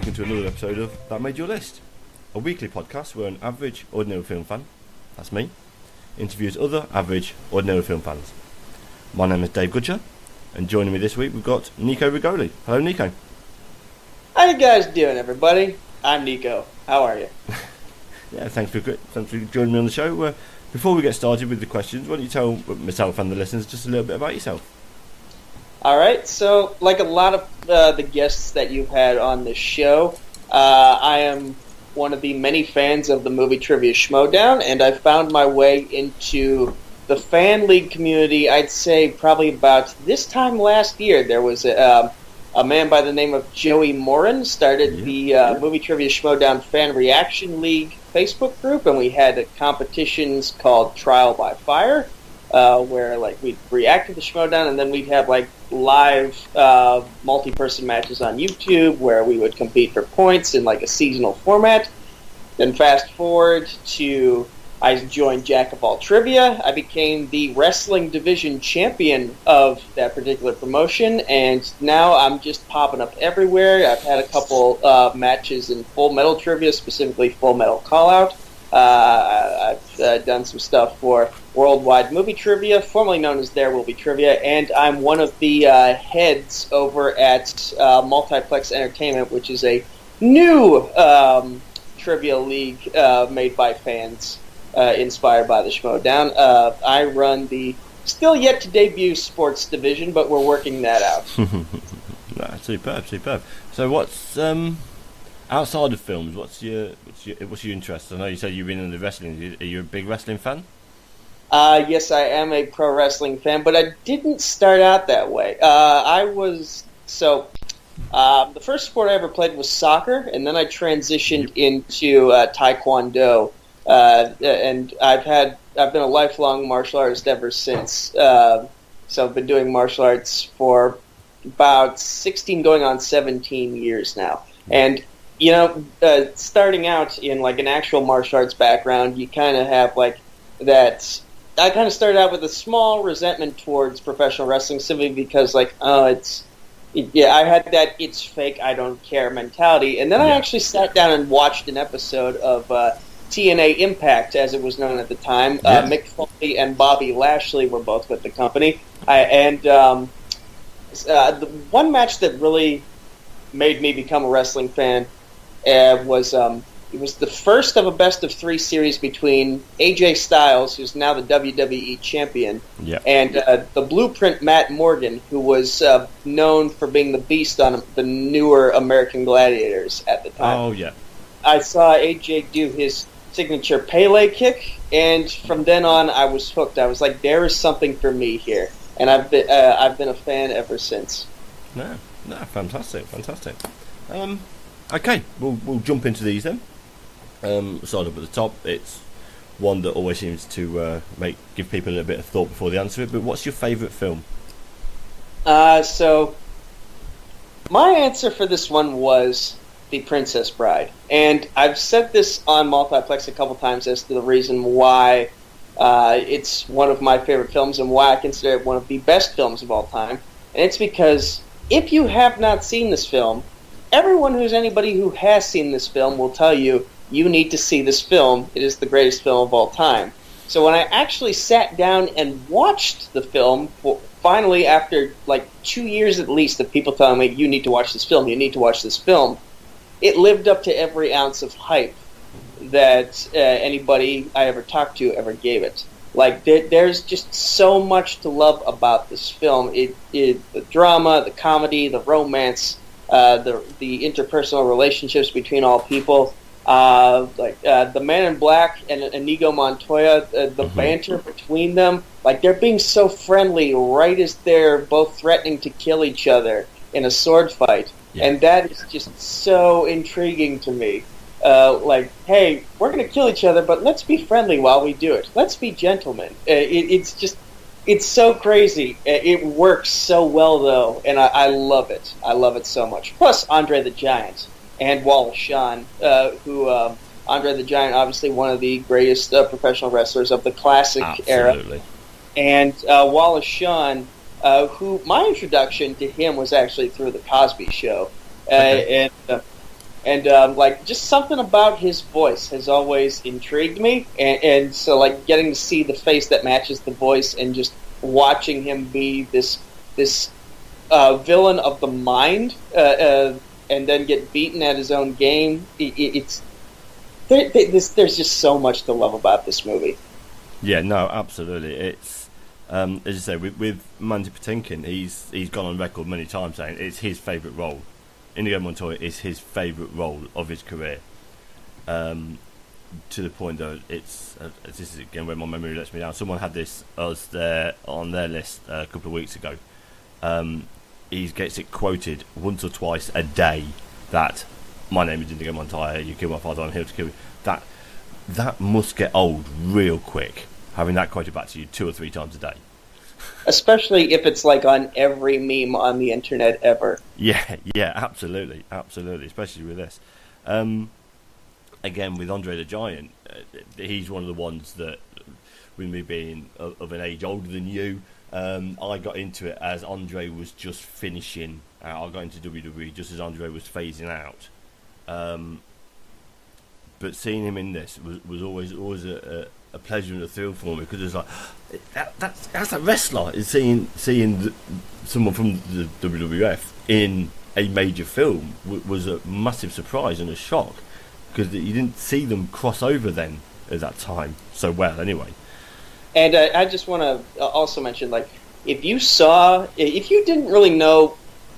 welcome to another episode of That Made Your List, a weekly podcast where an average, ordinary film fan, that's me, interviews other average, ordinary film fans. My name is Dave Goodger, and joining me this week we've got Nico Regoli. Hello, Nico. How you guys doing, everybody? I'm Nico. How are you? Yeah, thanks for joining me on the show. Before we get started with the questions, why don't you tell myself and the listeners just a little bit about yourself? Alright, so like a lot of the guests that you've had on this show, I am one of the many fans of the movie Trivia Schmodown, and I found my way into the fan league community, I'd say probably about this time last year. There was a man by the name of Joey Morin started the Movie Trivia Schmodown Fan Reaction League Facebook group, and we had competitions called Trial by Fire, where like we'd react to the Schmodown, and then we'd have like live multi-person matches on YouTube where we would compete for points in like a seasonal format. Then fast forward to I joined Jack of All Trivia. I became the wrestling division champion of that particular promotion, and now I'm just popping up everywhere. I've had a couple matches in Full Metal Trivia, specifically Full Metal Callout. I've done some stuff for Worldwide Movie Trivia, formerly known as There Will Be Trivia, and I'm one of the heads over at Multiplex Entertainment, which is a new trivia league made by fans. Inspired by the Schmodown. I run the still yet to debut sports division, but we're working that out. Superb. So what's outside of films? What's your interest? I know you said you've been in the wrestling. Are you a big wrestling fan? Yes, I am a pro wrestling fan, but I didn't start out that way. The first sport I ever played was soccer, and then I transitioned into Taekwondo. And I've been a lifelong martial artist ever since. So I've been doing martial arts for about 16 going on 17 years now. And, starting out in like an actual martial arts background, you kind of have like that. I kind of started out with a small resentment towards professional wrestling simply because I had that it's fake, I don't care mentality. And then I actually sat down and watched an episode of TNA Impact, as it was known at the time. Mick Foley and Bobby Lashley were both with the company. The one match that really made me become a wrestling fan was the first of a best-of-3 series between AJ Styles, who's now the WWE champion, and the Blueprint Matt Morgan, who was known for being the beast on the newer American Gladiators at the time. Oh, yeah. I saw AJ do his signature Pele kick, and from then on I was hooked. I was like, there is something for me here, and I've been a fan ever since. No, fantastic. Okay, we'll jump into these then. Start up at the top. It's one that always seems to give people a little bit of thought before they answer it. But what's your favourite film? So my answer for this one was The Princess Bride. And I've said this on Multiplex a couple times as to the reason why it's one of my favorite films and why I consider it one of the best films of all time. And it's because if you have not seen this film, anybody who has seen this film will tell you need to see this film. It is the greatest film of all time. So when I actually sat down and watched the film, finally after like 2 years at least of people telling me, you need to watch this film, it lived up to every ounce of hype that anybody I ever talked to ever gave it. Like, there's just so much to love about this film. The drama, the comedy, the romance, the interpersonal relationships between all people. The Man in Black and Inigo Montoya, the banter between them. Like, they're being so friendly right as they're both threatening to kill each other in a sword fight. And that is just so intriguing to me. Hey, we're going to kill each other, but let's be friendly while we do it. Let's be gentlemen. It's so crazy. It works so well, though, and I love it. I love it so much. Plus, Andre the Giant and Wallace Shawn, Andre the Giant, obviously one of the greatest professional wrestlers of the classic era. And Wallace Shawn, who my introduction to him was actually through the Cosby Show, and And like just something about his voice has always intrigued me, and so like getting to see the face that matches the voice and just watching him be this villain of the mind, and then get beaten at his own game. There's just so much to love about this movie. Yeah, no, absolutely. It's as you say, with Mandy Patinkin, he's gone on record many times saying it's his favourite role. Inigo Montoya is his favourite role of his career. To the point though, it's this is again where my memory lets me down. Someone had this as on their list a couple of weeks ago. He gets it quoted once or twice a day that my name is Inigo Montoya, you kill my father, I'm here to kill you. That must get old real quick, having that quoted back to you 2 or 3 times a day. Especially if it's like on every meme on the internet ever. Yeah, absolutely, especially with this. Again, with Andre the Giant, he's one of the ones that, with me being of an age older than you, I got into it as Andre was just finishing. I got into WWE just as Andre was phasing out. But seeing him in this was always a pleasure and a thrill for me, because it's like that's a wrestler. Is seeing someone from the WWF in a major film was a massive surprise and a shock, because you didn't see them cross over then at that time so well anyway. And I just want to also mention, like, if you didn't really know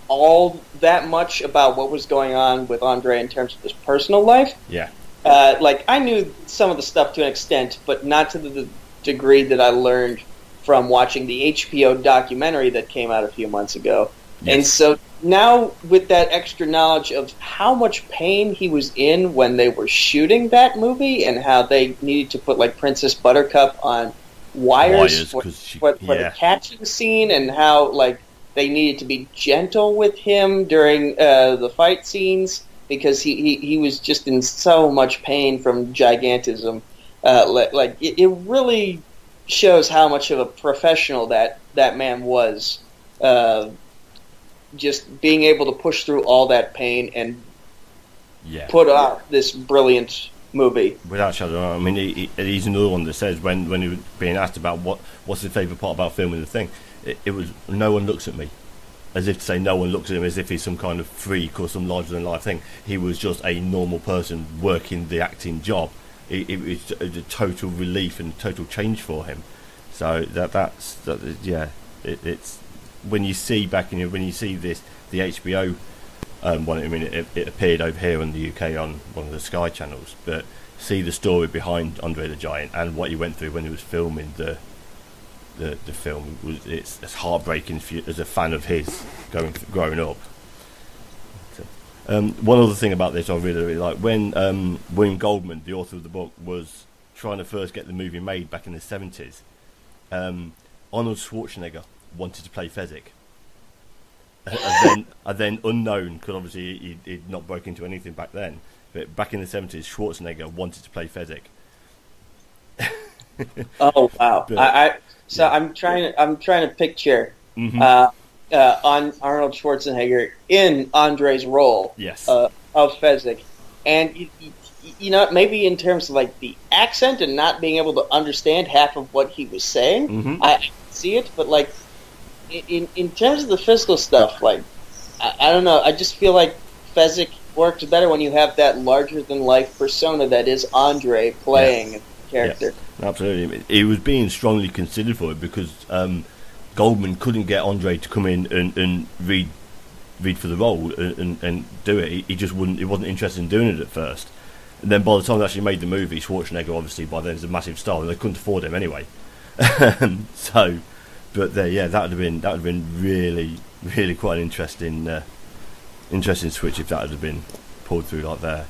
all that much about what was going on with Andre in terms of his personal life, yeah. Like, I knew some of the stuff to an extent, but not to the degree that I learned from watching the HBO documentary that came out a few months ago. Yes. And so now, with that extra knowledge of how much pain he was in when they were shooting that movie, and how they needed to put, like, Princess Buttercup on wires for the catching scene, and how, like, they needed to be gentle with him during the fight scenes, because he was just in so much pain from gigantism. Like it really shows how much of a professional that man was. Just being able to push through all that pain and put out this brilliant movie. Without shadow, I mean, he's another one that says when he was being asked about what's his favourite part about filming the thing, it was no one looks at me. As if to say, no one looks at him as if he's some kind of freak or some larger-than-life thing. He was just a normal person working the acting job. It was a total relief and total change for him. So it's when you see when you see this, the HBO one. I mean, it appeared over here in the UK on one of the Sky channels. But see the story behind Andre the Giant and what he went through when he was filming the film. It's heartbreaking if you, as a fan of his growing up. One other thing about this I really like, when William Goldman, the author of the book, was trying to first get the movie made back in the 70s, Arnold Schwarzenegger wanted to play Fezzik, and then unknown, because obviously he'd not broken into anything back then, but back in the 70s Schwarzenegger wanted to play Fezzik. Oh wow! But, I'm trying to picture on Arnold Schwarzenegger in Andre's role, of Fezzik, and you know, maybe in terms of like the accent and not being able to understand half of what he was saying, I see it, but like in terms of the physical stuff, like I don't know, I just feel like Fezzik works better when you have that larger than life persona that is Andre playing the character. Yeah. Absolutely, he was being strongly considered for it because Goldman couldn't get Andre to come in and read for the role and do it. He just wouldn't. He wasn't interested in doing it at first. And then by the time they actually made the movie, Schwarzenegger obviously by then is a massive star, and they couldn't afford him anyway. So, but that would have been really quite an interesting switch if that had been pulled through like there.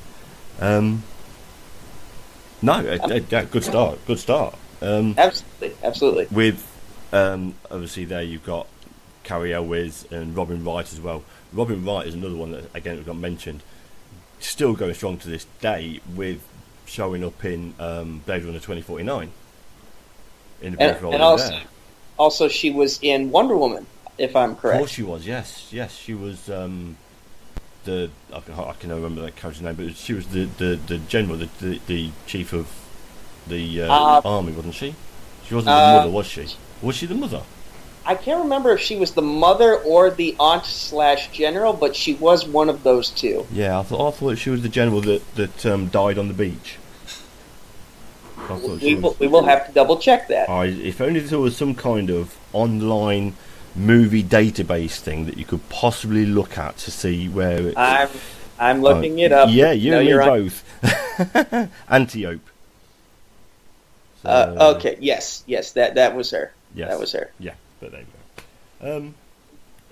Good start. Absolutely. With obviously there you've got Cary Elwes and Robin Wright as well. Robin Wright is another one that again got mentioned. Still going strong to this day with showing up in Blade Runner 2049. In the brief role and also she was in Wonder Woman, if I'm correct. Of course she was. Yes, she was. I can remember that character's name, but she was the general, the chief of the army, wasn't she? She wasn't the mother, was she? Was she the mother? I can't remember if she was the mother or the aunt/general, but she was one of those two. Yeah, I thought she was the general that died on the beach. We will have to double check that. If only there was some kind of online movie database thing that you could possibly look at to see where it's... I'm looking it up. Yeah, you and me both. Antiope. Okay, yes, that was her. Yes. That was her. Yeah, but there you go.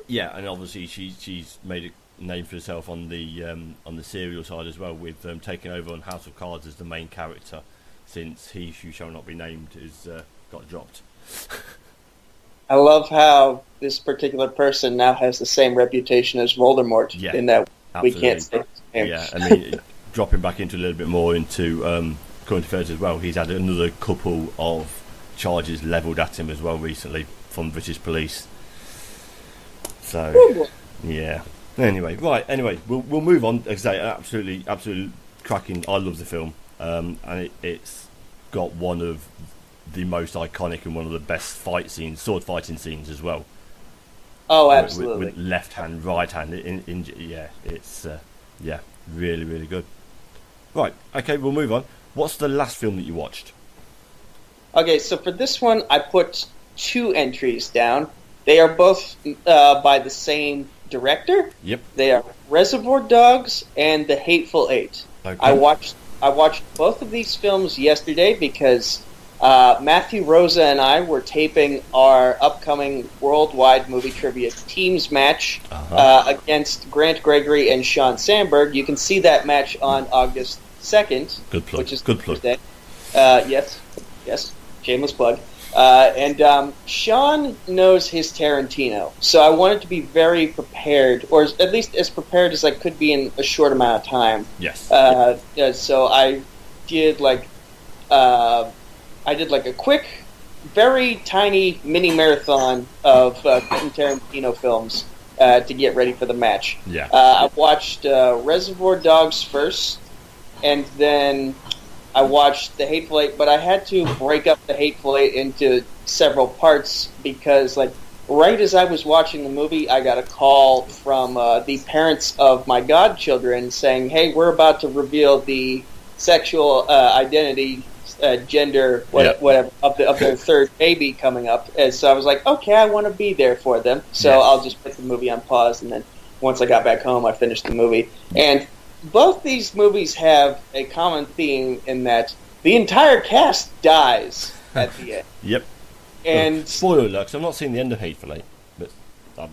Yeah, and obviously she's made a name for herself on the serial side as well, with taking over on House of Cards as the main character, since He Who Shall Not Be Named is got dropped. I love how this particular person now has the same reputation as Voldemort, in that absolutely. We can't say his name. Yeah, I mean, dropping back into a little bit more into current affairs as well, he's had another couple of charges levelled at him as well recently from British police. So, yeah. Anyway, we'll move on. As I say, absolutely cracking. I love the film, and it's got one of the most iconic and one of the best sword fighting scenes as well. Oh, absolutely. With left hand, right hand. It's really, really good. Right, okay, we'll move on. What's the last film that you watched? Okay, so for this one, I put 2 entries down. They are both by the same director. Yep. They are Reservoir Dogs and The Hateful Eight. Okay. I watched both of these films yesterday because Matthew Rosa and I were taping our upcoming worldwide movie trivia teams match against Grant Gregory and Sean Sandberg. You can see that match on August 2nd. Good plug. Which is good plug. Thursday. Yes. Shameless plug. And Sean knows his Tarantino, so I wanted to be very prepared, or at least as prepared as I could be in a short amount of time. Yes. So I did a quick, very tiny mini marathon of Quentin Tarantino films to get ready for the match. Yeah. I watched Reservoir Dogs first, and then I watched The Hateful Eight, but I had to break up The Hateful Eight into several parts because, right as I was watching the movie, I got a call from the parents of my godchildren saying, "Hey, we're about to reveal the sexual identity, gender, whatever, of their third baby coming up." And so I was like, okay, I want to be there for them, so Yes. I'll just put the movie on pause, and then once I got back home, I finished the movie. And both these movies have a common theme in that the entire cast dies at the end. Yep. And spoiler alert, 'cause I've not seen the end of Hateful Eight, but don't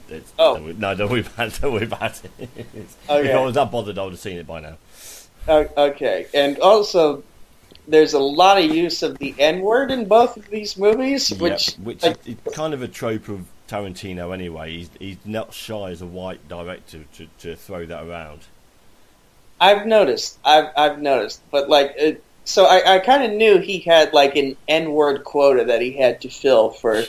worry about it. Okay. If I was that bothered, I would have seen it by now. Okay, and also there's a lot of use of the N-word in both of these movies, which is kind of a trope of Tarantino anyway. He's not shy as a white director to throw that around. I've noticed, but so I kind of knew he had an N-word quota that he had to fill for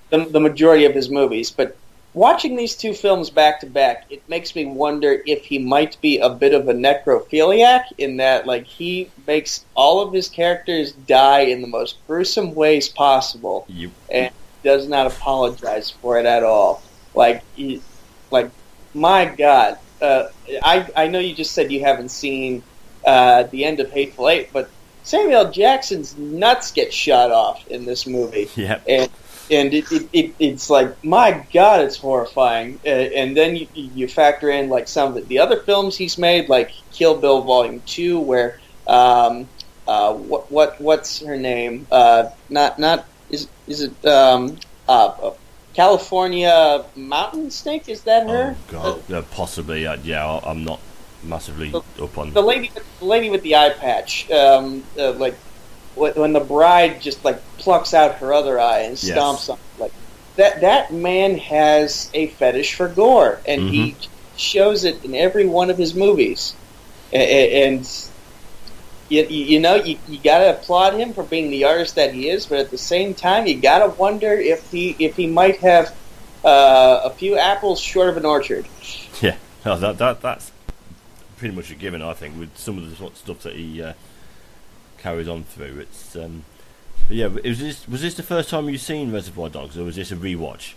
the majority of his movies. But watching these two films back to back, it makes me wonder if he might be a bit of a necrophiliac in that he makes all of his characters die in the most gruesome ways possible, and does not apologize for it at all. My God. I know you just said you haven't seen the end of Hateful Eight, but Samuel L. Jackson's nuts get shot off in this movie. Yeah. And it's my God, it's horrifying. And then you factor in some of the other films he's made, like Kill Bill Volume 2, where what's her name? Is it California Mountain Snake? Is that her? Oh God, possibly. Yeah, I'm not massively up on the lady with the eye patch. When the bride just plucks out her other eye and stomps on it. That man has a fetish for gore, and he shows it in every one of his movies. And you gotta applaud him for being the artist that he is, but at the same time, you gotta wonder if he might have a few apples short of an orchard. Yeah, no, that's pretty much a given, I think, with some of the stuff that he carries on through. It's but yeah. Was this the first time you've seen Reservoir Dogs, or was this a rewatch?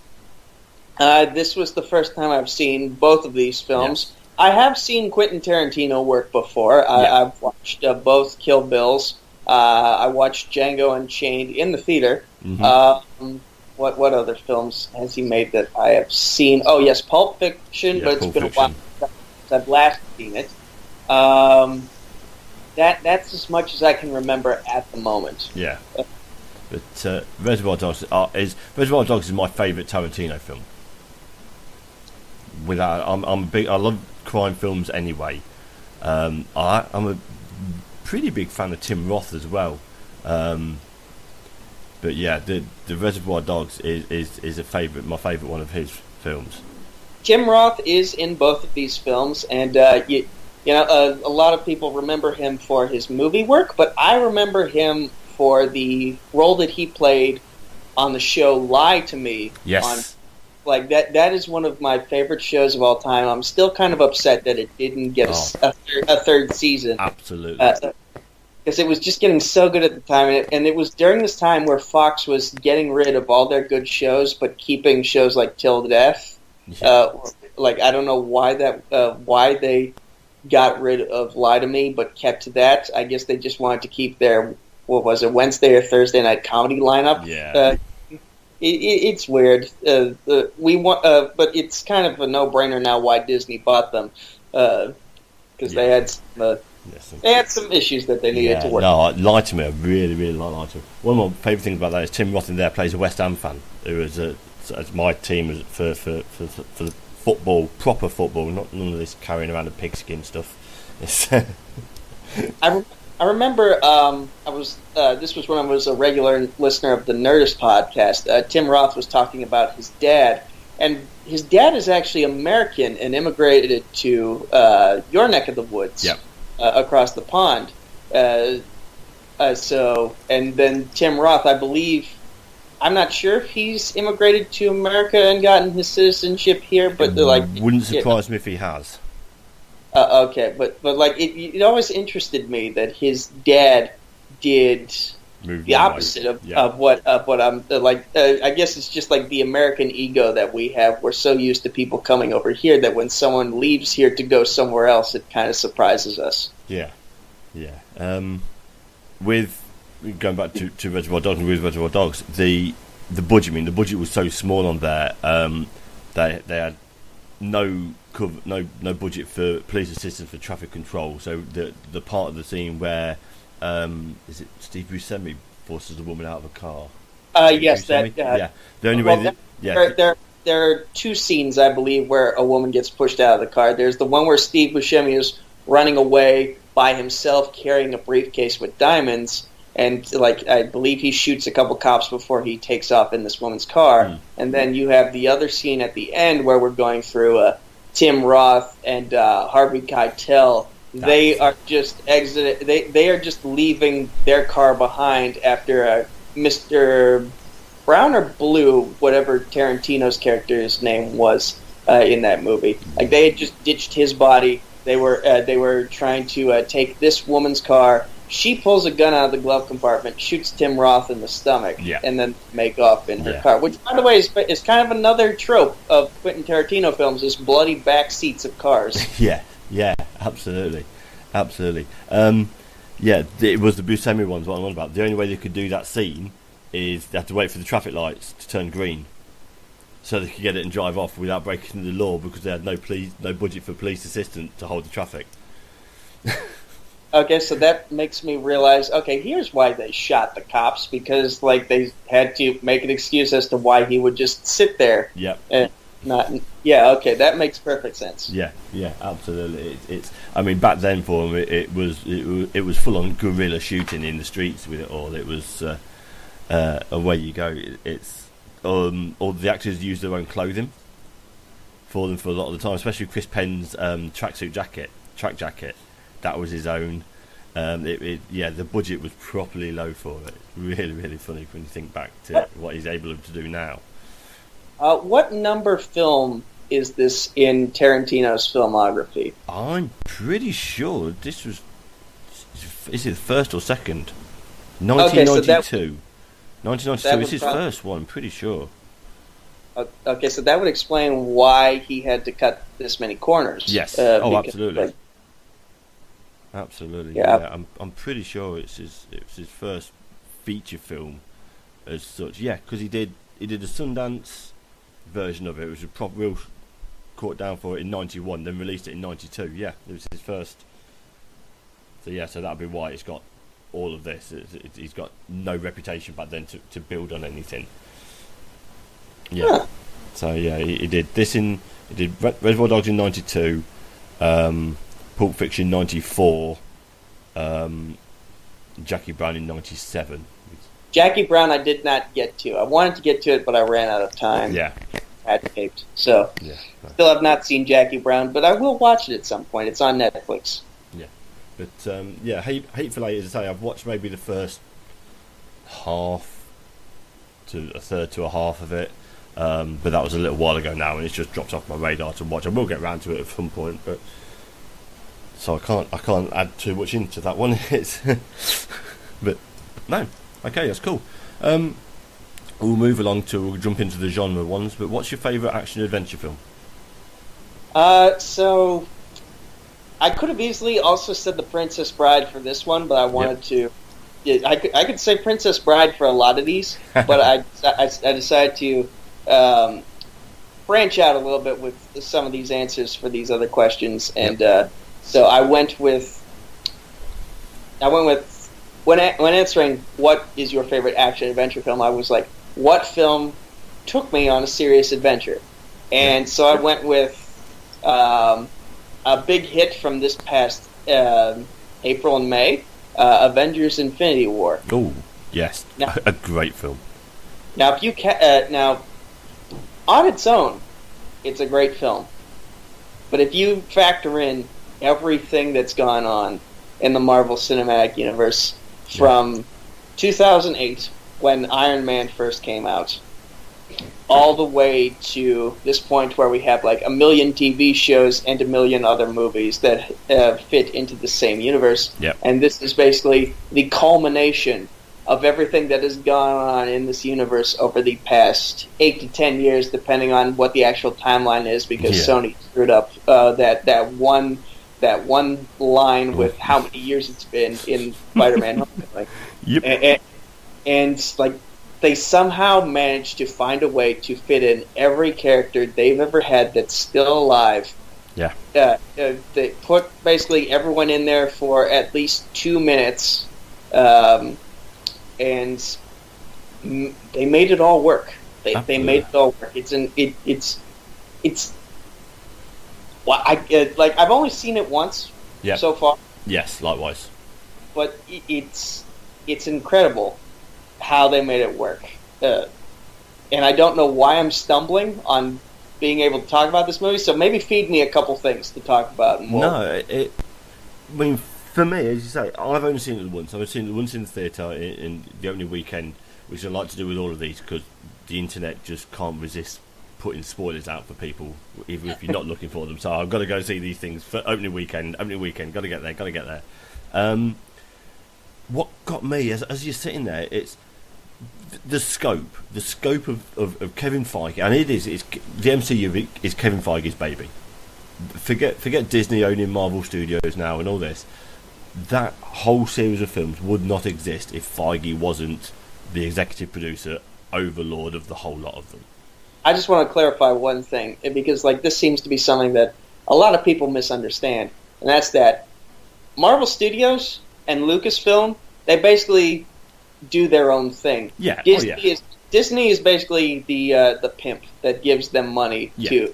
This was the first time I've seen both of these films. Yes. I have seen Quentin Tarantino work before. I've watched both Kill Bills. I watched Django Unchained in the theater. Mm-hmm. What other films has he made that I have seen? Oh, yes, Pulp Fiction, but it's been a while since I've last seen it. That's as much as I can remember at the moment. Yeah. But Reservoir Dogs is my favourite Tarantino film. I love crime films anyway. I'm a pretty big fan of Tim Roth as well. But yeah, the Reservoir Dogs is my favourite one of his films. Tim Roth is in both of these films, and a lot of people remember him for his movie work, but I remember him for the role that he played on the show Lie to Me. Yes. That is one of my favorite shows of all time. I'm still kind of upset that it didn't get a third season. Absolutely. Because it was just getting so good at the time, and it was during this time where Fox was getting rid of all their good shows, but keeping shows like Till Death. Yeah. I don't know why they got rid of Lie to Me, but kept that. I guess they just wanted to keep their Wednesday or Thursday night comedy lineup. Yeah. It's weird. But it's kind of a no-brainer now why Disney bought them, because they had some issues that they needed to work. No, Lie to Me, I really, really like Lie to Me. One of my favourite things about that is Tim Roth in there plays a West Ham fan who is as my team for the football, proper football, none of this carrying around a pigskin stuff. I remember this was when I was a regular listener of the Nerdist podcast. Tim Roth was talking about his dad, and his dad is actually American and immigrated to your neck of the woods. Yep. Across the pond. And then Tim Roth, I believe, I'm not sure if he's immigrated to America and gotten his citizenship here, but wouldn't surprise me if he has. Okay, but it always interested me that his dad did the opposite of what I'm like. I guess it's just like the American ego that we have. We're so used to people coming over here that when someone leaves here to go somewhere else, it kind of surprises us. Yeah. With going back to Reservoir Dogs and with Reservoir Dogs, the budget. I mean, the budget was so small on there. They had no budget for police assistance for traffic control. So the part of the scene where is it Steve Buscemi forces a woman out of a car? Yes, that. Yeah, the only way. There are two scenes, I believe, where a woman gets pushed out of the car. There's the one where Steve Buscemi is running away by himself, carrying a briefcase with diamonds, and I believe he shoots a couple cops before he takes off in this woman's car. And then you have the other scene at the end where we're going through Tim Roth and Harvey Keitel. They are just exited. They are just leaving their car behind after Mr. Brown or Blue, whatever Tarantino's character's name was in that movie. They had just ditched his body. They were trying to take this woman's car. She pulls a gun out of the glove compartment, shoots Tim Roth in the stomach, and then make off in her car. Which, by the way, is kind of another trope of Quentin Tarantino films: is bloody back seats of cars. Yeah, absolutely. It was the Buscemi ones. What I'm on about. The only way they could do that scene is they had to wait for the traffic lights to turn green, so they could get it and drive off without breaking the law because they had no budget for police assistant to hold the traffic. Okay, so that makes me realize, here's why they shot the cops, because they had to make an excuse as to why he would just sit there. Yep. And that makes perfect sense. Yeah, absolutely. I mean, back then for him, it was full on guerrilla shooting in the streets with it all. It was away you go. It's all the actors used their own clothing for them for a lot of the time, especially Chris Penn's track jacket. That was his own. The budget was properly low for it. Really, really funny when you think back to what he's able to do now. What number film is this in Tarantino's filmography? I'm pretty sure this was... Is it the first or second? 1992. 1992 is his first one, I'm pretty sure. Okay, so that would explain why he had to cut this many corners. Yes. Absolutely. Absolutely. Yeah. I'm pretty sure it was his first feature film as such. Yeah, because he did a Sundance version of it. It was a proper real caught down for it in 91, then released it in 92. Yeah, it was his first. So that'd be why it's got all of this. He's got no reputation back then to build on anything. Yeah. Huh. So yeah, he did this he did Reservoir Dogs in 92, Pulp Fiction 94, Jackie Brown in 97. Jackie Brown I did not get to. I wanted to get to it, but I ran out of time. Yeah. Had taped. So still have not seen Jackie Brown, but I will watch it at some point. It's on Netflix. Yeah. But Hateful Eight, as I say, I've watched maybe the first half to a third to a half of it. But that was a little while ago now, and it's just dropped off my radar to watch. I will get around to it at some point, but so I can't add too much into that one. But no, okay, that's cool. We'll move along we'll jump into the genre ones. But what's your favourite action adventure film? So I could have easily also said The Princess Bride for this one, but I wanted to. Yeah, I could say Princess Bride for a lot of these, but I decided to branch out a little bit with some of these answers for these other questions, and so I went with when answering what is your favorite action adventure film, I was like, what film took me on a serious adventure? And so I went with a big hit from this past April and May, Avengers: Infinity War. Oh, yes, now, a great film. Now, if you now on its own, it's a great film. But if you factor in everything that's gone on in the Marvel Cinematic Universe from 2008, when Iron Man first came out, all the way to this point where we have like a million TV shows and a million other movies that fit into the same universe. Yep. And this is basically the culmination of everything that has gone on in this universe over the past 8 to 10 years, depending on what the actual timeline is, because Sony screwed up that one line with how many years it's been in Spider-Man Homecoming. Yep. And like they somehow managed to find a way to fit in every character they've ever had that's still alive. Yeah. They put basically everyone in there for at least 2 minutes, and they made it all work. They made it all work. It's well, I've only seen it once so far. Yes, likewise. But it's incredible how they made it work. And I don't know why I'm stumbling on being able to talk about this movie, so maybe feed me a couple things to talk about. I mean, for me, as you say, I've only seen it once. I've seen it once in the theatre in the opening weekend, which I like to do with all of these because the internet just can't resist putting spoilers out for people, even if you're not looking for them. So I've got to go see these things for opening weekend, got to get there. What got me, as you're sitting there, it's the scope of Kevin Feige, and it's the MCU is Kevin Feige's baby. Forget Disney owning Marvel Studios now and all this. That whole series of films would not exist if Feige wasn't the executive producer, overlord of the whole lot of them. I just want to clarify one thing, because this seems to be something that a lot of people misunderstand, and that's that Marvel Studios and Lucasfilm, they basically do their own thing. Yeah. Disney is basically the pimp that gives them money to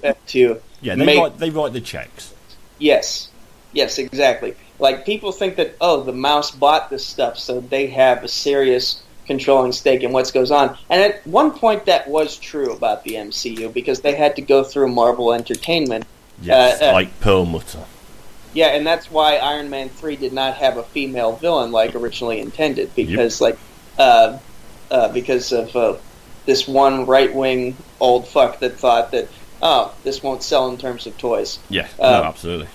they write the checks. Yes, exactly. Like, people think that, the mouse bought this stuff, so they have a serious controlling stake in what goes on. And at one point that was true about the MCU, because they had to go through Marvel Entertainment. Yes, like Perlmutter. Yeah, and that's why Iron Man 3 did not have a female villain like originally intended, because because of this one right-wing old fuck that thought that oh, this won't sell in terms of toys. Yeah, no, absolutely.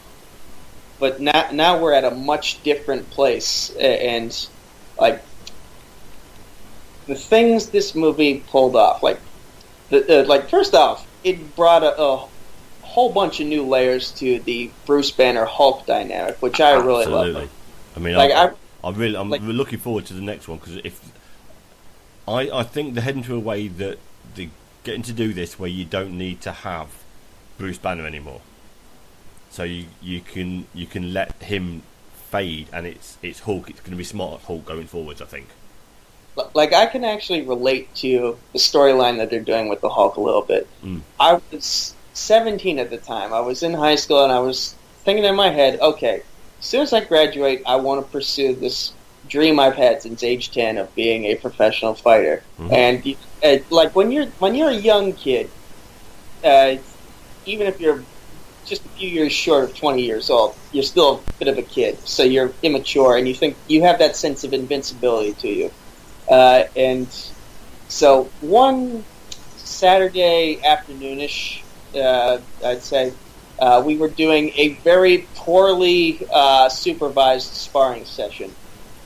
But now we're at a much different place, and like the things this movie pulled off, like first off, it brought a whole bunch of new layers to the Bruce Banner Hulk dynamic, which I really love. I mean, I'm really looking forward to the next one, because if I think they're heading to a way that they're getting to do this where you don't need to have Bruce Banner anymore. So you can let him fade, and it's Hulk. It's going to be smart Hulk going forwards, I think. Like, I can actually relate to the storyline that they're doing with the Hulk a little bit. I was 17 at the time. I was in high school, and I was thinking in my head, okay, as soon as I graduate, I want to pursue this dream I've had since age 10 of being a professional fighter. And like when you're a young kid, even if you're just a few years short of 20 years old, you're still a bit of a kid. So you're immature, and you think you have that sense of invincibility to you. And so one Saturday afternoonish, I'd say, we were doing a very poorly supervised sparring session.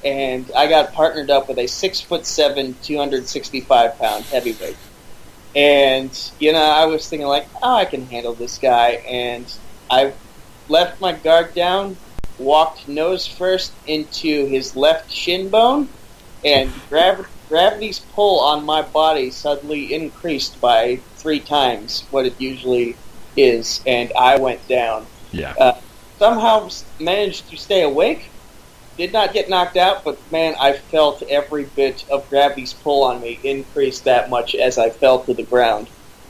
And I got partnered up with a 6'7", 265-pound heavyweight. And, I was thinking, like, oh, I can handle this guy. And I left my guard down, walked nose first into his left shin bone, and gravity's pull on my body suddenly increased by 3 times what it usually is, and I went down. Yeah. Somehow managed to stay awake. Did not get knocked out, but man, I felt every bit of gravity's pull on me increase that much as I fell to the ground.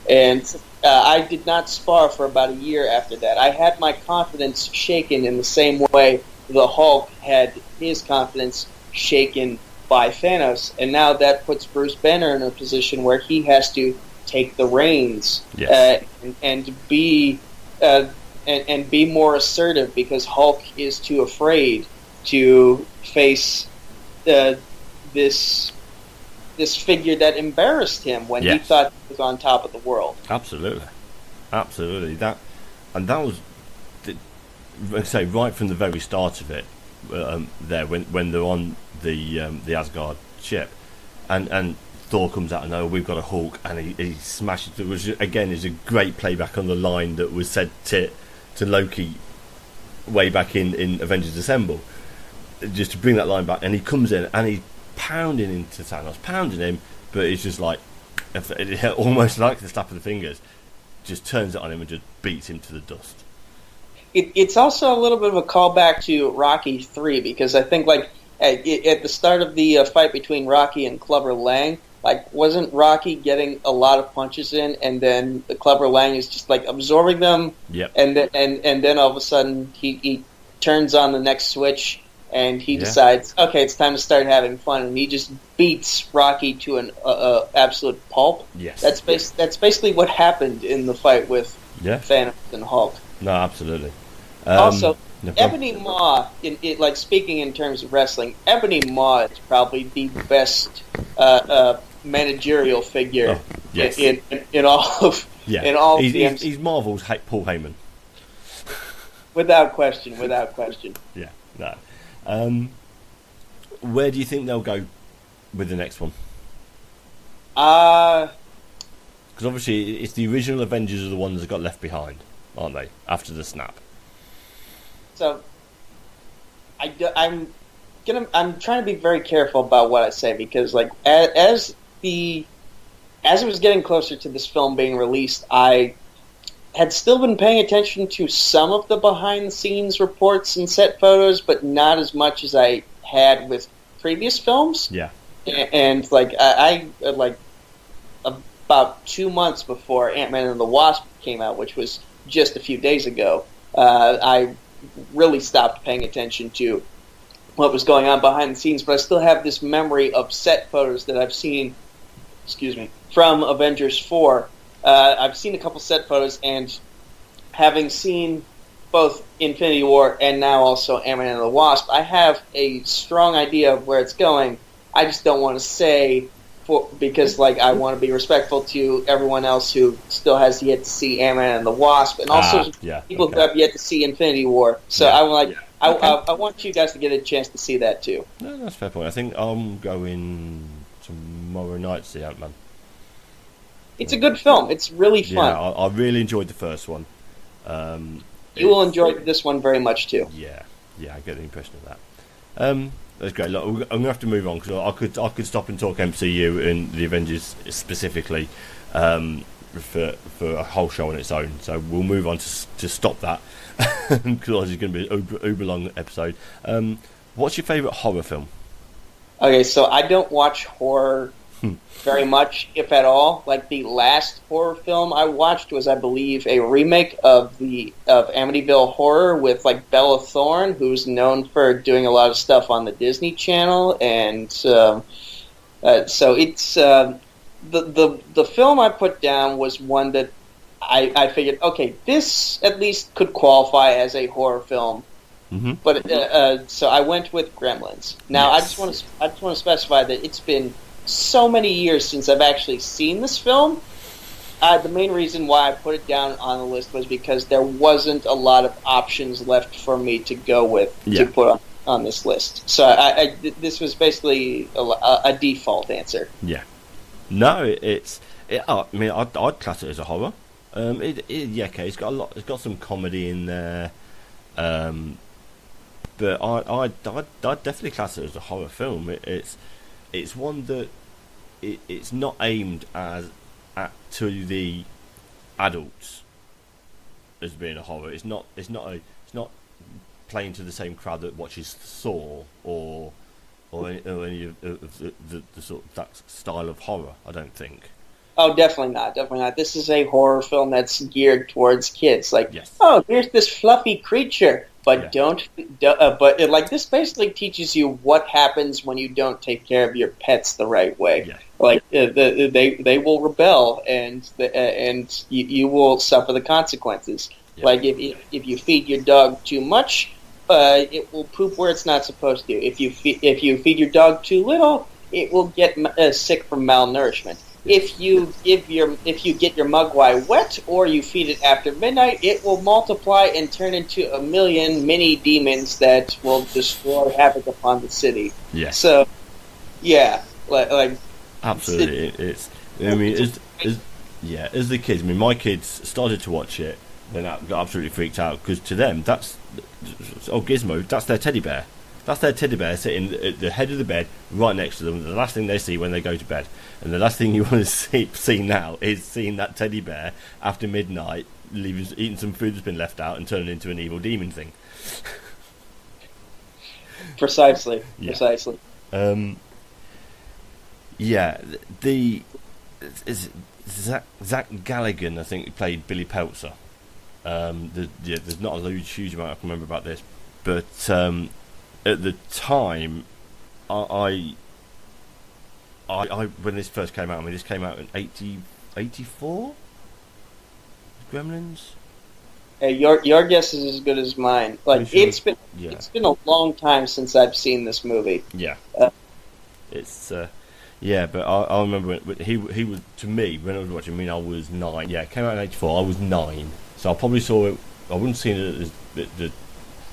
And I did not spar for about a year after that. I had my confidence shaken in the same way the Hulk had his confidence shaken by Thanos, and now that puts Bruce Banner in a position where he has to take the reins. Yes. And be more assertive, because Hulk is too afraid to face this figure that embarrassed him when he thought he was on top of the world. Absolutely. That was, like I say, right from the very start of it. There when they're on the Asgard ship, and Thor comes out and we've got a Hulk, and he smashes. There was again is a great playback on the line that was said to Loki way back in Avengers Assemble, just to bring that line back, and he comes in and he's pounding into Thanos, pounding him, but it's just like almost like the snap of the fingers, just turns it on him and just beats him to the dust. It's also a little bit of a callback to Rocky 3, because I think like at the start of the fight between Rocky and Clubber Lang, like wasn't Rocky getting a lot of punches in, and then the Clubber Lang is just like absorbing them, and then all of a sudden he turns on the next switch and he decides, okay, it's time to start having fun, and he just beats Rocky to an absolute pulp. Yes, that's basically what happened in the fight with Thanos and Hulk. No, absolutely. Also, Ebony Maw, like speaking in terms of wrestling, Ebony Maw is probably the best managerial figure in all of he's Marvel's Paul Heyman. Without question. Yeah, no. Where do you think they'll go with the next one? Because obviously it's the original Avengers are the ones that got left behind, aren't they? After the snap. So, I'm trying to be very careful about what I say, because like as it was getting closer to this film being released, I had still been paying attention to some of the behind the scenes reports and set photos, but not as much as I had with previous films. Yeah. And like I like about 2 months before Ant-Man and the Wasp came out, which was just a few days ago, I really stopped paying attention to what was going on behind the scenes, but I still have this memory of set photos that I've seen, from Avengers 4. I've seen a couple set photos, and having seen both Infinity War and now also Ant-Man and the Wasp, I have a strong idea of where it's going. I just don't want to say because like I want to be respectful to everyone else who still has yet to see Ant-Man and the Wasp, and also people who have yet to see Infinity War. So I want you guys to get a chance to see that too. No, that's a fair point. I think I'm going tomorrow night to see Ant-Man. It's a good film. It's really fun. Yeah, I really enjoyed the first one. You will enjoy this one very much too. Yeah, I get the impression of that. That's great. Look, I'm going to have to move on because I could stop and talk MCU and the Avengers specifically for a whole show on its own. So we'll move on to stop that because it's going to be an uber long episode. What's your favourite horror film? Okay, so I don't watch horror very much, if at all. Like the last horror film I watched was, I believe, a remake of Amityville Horror with like Bella Thorne, who's known for doing a lot of stuff on the Disney Channel, and so it's the film I put down was one that I figured, okay, this at least could qualify as a horror film. Mm-hmm. But so I went with Gremlins. Now Yes. I just want to specify that it's been so many years since I've actually seen this film. The main reason why I put it down on the list was because there wasn't a lot of options left for me to go with to put on this list. So this was basically a default answer. Yeah. No, I mean, I'd class it as a horror. It's got a lot. It's got some comedy in there. But I'd definitely class it as a horror film. It's one that it's not aimed to the adults as being a horror. It's not playing to the same crowd that watches Saw or any of the sort of that style of horror. I don't think. Oh, definitely not. This is a horror film that's geared towards kids. Like, yes. Oh, here's this fluffy creature. But but this basically teaches you what happens when you don't take care of your pets the right way. Yeah. Like they will rebel, and you will suffer the consequences. Yeah. Like if you feed your dog too much, it will poop where it's not supposed to. If you feed your dog too little, it will get sick from malnourishment. If you get your Mogwai wet or you feed it after midnight, it will multiply and turn into a million mini demons that will destroy havoc upon the city. Yeah. So, yeah, like absolutely, it's. I mean, as the kids. I mean, my kids started to watch it, then got absolutely freaked out because to them, that's Gizmo. That's their teddy bear. That's their teddy bear sitting at the head of the bed, right next to them. The last thing they see when they go to bed, and the last thing you want to see now is seeing that teddy bear after midnight, eating some food that's been left out, and turning into an evil demon thing. Precisely. Zach Galligan, I think, he played Billy Peltzer. There's not a huge amount I can remember about this, but at the time, I when this first came out, I mean, this came out in 84? Gremlins? Hey, your guess is as good as mine. Like sure. it's been a long time since I've seen this movie. Yeah, but I remember when he was, to me, when I was watching. I mean, I was 9. Yeah, it came out in 84. I was 9, so I probably saw it. I wouldn't have seen it at the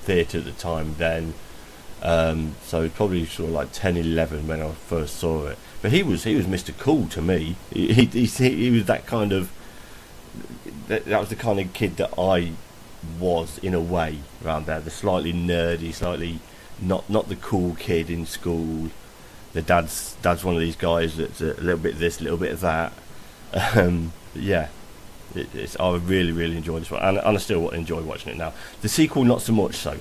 theatre at the time then. So it probably sort of like 10, 11 when I first saw it. But he was Mr. Cool to me. He was that kind of. That was the kind of kid that I was in a way around there. The slightly nerdy, slightly not the cool kid in school. The dad's one of these guys that's a little bit of this, a little bit of that. I really, really enjoyed this one, and I still enjoy watching it now. The sequel, not so much so.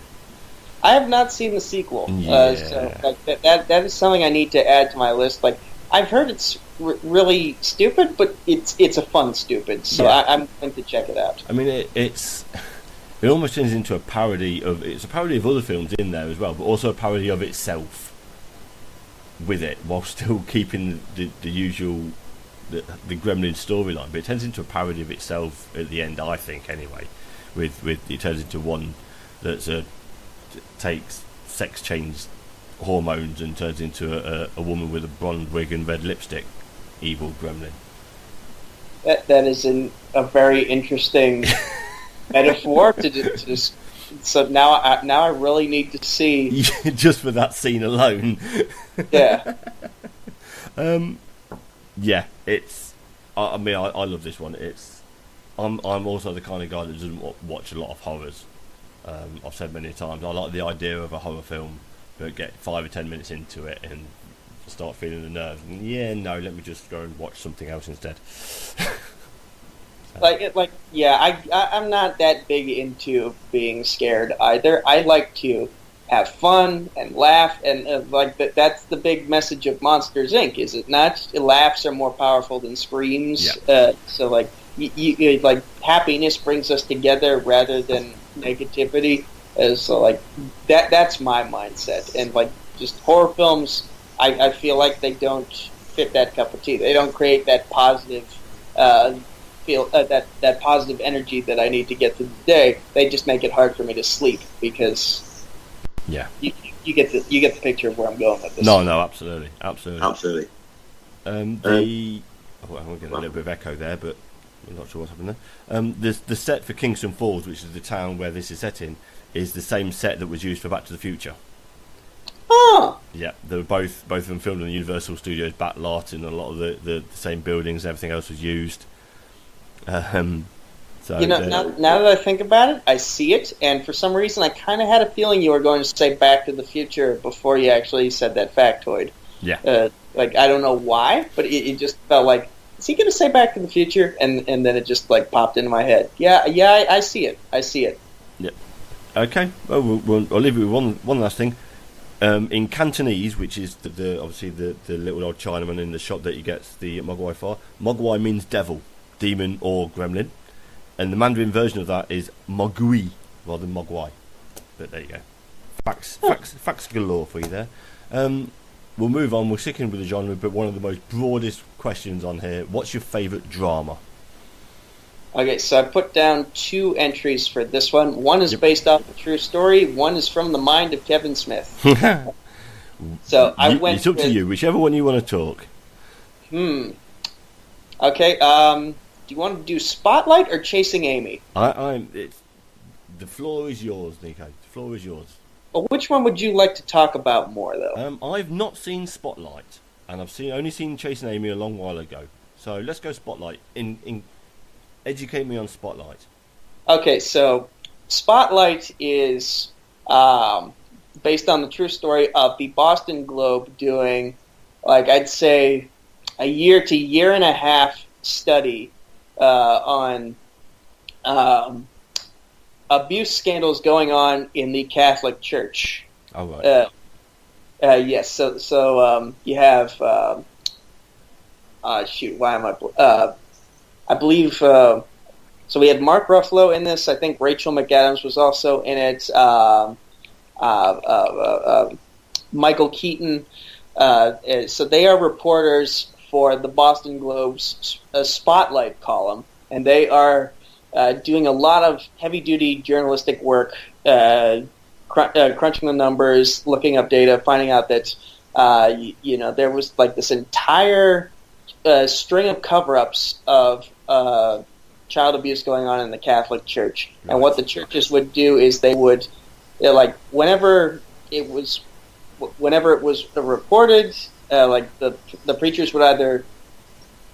I have not seen the sequel, Yeah. so like, that is something I need to add to my list. Like I've heard it's really stupid, but it's a fun stupid, so Yeah. I'm going to check it out. I mean, it almost turns into a parody of other films in there as well, but also a parody of itself with it, while still keeping the usual the Gremlin storyline. But it turns into a parody of itself at the end, I think. Anyway, with it turns into one that's takes sex change hormones and turns into a woman with a blonde wig and red lipstick evil gremlin. That is a very interesting metaphor to just. So now I really need to see just for that scene alone. Yeah. Yeah, it's. I mean, I love this one. I'm also the kind of guy that doesn't watch a lot of horrors. I've said many times I like the idea of a horror film, but get 5 or 10 minutes into it and start feeling the nerves. And let me just go and watch something else instead. I'm not that big into being scared either. I like to have fun and laugh, and that's the big message of Monsters Inc. Is it not? Laughs are more powerful than screams. Yeah. So happiness brings us together rather than negativity. So that's my mindset, and just horror films, I feel like they don't fit that cup of tea. They don't create that positive that positive energy that I need to get through the day. They just make it hard for me to sleep because you get the picture of where I'm going with this. No, absolutely. Um, I'm getting a little bit of echo there, but I'm not sure what's happened there. The set for Kingston Falls, which is the town where this is set in, is the same set that was used for Back to the Future. Oh. Yeah, they were both of them filmed in the Universal Studios back lot, and a lot of the same buildings, everything else was used. So now that I think about it, I see it, and for some reason I kind of had a feeling you were going to say Back to the Future before you actually said that factoid. Yeah. I don't know why, but it just felt like, is he going to say Back to the Future? And then it just popped into my head. Yeah, I see it. Yeah. Okay. Well, I'll leave it with one last thing. In Cantonese, which is obviously the little old Chinaman in the shop that he gets the Mogwai for. Mogwai means devil, demon, or gremlin, and the Mandarin version of that is Mogui rather than Mogwai. But there you go. Facts galore for you there. We'll move on. We're sticking with the genre, but one of the most broadest questions on here: what's your favourite drama? Okay, so I put down 2 entries for this one. One is based off a true story. One is from the mind of Kevin Smith. So it's up to you, whichever one you want to talk. Okay. Do you want to do Spotlight or Chasing Amy? The floor is yours, Nico. The floor is yours. Well, which one would you like to talk about more, though? I've not seen Spotlight, and I've only seen Chasing Amy a long while ago. So let's go Spotlight. Educate me on Spotlight. Okay, so Spotlight is based on the true story of the Boston Globe doing, I'd say, a year to year and a half study on abuse scandals going on in the Catholic Church. Oh, right. Yes, so you have why am I believe so we had Mark Ruffalo in this. I think Rachel McAdams was also in it. Michael Keaton. So they are reporters for the Boston Globe's Spotlight column, and they are doing a lot of heavy-duty journalistic work, crunching the numbers, looking up data, finding out that there was this entire string of cover-ups of child abuse going on in the Catholic Church. Right. And what the churches would do is they would, whenever it was reported, the preachers would either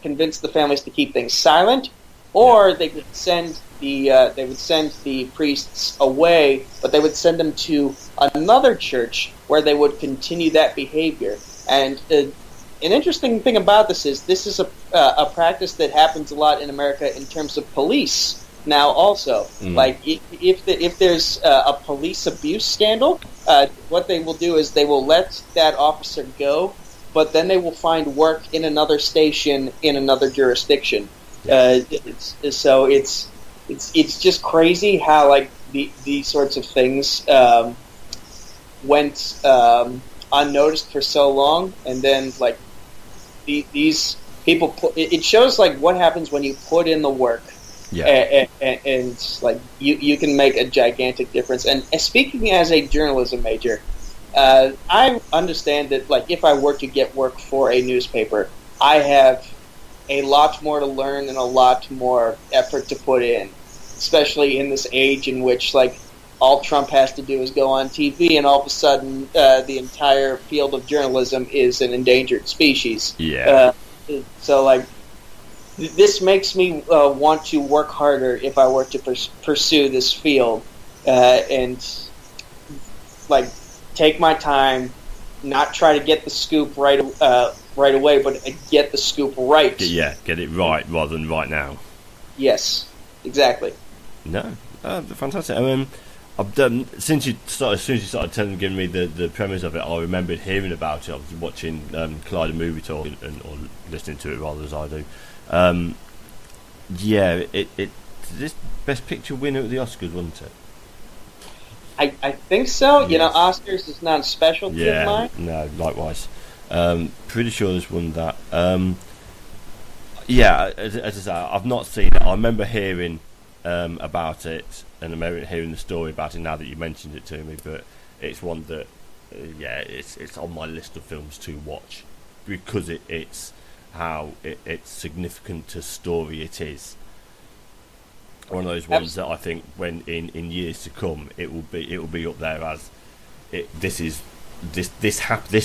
convince the families to keep things silent, or they would send the priests away, but they would send them to another church where they would continue that behavior. And an interesting thing about this is a practice that happens a lot in America in terms of police now also. If there's a police abuse scandal, what they will do is they will let that officer go, but then they will find work in another station in another jurisdiction. It's just crazy how these sorts of things went unnoticed for so long, and then these people it shows what happens when you put in the work. Yeah. And you can make a gigantic difference. And speaking as a journalism major, I understand that if I were to get work for a newspaper, I have a lot more to learn and a lot more effort to put in, especially in this age in which, like, all Trump has to do is go on TV, and all of a sudden, the entire field of journalism is an endangered species. Yeah. So, like, this makes me want to work harder if I were to pursue this field, and, like, take my time, not try to get the scoop right away, but get the scoop right. Yeah, get it right rather than right now. Yes, exactly. No, fantastic. I mean, I've done as soon as you started giving me the premise of it, I remembered hearing about it. I was watching Collider Movie Talk or listening to it rather as I do. Yeah, it this Best Picture winner at the Oscars, wasn't it? I think so. Yes. You know, Oscars is not a specialty of mine. No, likewise. Pretty sure there's one that. Yeah, as I say, I've not seen it. I remember hearing about it, and I remember hearing the story about it now that you mentioned it to me. But it's one that, it's on my list of films to watch because it's how it's significant to story it is. One of those ones that I think, when in years to come, it will be up there as this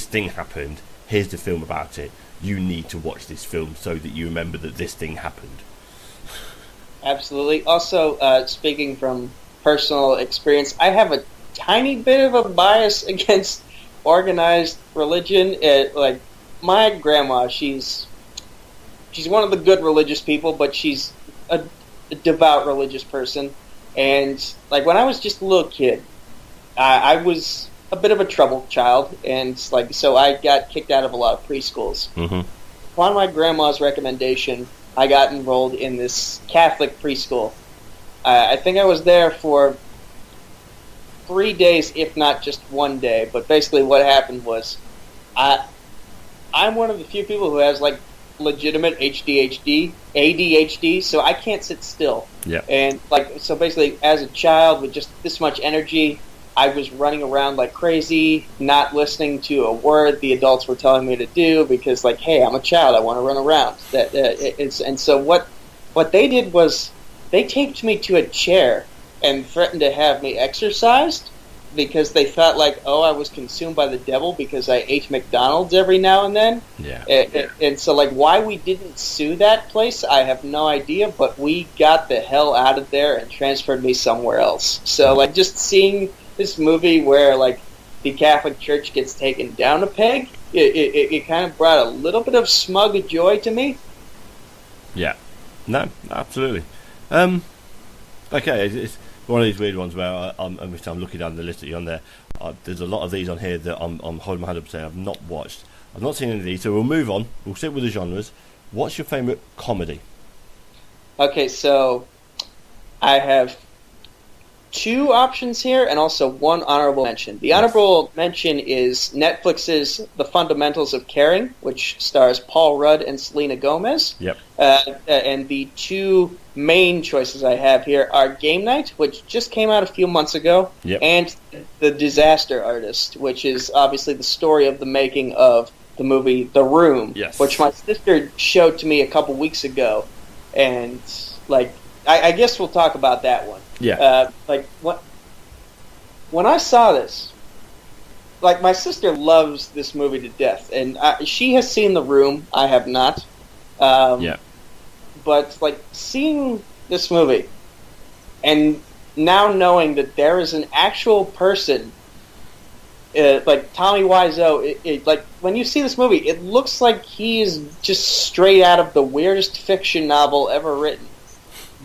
thing happened. Here's the film about it. You need to watch this film so that you remember that this thing happened. Absolutely. Also, speaking from personal experience, I have a tiny bit of a bias against organized religion. Like, my grandma, she's one of the good religious people, but she's a devout religious person. And, like, when I was just a little kid, I was a bit of a troubled child, and, like, so I got kicked out of a lot of preschools. Mm-hmm. Upon my grandma's recommendation, I got enrolled in this Catholic preschool. I think I was there for 3 days, if not just 1 day. But basically what happened was, I'm one of the few people who has, like, legitimate ADHD, so I can't sit still. Yeah. And, like, so basically, as a child with just this much energy, I was running around like crazy, not listening to a word the adults were telling me to do because, like, hey, I'm a child, I want to run around. And so what they did was they taped me to a chair and threatened to have me exorcised because they thought, like, oh, I was consumed by the devil because I ate McDonald's every now and then. Yeah. And so, like, why we didn't sue that place, I have no idea, but we got the hell out of there and transferred me somewhere else. So, like, just seeing this movie where, like, the Catholic Church gets taken down a peg, it kind of brought a little bit of smug joy to me. Yeah. No, absolutely. Okay, it's one of these weird ones where I'm looking down the list that you're on there. There's a lot of these on here that I'm holding my hand up saying I've not watched. I've not seen any of these, so we'll move on. We'll stick with the genres. What's your favourite comedy? Okay, so I have 2 options here and also 1 honorable mention. The honorable mention is Netflix's The Fundamentals of Caring, which stars Paul Rudd and Selena Gomez. Yep. And the 2 main choices I have here are Game Night, which just came out a few months ago, and The Disaster Artist, which is obviously the story of the making of the movie The Room, which my sister showed to me a couple weeks ago. And, like, I guess we'll talk about that one. Yeah. When I saw this, like, my sister loves this movie to death, and she has seen The Room. I have not. But, like, seeing this movie and now knowing that there is an actual person, like Tommy Wiseau, like, when you see this movie, it looks like he is just straight out of the weirdest fiction novel ever written.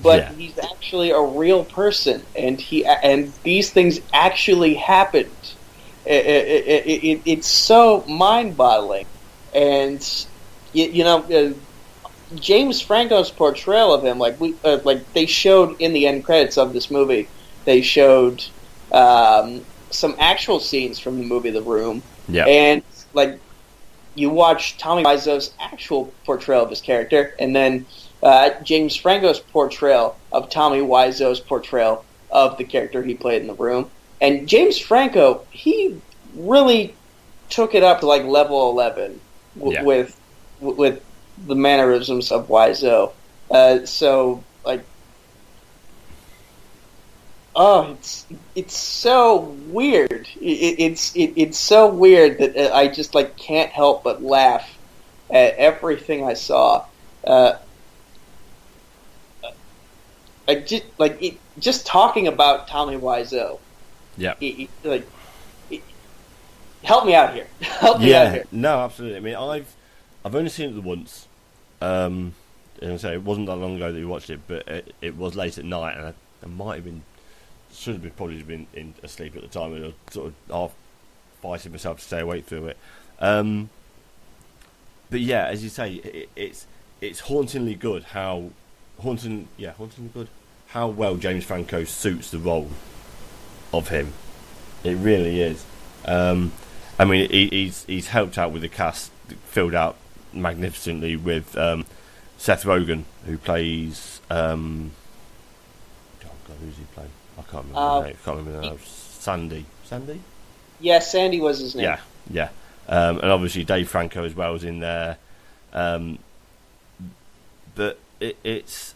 But he's actually a real person, and these things actually happened. It's so mind-boggling, and James Franco's portrayal of him, like they showed in the end credits of this movie, they showed some actual scenes from the movie The Room, and, like, you watch Tommy Wiseau's actual portrayal of his character, and then James Franco's portrayal of Tommy Wiseau's portrayal of the character he played in The Room. And James Franco, he really took it up to, like, level 11 with the mannerisms of Wiseau. So like, oh, it's so weird. It's so weird that I just like can't help but laugh at everything I saw. Just talking about Tommy Wiseau. Yeah. Help me out here. Help me out here. No, absolutely. I mean, I've only seen it once. And I say it wasn't that long ago that we watched it, but it was late at night, and I might have been, probably been asleep at the time, and I was sort of half fighting myself to stay awake through it. But yeah, as you say, it's hauntingly good how well James Franco suits the role of him. It really is. I mean, he's helped out with the cast, filled out magnificently with Seth Rogen, who plays oh God, who's he playing? I can't remember the name. Sandy. Yeah, Sandy was his name. Yeah. And obviously Dave Franco as well is in there. But it's.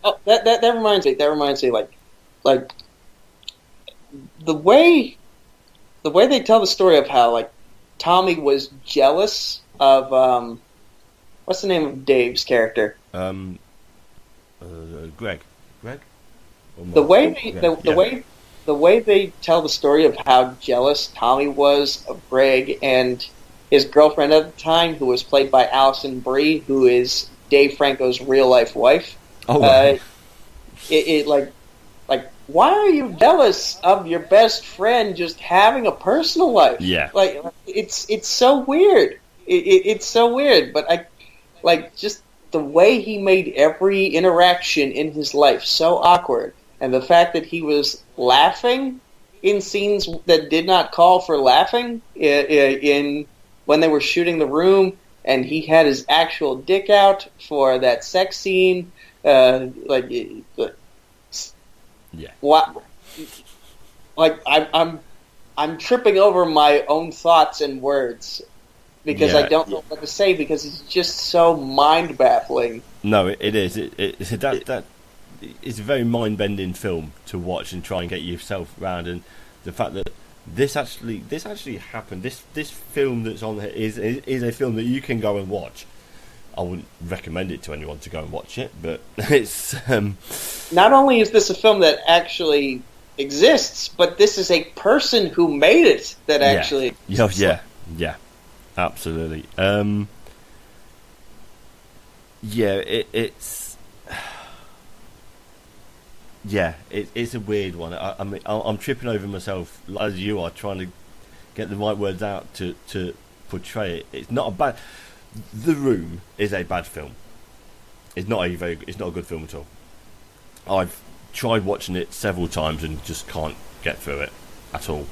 Oh, that reminds me. Like the way they tell the story of how like Tommy was jealous of what's the name of Dave's character? Greg. The way they tell the story of how jealous Tommy was of Greg and his girlfriend at the time, who was played by Alison Brie, who is Dave Franco's real life wife. Oh, right. Why are you jealous of your best friend just having a personal life? Yeah. Like, it's so weird. It's so weird, but I like just the way he made every interaction in his life so awkward, and the fact that he was laughing in scenes that did not call for laughing in when they were shooting The Room, and he had his actual dick out for that sex scene. Yeah. What? Like I'm tripping over my own thoughts and words because I don't know what to say because it's just so mind baffling. No, it is. It's a very mind bending film to watch and try and get yourself around, and the fact that this actually happened. This film that's on here is a film that you can go and watch. I wouldn't recommend it to anyone to go and watch it, but it's... Not only is this a film that actually exists, but this is a person who made it that actually exists. Yeah, absolutely. It's a weird one. I mean, I'm tripping over myself, as you are, trying to get the right words out to portray it. It's not a bad... The Room is a bad film. It's not a good film at all. I've tried watching it several times and just can't get through it at all.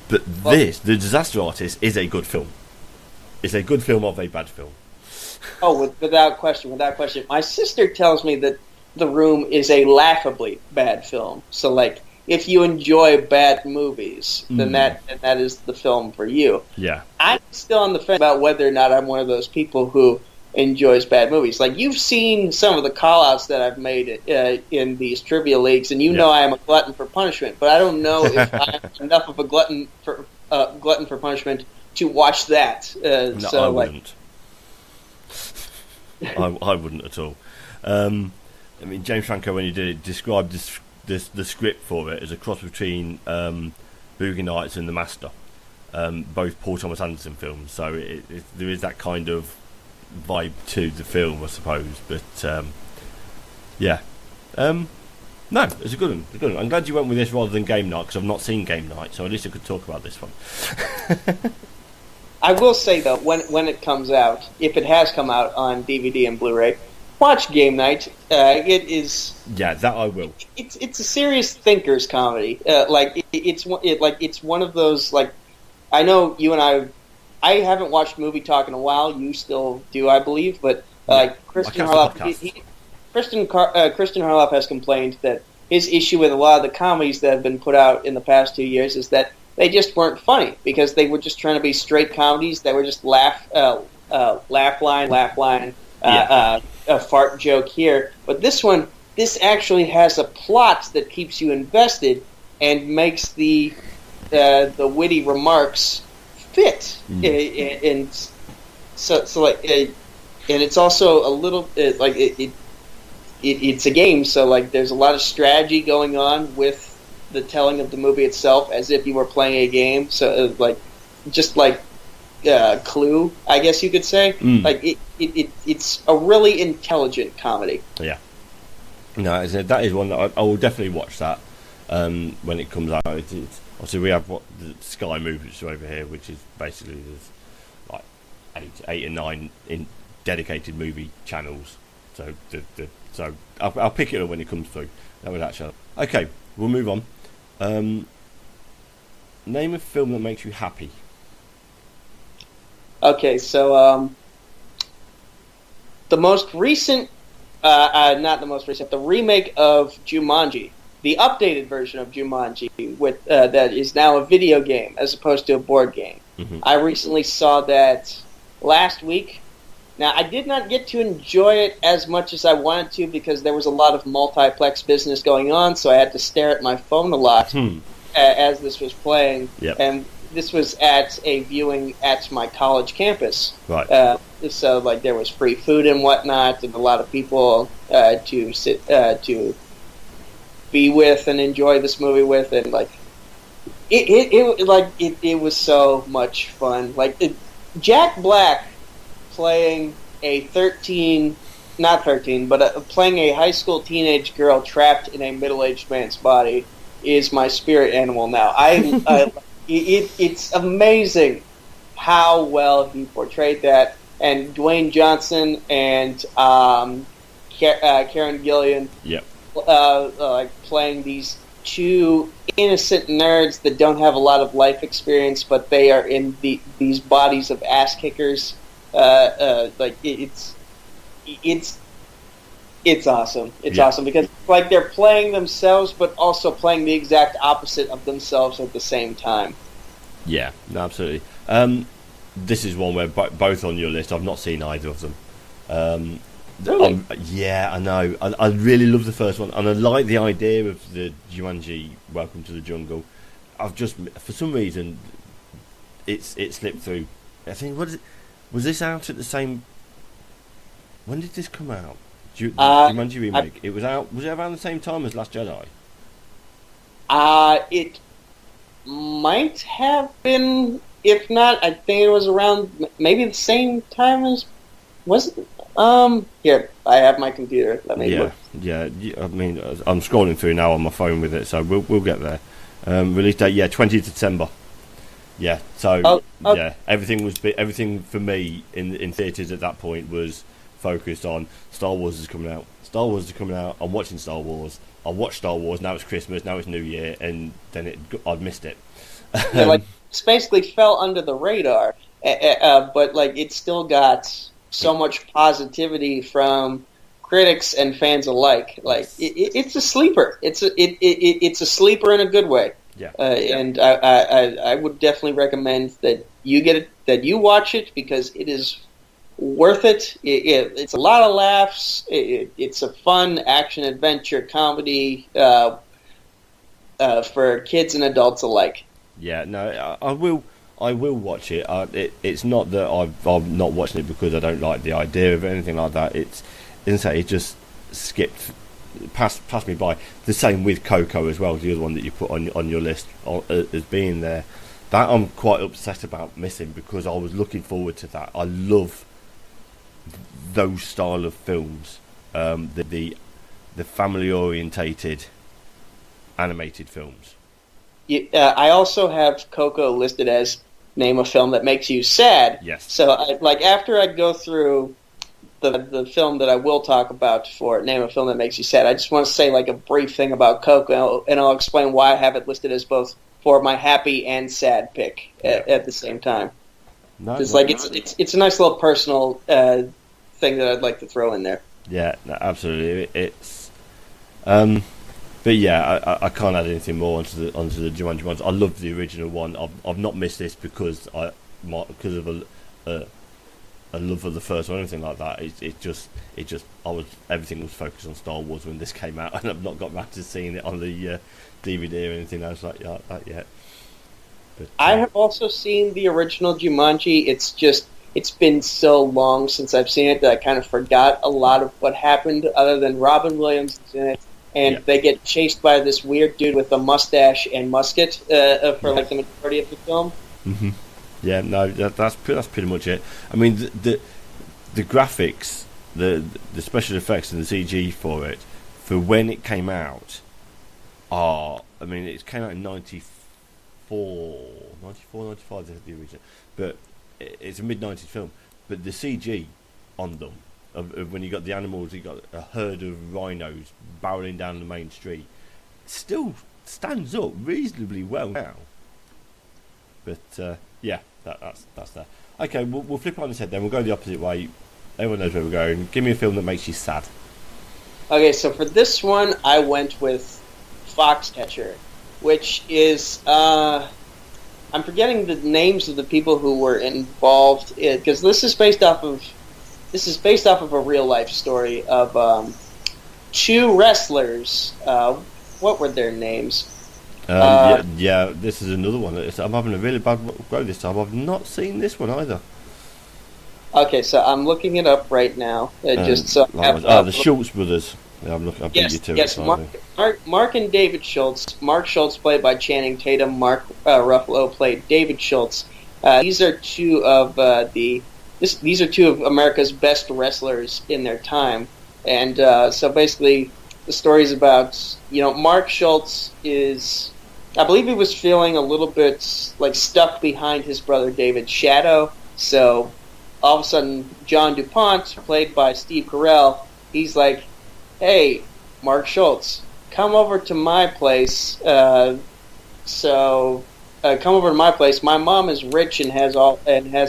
But The Disaster Artist, is a good film. It's a good film of a bad film. Oh, without question. My sister tells me that The Room is a laughably bad film. So, like, if you enjoy bad movies, then that is the film for you. Yeah. I'm still on the fence about whether or not I'm one of those people who enjoys bad movies. Like, you've seen some of the call-outs that I've made in these trivia leagues, and you know I am a glutton for punishment, but I don't know if I'm enough of a glutton for punishment to watch that. No, I wouldn't. I wouldn't at all. I mean, James Franco, when he did it, described the script for it as a cross between Boogie Nights and The Master, both Paul Thomas Anderson films. So there is that kind of vibe to the film, I suppose. But no, it's a good one. I'm glad you went with this rather than Game Night, because I've not seen Game Night, so at least I could talk about this one. I will say though, when it comes out, if it has come out on DVD and Blu-ray, watch Game Night. It is. Yeah, that I will. It's a serious thinkers comedy. It's one of those, like, I know you and I haven't watched Movie Talk in a while. You still do, I believe, but Kristen Harloff has complained that his issue with a lot of the comedies that have been put out in the past 2 years is that they just weren't funny because they were just trying to be straight comedies that were just laugh laugh line, Yeah. a fart joke here. But this actually has a plot that keeps you invested and makes the witty remarks fit. And so like, and it's also a little like it's a game, so like there's a lot of strategy going on with the telling of the movie itself, as if you were playing a game. So like just like Clue, I guess you could say. Like it's a really intelligent comedy. Yeah. No, that is one that I will definitely watch that when it comes out. Obviously, we have the Sky Movies over here, which is basically there's like eight or nine in dedicated movie channels. So I'll pick it up when it comes through. That was actually okay. We'll move on. Name a film that makes you happy. Okay, so the most recent, not the most recent, the remake of Jumanji, the updated version of Jumanji, with that is now a video game as opposed to a board game. Mm-hmm. I recently saw that last week. Now, I did not get to enjoy it as much as I wanted to because there was a lot of multiplex business going on, so I had to stare at my phone a lot as this was playing. Yep. And this was at a viewing at my college campus. Right. So, like, there was free food and whatnot, and a lot of people to sit to be with and enjoy this movie with, and like, it was so much fun. Like, Jack Black playing a playing a high school teenage girl trapped in a middle-aged man's body is my spirit animal now. It's amazing how well he portrayed that, and Dwayne Johnson and Karen Gillan, like playing these two innocent nerds that don't have a lot of life experience, but they are in these bodies of ass kickers. Like it's awesome. It's awesome because like they're playing themselves, but also playing the exact opposite of themselves at the same time. Yeah, no, absolutely. This is one where both on your list. I've not seen either of them. Really? Yeah, I know. I really love the first one, and I like the idea of the Jumanji Welcome to the Jungle. I've just, for some reason, it slipped through. I think was this out at the same? When did this come out? Jumanji remake. It was out. Was it around the same time as Last Jedi? It might have been. If not, I think it was around maybe the same time as. Was it? Here, I have my computer. Let me look. Yeah. I mean, I'm scrolling through now on my phone with it, so we'll get there. Release date, 20th December. Yeah. So yeah, everything for me in theatres at that point was focused on Star Wars is coming out. Star Wars is coming out. I'm watching Star Wars. I watched Star Wars. Now it's Christmas. Now it's New Year, and then I'd missed it. Yeah, like it basically fell under the radar, but like it still got so much positivity from critics and fans alike. Like it's a sleeper. It's a sleeper in a good way. Yeah. And I would definitely recommend that you get it, that you watch it because it is worth it. It's a lot of laughs. It's a fun action adventure comedy for kids and adults alike. Yeah. No, I will watch it. It's not that I'm not watching it because I don't like the idea of anything like that. It just skipped passed me by. The same with Coco as well, the other one that you put on your list as being there. That I'm quite upset about missing because I was looking forward to that. I love those style of films, the family orientated animated films. I also have Coco listed as name a film that makes you sad. Yes. So, after I go through the film that I will talk about for name a film that makes you sad, I just want to say like a brief thing about Coco, and I'll explain why I have it listed as both for my happy and sad pick at the same time. It's a nice little personal thing that I'd like to throw in there. Yeah, no, absolutely. It's but yeah, I can't add anything more onto the Jumanji ones. I love the original one. I've not missed this because of a a love of the first or anything like that. Everything was focused on Star Wars when this came out, and I've not got back to seeing it on the DVD or anything else like that yet. But, I have also seen the original Jumanji. It's been so long since I've seen it that I kind of forgot a lot of what happened, other than Robin Williams is in it, and they get chased by this weird dude with a mustache and musket for like the majority of the film. Mm-hmm. Yeah, no, that's pretty much it. I mean, the graphics, the special effects and the CG for it, for when it came out, it came out in 94, 95 is the original, but it's a mid-90s film. But the CG on them, of when you got the animals, you got a herd of rhinos barreling down the main street, still stands up reasonably well now. But yeah, that's there. Okay, we'll flip it on its head then. We'll go the opposite way. Everyone knows where we're going. Give me a film that makes you sad. Okay, so for this one, I went with Foxcatcher, which is I'm forgetting the names of the people who were involved because this is based off of a real life story of two wrestlers. What were their names? Yeah, this is another one. I'm having a really bad go this time. I've not seen this one either. Okay, so I'm looking it up right now. The Schultz brothers. Yeah, I beat you to it. Yes, Mark and David Schultz. Mark Schultz played by Channing Tatum. Mark Ruffalo played David Schultz. These are two of these are two of America's best wrestlers in their time, and so basically the story is about Mark Schultz is. I believe he was feeling a little bit like stuck behind his brother David's shadow. So all of a sudden, John DuPont, played by Steve Carell, he's like, "Hey, Mark Schultz, come over to my place. Come over to my place. My mom is rich and has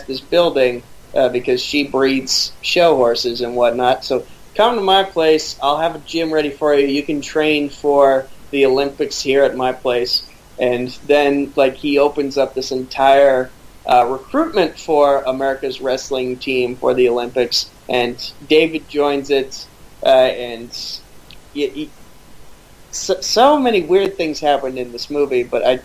this building because she breeds show horses and whatnot. So come to my place. I'll have a gym ready for you. You can train for the Olympics here at my place." And then, he opens up this entire recruitment for America's wrestling team for the Olympics, and David joins it, and so many weird things happened in this movie. But I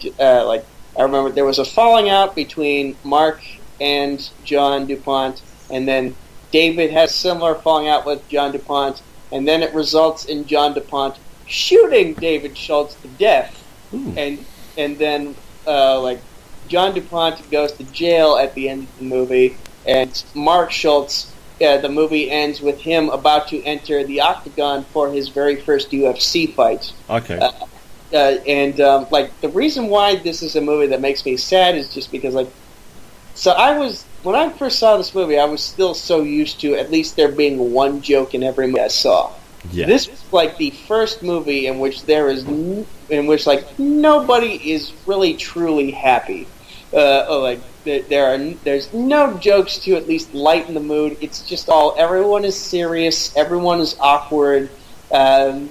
remember there was a falling out between Mark and John DuPont, and then David has a similar falling out with John DuPont, and then it results in John DuPont shooting David Schultz to death. Ooh. And then John DuPont goes to jail at the end of the movie, and Mark Schultz, the movie ends with him about to enter the octagon for his very first UFC fight. Okay. The reason why this is a movie that makes me sad is just because, when I first saw this movie, I was still so used to at least there being one joke in every movie I saw. Yeah. This is the first movie in which there's nobody is really truly happy. There's no jokes to at least lighten the mood. It's just everyone is serious, everyone is awkward. Not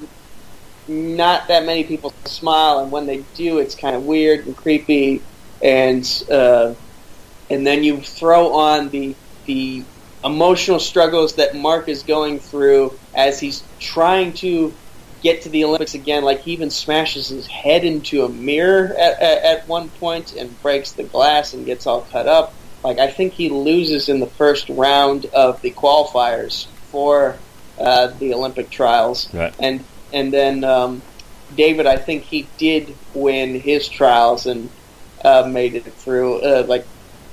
that many people smile, and when they do, it's kind of weird and creepy. And then you throw on the emotional struggles that Mark is going through as he's trying to get to the Olympics again. He even smashes his head into a mirror at one point and breaks the glass and gets all cut up. I think he loses in the first round of the qualifiers for the Olympic trials. Right. And then David, I think he did win his trials and made it through.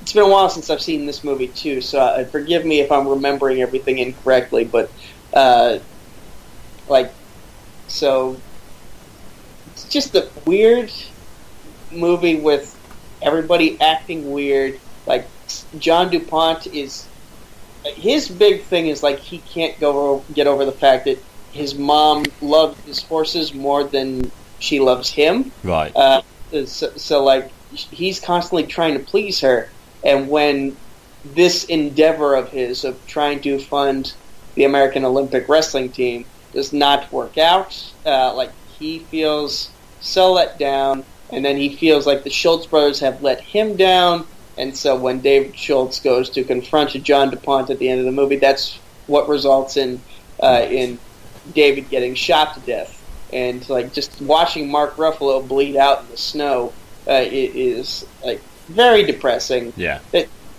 It's been a while since I've seen this movie too, so forgive me if I'm remembering everything incorrectly. But so it's just a weird movie with everybody acting weird. John DuPont his big thing is he can't get over the fact that his mom loves his horses more than she loves him. Right. So he's constantly trying to please her. And when this endeavor of his, of trying to fund the American Olympic wrestling team, does not work out, he feels so let down, and then he feels like the Schultz brothers have let him down, And so when David Schultz goes to confront John DuPont at the end of the movie, that's what results in David getting shot to death. And like just watching Mark Ruffalo bleed out in the snow is like very depressing. Yeah.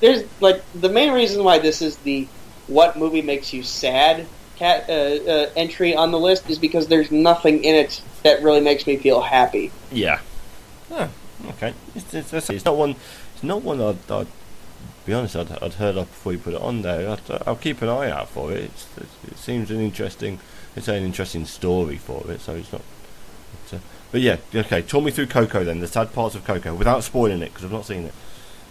There's like the main reason why this is the what movie makes you sad entry on the list is because there's nothing in it that really makes me feel happy. Yeah. Oh, okay. It's not one. It's not one. I'd be honest. I'd heard of before you put it on there. I'll keep an eye out for it. It seems an interesting. It's an interesting story for it. So it's not. But yeah. Okay. Talk me through Coco then. The sad parts of Coco without spoiling it because I've not seen it.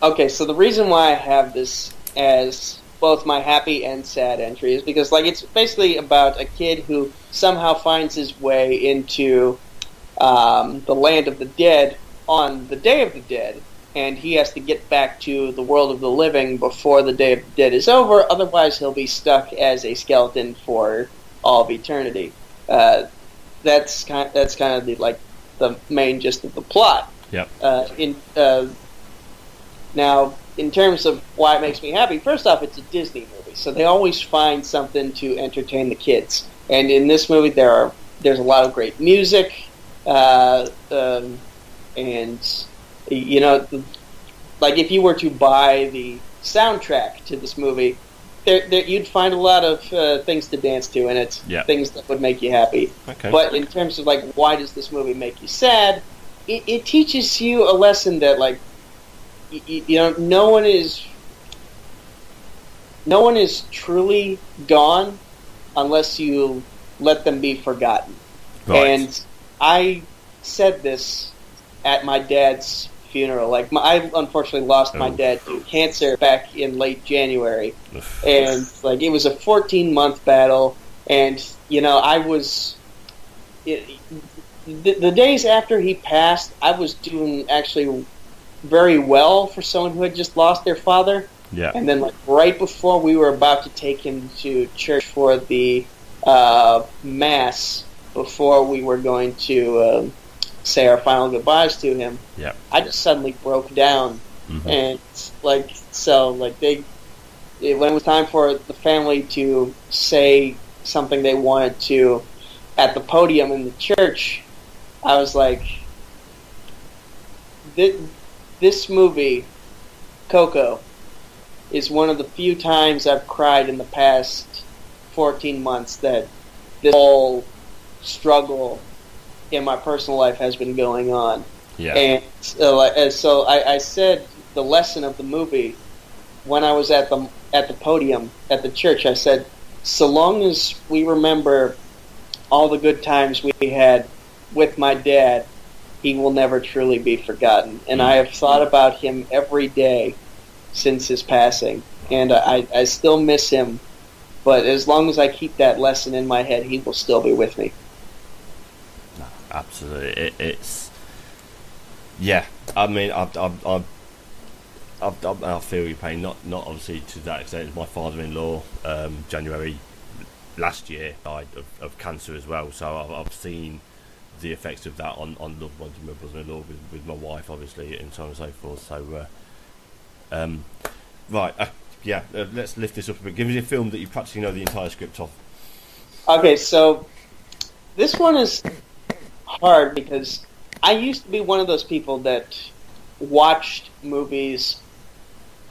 Okay. So the reason why I have this as both my happy and sad entry is because like it's basically about a kid who somehow finds his way into the land of the dead on the Day of the Dead, and he has to get back to the world of the living before the Day of the Dead is over, otherwise he'll be stuck as a skeleton for all of eternity. That's kind of the main gist of the plot. Yep. Now, in terms of why it makes me happy, first off, it's a Disney movie, so they always find something to entertain the kids. And in this movie, there's a lot of great music, and you know, like if you were to buy the soundtrack to this movie, you'd find a lot of things to dance to in it, things that would make you happy. Okay. But in terms of like why does this movie make you sad, it teaches you a lesson that like you know no one is truly gone unless you let them be forgotten. Right. And I said this at my dad's funeral. Like I unfortunately lost my dad to cancer back in late January, and like it was a 14-month battle. And you know, I was the days after he passed, I was doing actually very well for someone who had just lost their father. Yeah. And then like right before we were about to take him to church for the mass, before we were going to say our final goodbyes to him, I just suddenly broke down. Mm-hmm. And like so like when it was time for the family to say something they wanted to at the podium in the church, I was like, this movie, Coco, is one of the few times I've cried in the past 14 months that this whole struggle in my personal life has been going on. Yeah. And so I said the lesson of the movie when I was at the podium at the church. I said, so long as we remember all the good times we had with my dad, he will never truly be forgotten. And I have thought about him every day since his passing, and I still miss him. But as long as I keep that lesson in my head, he will still be with me. No, absolutely, it's yeah. I mean, I feel your pain. Not obviously to that extent. My father-in-law, January last year, died of cancer as well. So I've seen the effects of that on loved ones, my brother-in-law, with my wife, obviously, and so on and so forth. So, right, let's lift this up a bit. Give me a film that you practically know the entire script of. Okay, so this one is hard because I used to be one of those people that watched movies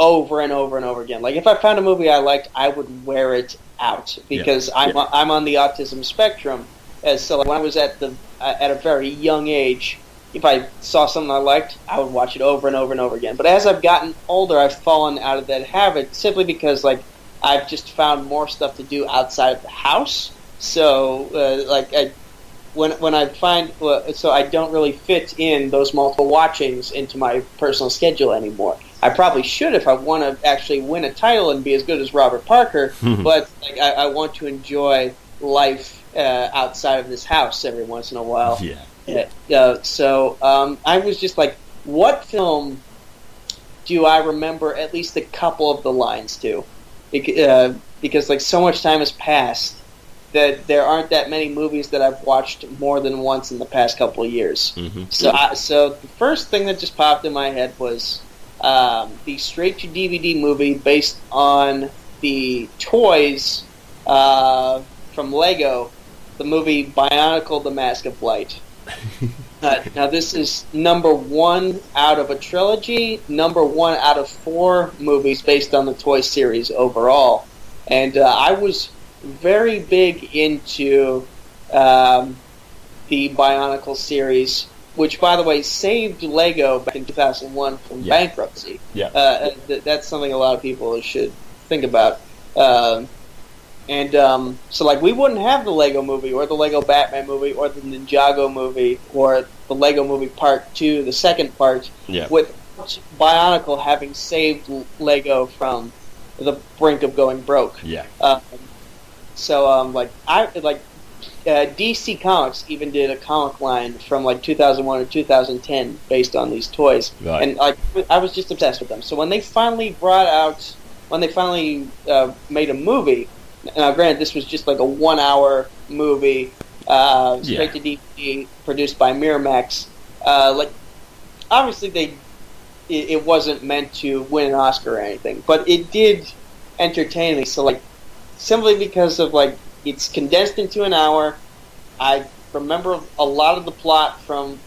over and over and over again. Like if I found a movie I liked, I would wear it out because I'm on the autism spectrum. So when I was at a very young age, if I saw something I liked, I would watch it over and over and over again. But as I've gotten older, I've fallen out of that habit simply because like I've just found more stuff to do outside of the house. So when I find so I don't really fit in those multiple watchings into my personal schedule anymore. I probably should if I want to actually win a title and be as good as Robert Parker. But like, I want to enjoy life outside of this house every once in a while. So I was just like, what film do I remember at least a couple of the lines to? Because like so much time has passed that there aren't that many movies that I've watched more than once in the past couple of years. Mm-hmm. So the first thing that just popped in my head was the straight-to-DVD movie based on the toys from Lego, the movie Bionicle: The Mask of Light. Now, this is number 1 out of a trilogy, number 1 out of 4 movies based on the toy series overall. And I was very big into the Bionicle series, which, by the way, saved Lego back in 2001 from bankruptcy. Yeah. That's something a lot of people should think about. So, like, we wouldn't have the Lego movie, or the Lego Batman movie, or the Ninjago movie, or the Lego movie Part 2, the second part, with Bionicle having saved Lego from the brink of going broke. Yeah. DC Comics even did a comic line from, like, 2001 or 2010 based on these toys. Right. And, like, I was just obsessed with them. So when they finally made a movie. Now, granted, this was just like a 1-hour movie, straight to DVD, produced by Miramax. Obviously, it wasn't meant to win an Oscar or anything, but it did entertain me. So, like, simply because of, like, it's condensed into an hour. I remember a lot of the plot from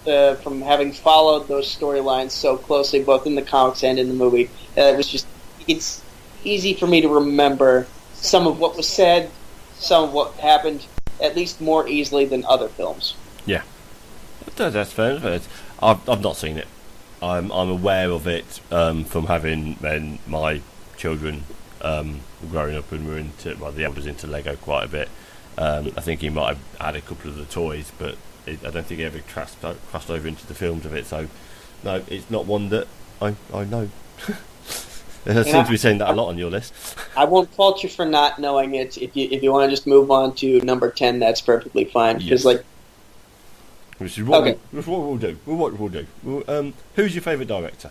having followed those storylines so closely, both in the comics and in the movie. It's easy for me to remember some of what was said, some of what happened, at least more easily than other films. Yeah, that's fair. I've not seen it. I'm aware of it from having my children growing up and were into. Well, the elders into Lego quite a bit. I think he might have had a couple of the toys, but I don't think he ever crossed over into the films of it. So no, it's not one that I know. I seem to be saying that a lot on your list. I won't fault you for not knowing it. If you want to just move on to number 10, that's perfectly fine. Because which is what we'll do. Who's your favourite director?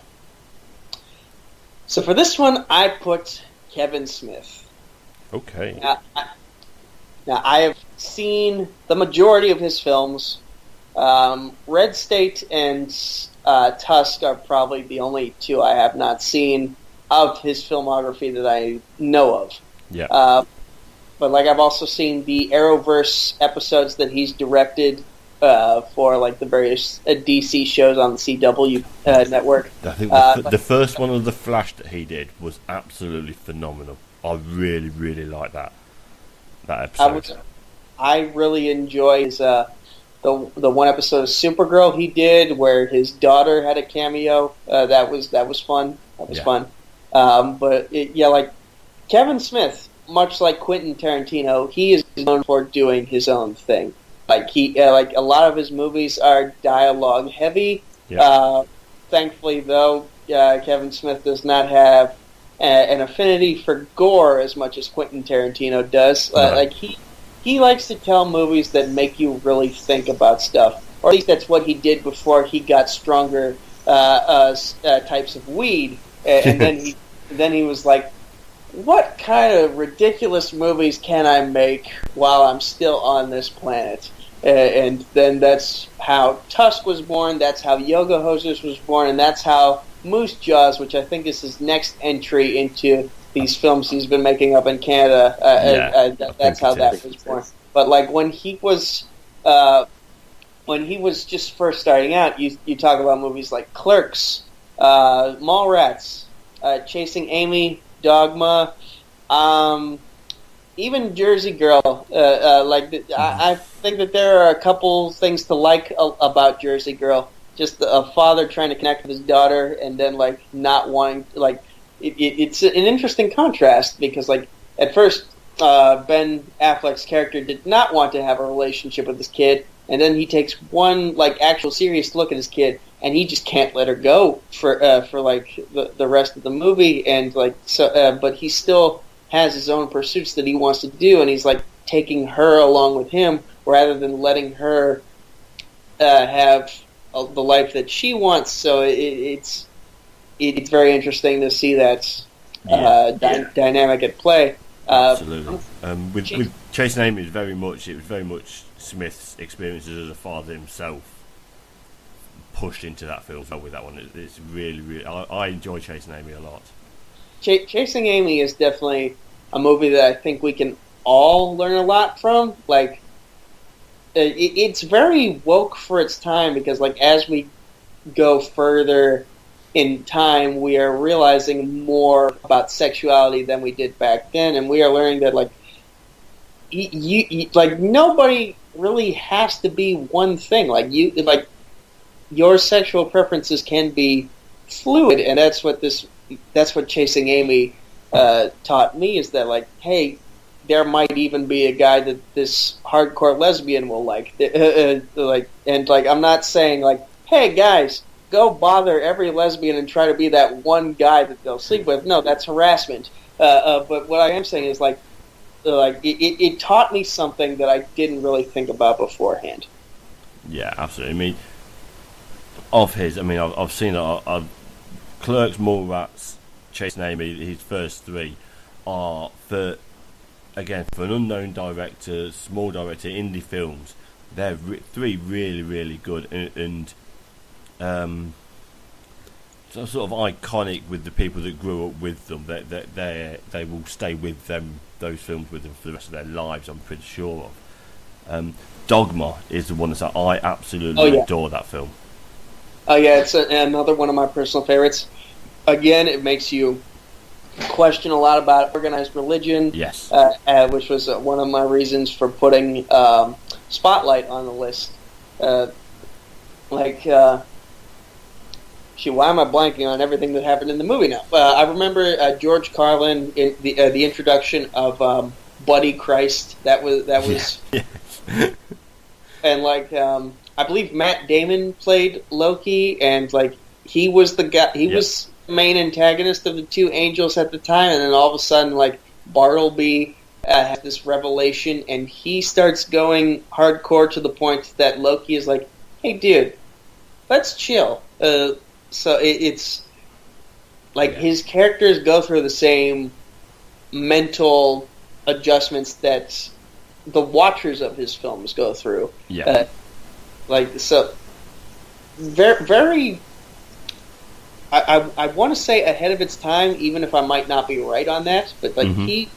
So for this one, I put Kevin Smith. Okay. Now I have seen the majority of his films. Red State and Tusk are probably the only two I have not seen of his filmography that I know of. Yeah. But, like, I've also seen the Arrowverse episodes that he's directed for, like, the various DC shows on the CW network. I think the first one of The Flash that he did was absolutely phenomenal. I really, really like that episode. I really enjoy his, the one episode of Supergirl he did where his daughter had a cameo. That was fun. That was fun. Like Kevin Smith, much like Quentin Tarantino, he is known for doing his own thing. Like a lot of his movies are dialogue heavy. Yeah. Thankfully, though, Kevin Smith does not have an affinity for gore as much as Quentin Tarantino does. Like he likes to tell movies that make you really think about stuff, or at least that's what he did before he got stronger types of weed, and then he was like, what kind of ridiculous movies can I make while I'm still on this planet? And then that's how Tusk was born, that's how Yoga Hosers was born, and that's how Moose Jaws, which I think is his next entry into these films he's been making up in Canada, that's how that was born. But like when he was just first starting out, you talk about movies like Clerks, Mallrats, Chasing Amy, Dogma, even Jersey Girl. I think that there are a couple things to like about Jersey Girl. Just a father trying to connect with his daughter, and then like not wanting it's an interesting contrast because like at first Ben Affleck's character did not want to have a relationship with his kid, and then he takes one like actual serious look at his kid, and he just can't let her go for like the rest of the movie, and like so, but he still has his own pursuits that he wants to do, and he's like taking her along with him rather than letting her have the life that she wants. So it's very interesting to see that dynamic at play. Absolutely. With Chasing Amy, it was very much Smith's experiences as a father himself, pushed into that film with that one. It's really, really. I enjoy Chasing Amy a lot. Chasing Amy is definitely a movie that I think we can all learn a lot from. Like, it's very woke for its time because, like, as we go further in time, we are realizing more about sexuality than we did back then, and we are learning that, like, like nobody really has to be one thing. Like, your sexual preferences can be fluid, and that's what Chasing Amy taught me, is that, like, hey, there might even be a guy that this hardcore lesbian will like. I'm not saying, like, hey, guys, go bother every lesbian and try to be that one guy that they'll sleep with. No, that's harassment. But what I am saying is, like it taught me something that I didn't really think about beforehand. Yeah, absolutely. I mean, I've seen Clerks, Mallrats, Chasing Amy. His first three are for an unknown director, small director, indie films. They're three really, really good and sort of iconic with the people that grew up with them. They will stay with them, those films with them for the rest of their lives, I'm pretty sure of. Dogma is the one that I absolutely adore that film. Oh yeah, it's another one of my personal favorites. Again, it makes you question a lot about organized religion. Yes. Which was one of my reasons for putting Spotlight on the list. Why am I blanking on everything that happened in the movie now? I remember George Carlin in the introduction of Buddy Christ. That was, and I believe Matt Damon played Loki, and like he was the guy. He was the main antagonist of the two angels at the time, and then all of a sudden, like Bartleby has this revelation, and he starts going hardcore to the point that Loki is like, "Hey, dude, let's chill." So it's like his characters go through the same mental adjustments that the watchers of his films go through. Yeah. Very, very. I want to say ahead of its time, even if I might not be right on that. But like he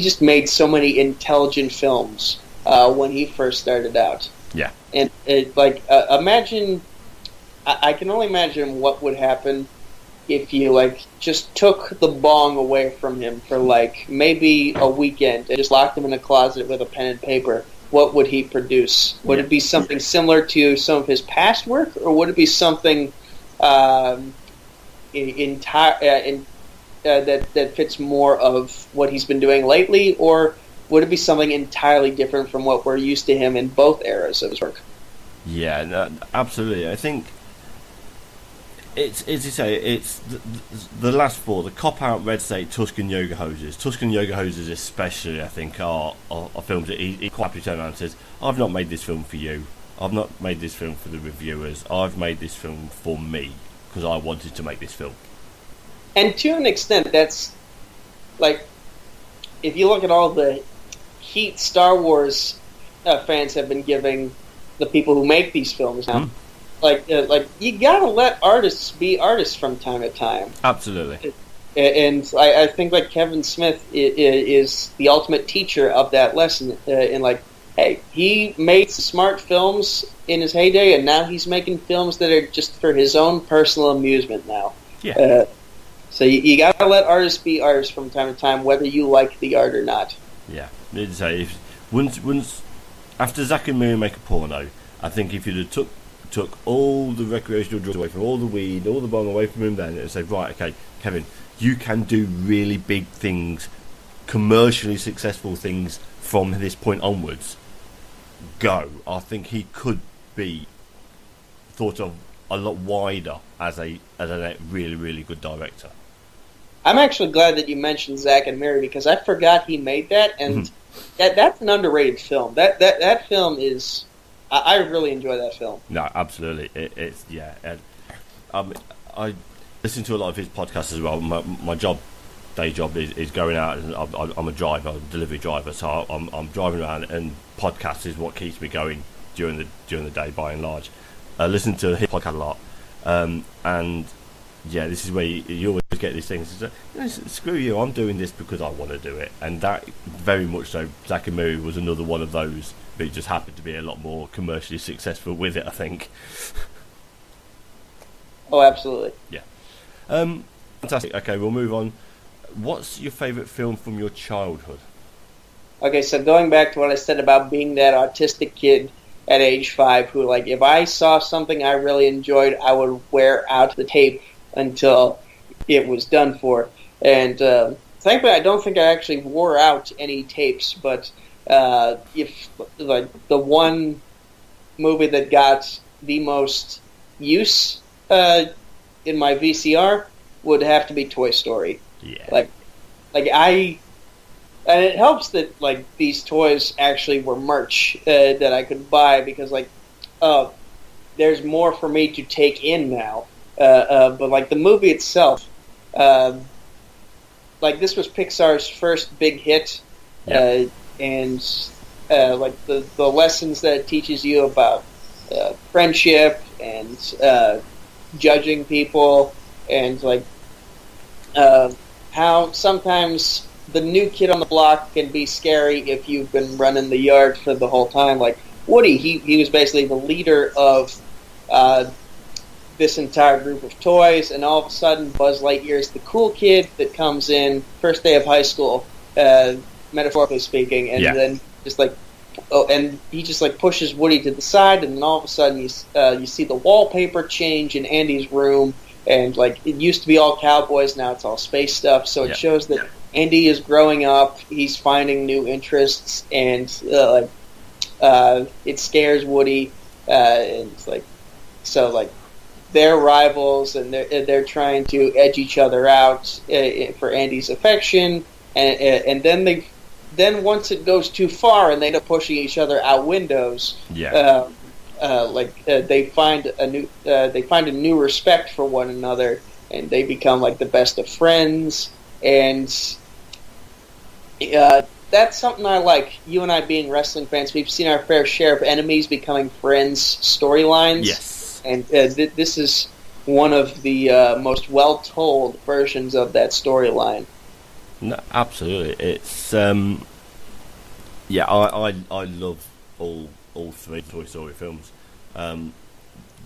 just made so many intelligent films when he first started out. Yeah. And imagine, I can only imagine what would happen if you just took the bong away from him for maybe a weekend and just locked him in a closet with a pen and paper. What would he produce? Would it be something similar to some of his past work, or would it be something that fits more of what he's been doing lately, or would it be something entirely different from what we're used to him in both eras of his work? Yeah, no, absolutely. I think it's, as you say, it's the last four, the Cop Out, Red State, Tusk and Yoga Hoses. Tusk and Yoga Hoses especially, I think, are films that he quite happily turns around and says, I've not made this film for you. I've not made this film for the reviewers. I've made this film for me, because I wanted to make this film. And to an extent, that's, if you look at all the heat Star Wars fans have been giving the people who make these films now, you gotta let artists be artists from time to time. Absolutely. And I think Kevin Smith is the ultimate teacher of that lesson. Hey, he made smart films in his heyday, and now he's making films that are just for his own personal amusement now. Yeah. So you gotta let artists be artists from time to time, whether you like the art or not. Yeah. Once after Zack and Miri make a porno, I think if you'd have took all the recreational drugs away from, all the weed, all the bong away from him, then and say, right, okay, Kevin, you can do really big things, commercially successful things from this point onwards. Go. I think he could be thought of a lot wider as a really, really good director. I'm actually glad that you mentioned Zack and Miri, because I forgot he made that, and that's an underrated film. That film is, I really enjoy that film. No, absolutely, it's I listen to a lot of his podcasts as well. My day job is going out, and I'm a driver, a delivery driver, so I'm driving around, and podcasts is what keeps me going during the day by and large. Listen to his podcast a lot, and yeah, this is where you always get these things. Screw you, I'm doing this because I want to do it, and that very much so. Zack and Miri was another one of those, but it just happened to be a lot more commercially successful with it, I think. Oh, absolutely. Yeah. Fantastic. Okay, we'll move on. What's your favourite film from your childhood? Okay, so going back to what I said about being that autistic kid at age 5 who, like, if I saw something I really enjoyed, I would wear out the tape until it was done for. And thankfully, I don't think I actually wore out any tapes, but if, like, the one movie that got the most use in my VCR would have to be Toy Story. Yeah. And it helps that, like, these toys actually were merch that I could buy because, like, there's more for me to take in now. But, like, the movie itself, like, this was Pixar's first big hit. Yeah. Like, the lessons that it teaches you about friendship and judging people and, like, how sometimes the new kid on the block can be scary if you've been running the yard for the whole time. Like Woody, he was basically the leader of this entire group of toys, and all of a sudden Buzz Lightyear is the cool kid that comes in first day of high school, metaphorically speaking, and then just like, and he just like pushes Woody to the side, and then all of a sudden you see the wallpaper change in Andy's room, and like it used to be all cowboys, now it's all space stuff. So it shows that Andy is growing up, he's finding new interests, and it scares Woody, and it's like, so like they're rivals, and they're trying to edge each other out for Andy's affection, and then once it goes too far and they end up pushing each other out windows, they find a new respect for one another, and they become like the best of friends, and that's something I like. You and I being wrestling fans, we've seen our fair share of enemies becoming friends storylines. Yes. And this is one of the most well-told versions of that storyline. No, absolutely. It's I love all three Toy Story films. The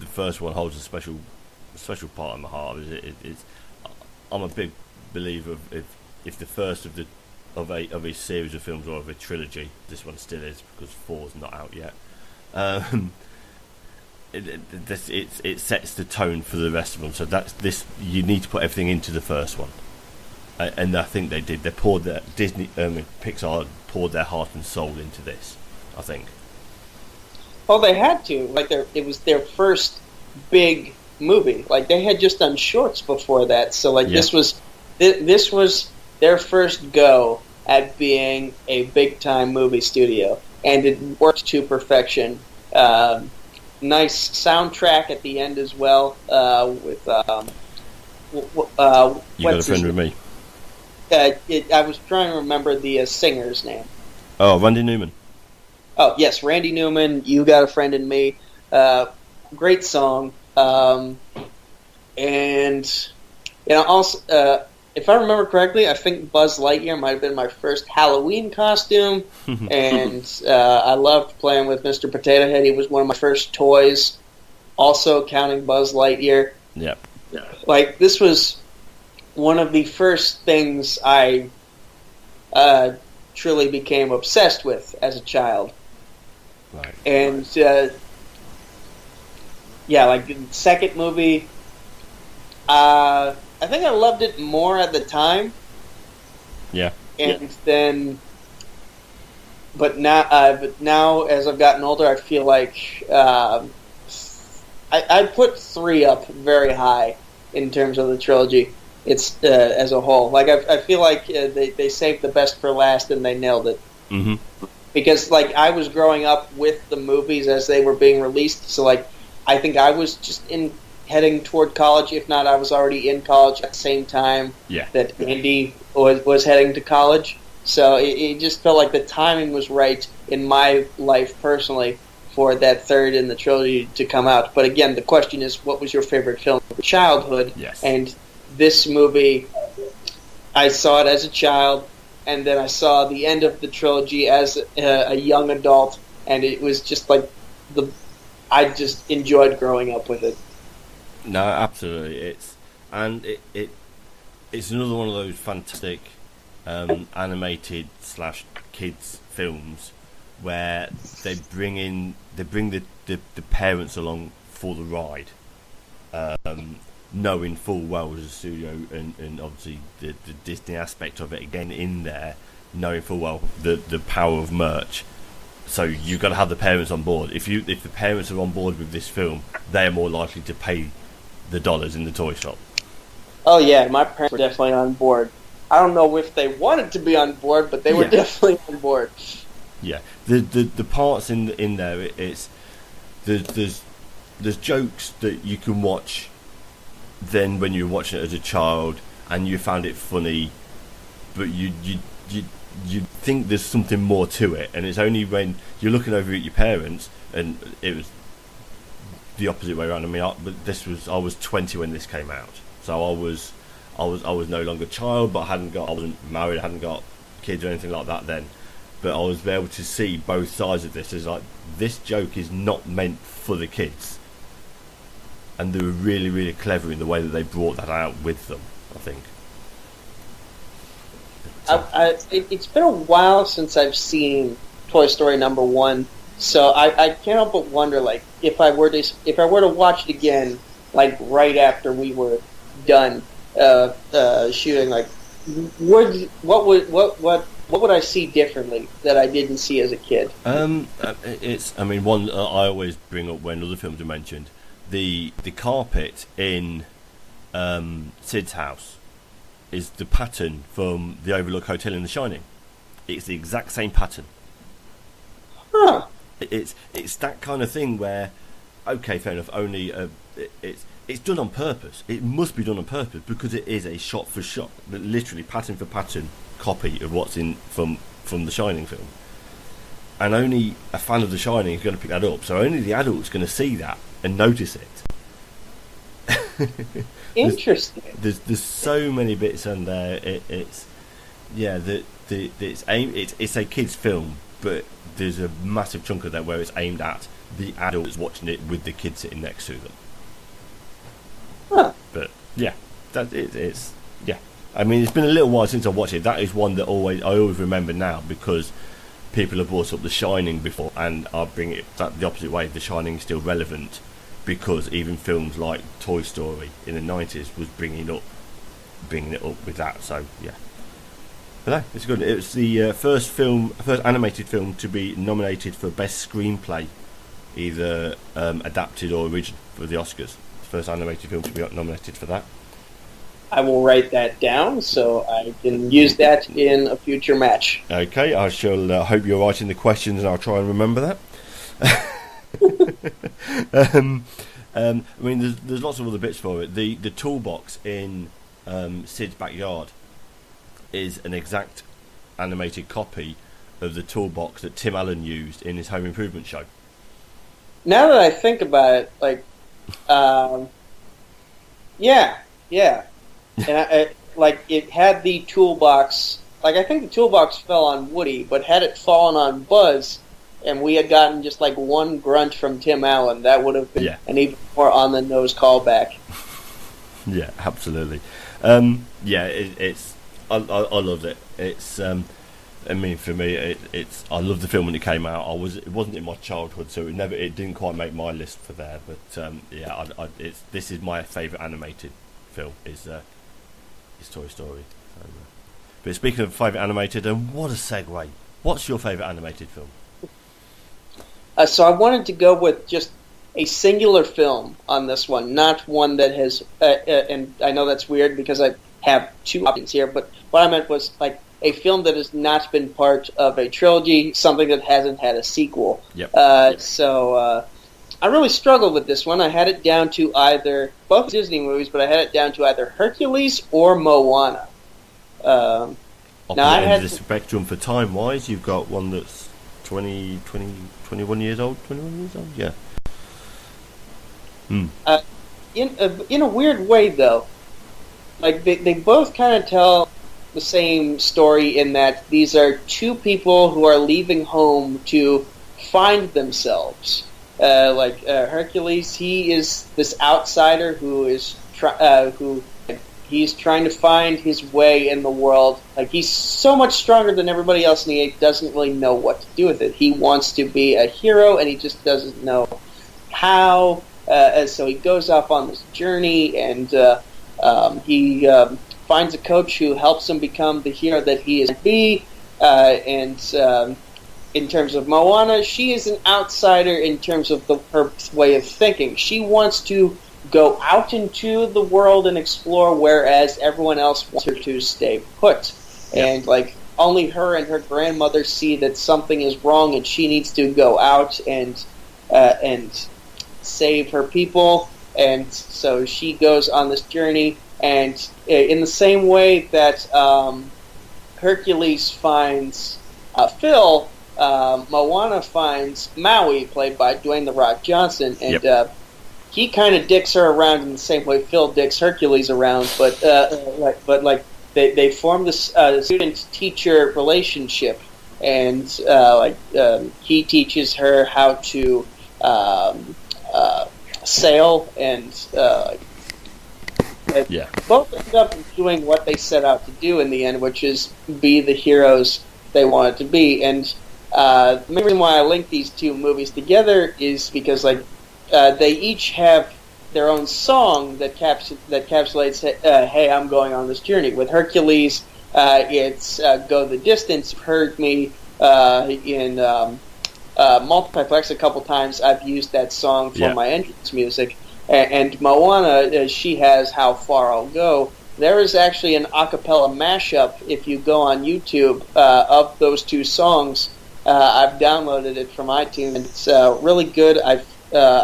first one holds a special part in my heart. I'm a big believer of if the first of a series of films or of a trilogy, this one still is because 4's not out yet. It sets the tone for the rest of them. So that's this. You need to put everything into the first one, and I think they did. They poured their Pixar poured their heart and soul into this, I think. Well, they had to. Like, it was their first big movie. Like, they had just done shorts before that, so like this was their first go at being a big time movie studio, and it worked to perfection. Nice soundtrack at the end as well. With You Got a Friend with Me. I was trying to remember the singer's name. Oh, Randy Newman. Oh, yes, Randy Newman, You Got a Friend in Me. Great song. And, also, if I remember correctly, I think Buzz Lightyear might have been my first Halloween costume. And I loved playing with Mr. Potato Head. He was one of my first toys, also counting Buzz Lightyear. Yep. Like, this was one of the first things I truly became obsessed with as a child. Right. And, like, the second movie, I think I loved it more at the time. Yeah. And then, but now as I've gotten older, I feel like I put 3 up very high in terms of the trilogy. It's as a whole. Like I feel like they saved the best for last and they nailed it. Mm-hmm. Because like I was growing up with the movies as they were being released, so like I think I was just heading toward college. If not, I was already in college at the same time that Andy was heading to college. So it just felt like the timing was right in my life personally for that third in the trilogy to come out. But again, the question is, what was your favorite film of childhood? Yes. And this movie, I saw it as a child, and then I saw the end of the trilogy as a young adult, and it was just like I just enjoyed growing up with it. No, absolutely. It's another one of those fantastic animated / kids films where they bring the parents along for the ride, knowing full well as a studio and obviously the Disney aspect of it again in there, knowing full well the power of merch. So you've got to have the parents on board. If the parents are on board with this film, they are more likely to pay the dollars in the toy shop. Oh yeah, my parents were definitely on board. I don't know if they wanted to be on board, but they were definitely on board. Yeah, the parts in there, there's jokes that you can watch then when you're watching it as a child and you found it funny, but you think there's something more to it, and it's only when you're looking over at your parents, and it was the opposite way around. I mean, I was 20 when this came out, so I was no longer a child, but I wasn't married, I hadn't got kids or anything like that then. But I was able to see both sides of this. It's like, this joke is not meant for the kids, and they were really, really clever in the way that they brought that out with them, I think. It's been a while since I've seen Toy Story number 1, so I can't help but wonder, like, if I were to watch it again, like right after we were done shooting, like, what would I see differently that I didn't see as a kid? One I always bring up when other films are mentioned, the carpet in Sid's house is the pattern from the Overlook Hotel in The Shining. It's the exact same pattern. Huh. It's that kind of thing where, okay, fair enough. Only it's done on purpose. It must be done on purpose because it is a shot for shot, literally pattern for pattern copy of what's in from The Shining film. And only a fan of The Shining is going to pick that up. So only the adult's going to see that and notice it. Interesting. There's so many bits in there. It's a kids' film, but there's a massive chunk of that where it's aimed at the adults watching it with the kids sitting next to them. Huh. But yeah, it's I mean, it's been a little while since I watched it. That is one that I always remember now because people have brought up The Shining before, and I'll bring it the opposite way. The Shining is still relevant because even films like Toy Story in the 90s was bringing it up with that. So yeah, but no, it's good. It was the first animated film to be nominated for Best Screenplay, either adapted or original, for the Oscars. The first animated film to be nominated for that. I will write that down so I can use that in a future match. Okay, I shall hope you're writing the questions and I'll try and remember that. I mean, there's lots of other bits for it. The toolbox in Sid's backyard is an exact animated copy of the toolbox that Tim Allen used in his Home Improvement show. Now that I think about it, like, yeah. And it had the toolbox. Like, I think the toolbox fell on Woody, but had it fallen on Buzz, and we had gotten just like one grunt from Tim Allen, that would have been an even more on the nose callback. Yeah, absolutely. I loved it. It's I mean, for me, I loved the film when it came out. It wasn't in my childhood, so it didn't quite make my list for there. But this is my favourite animated film. Is Toy Story. But speaking of favourite animated, and what a segue! What's your favourite animated film? So I wanted to go with just a singular film on this one, not one that has. And I know that's weird because I have two options here, but what I meant was like a film that has not been part of a trilogy, something that hasn't had a sequel. Yep. So I really struggled with this one. I had it down to either both Disney movies, but I had it down to either Hercules or Moana. Now I had the spectrum for time-wise. You've got one that's 21 years old. 21 years old, yeah. In a weird way, though, like they both kind of tell the same story in that these are two people who are leaving home to find themselves. Hercules, he is this outsider who is who he's trying to find his way in the world. Like, he's so much stronger than everybody else, and he doesn't really know what to do with it. He wants to be a hero, and he just doesn't know how. And so he goes off on this journey, and he finds a coach who helps him become the hero that he is to be. In terms of Moana, she is an outsider in terms of her way of thinking. She wants to go out into the world and explore, whereas everyone else wants her to stay put. Yeah. And like, only her and her grandmother see that something is wrong, and she needs to go out and save her people. And so she goes on this journey, and in the same way that Hercules finds Phil, Moana finds Maui, played by Dwayne "The Rock" Johnson, and he kind of dicks her around in the same way Phil dicks Hercules around, but they form this student-teacher relationship, and he teaches her how to sail, and both end up doing what they set out to do in the end, which is be the heroes they wanted to be. And the main reason why I link these two movies together is because they each have their own song that encapsulates hey, I'm going on this journey. With Hercules, it's Go the Distance. You've heard me in Multiplex a couple times. I've used that song for my entrance music. And Moana, she has How Far I'll Go. There is actually an a cappella mashup, if you go on YouTube, of those two songs. I've downloaded it from iTunes, and it's really good. I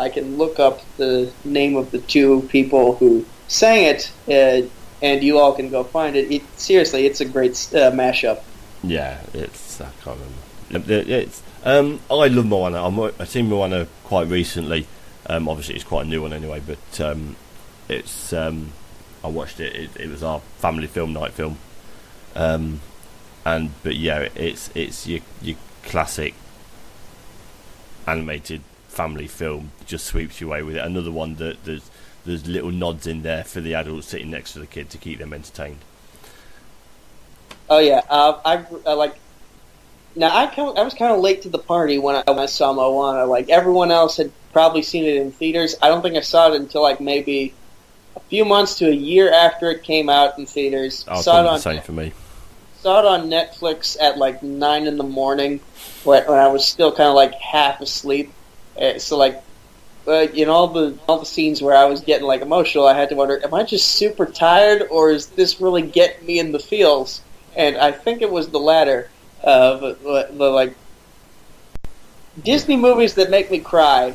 can look up the name of the two people who sang it, and you all can go find it. Seriously, it's a great mashup. Yeah, I can't remember. I love Moana. I've seen Moana quite recently. Obviously, it's quite a new one anyway, but I watched it. It was our family film night film, it's your classic animated family film. Just sweeps you away with it. Another one that there's little nods in there for the adults sitting next to the kid to keep them entertained. Oh yeah, Now I was kind of late to the party when I saw Moana. Like, everyone else had probably seen it in theaters. I don't think I saw it until maybe a few months to a year after it came out in theaters. Saw it on the same for me. Saw it on Netflix at 9 in the morning when I was still kind of half asleep. So in all the scenes where I was getting emotional, I had to wonder, am I just super tired, or is this really getting me in the feels? And I think it was the latter. Disney movies that make me cry,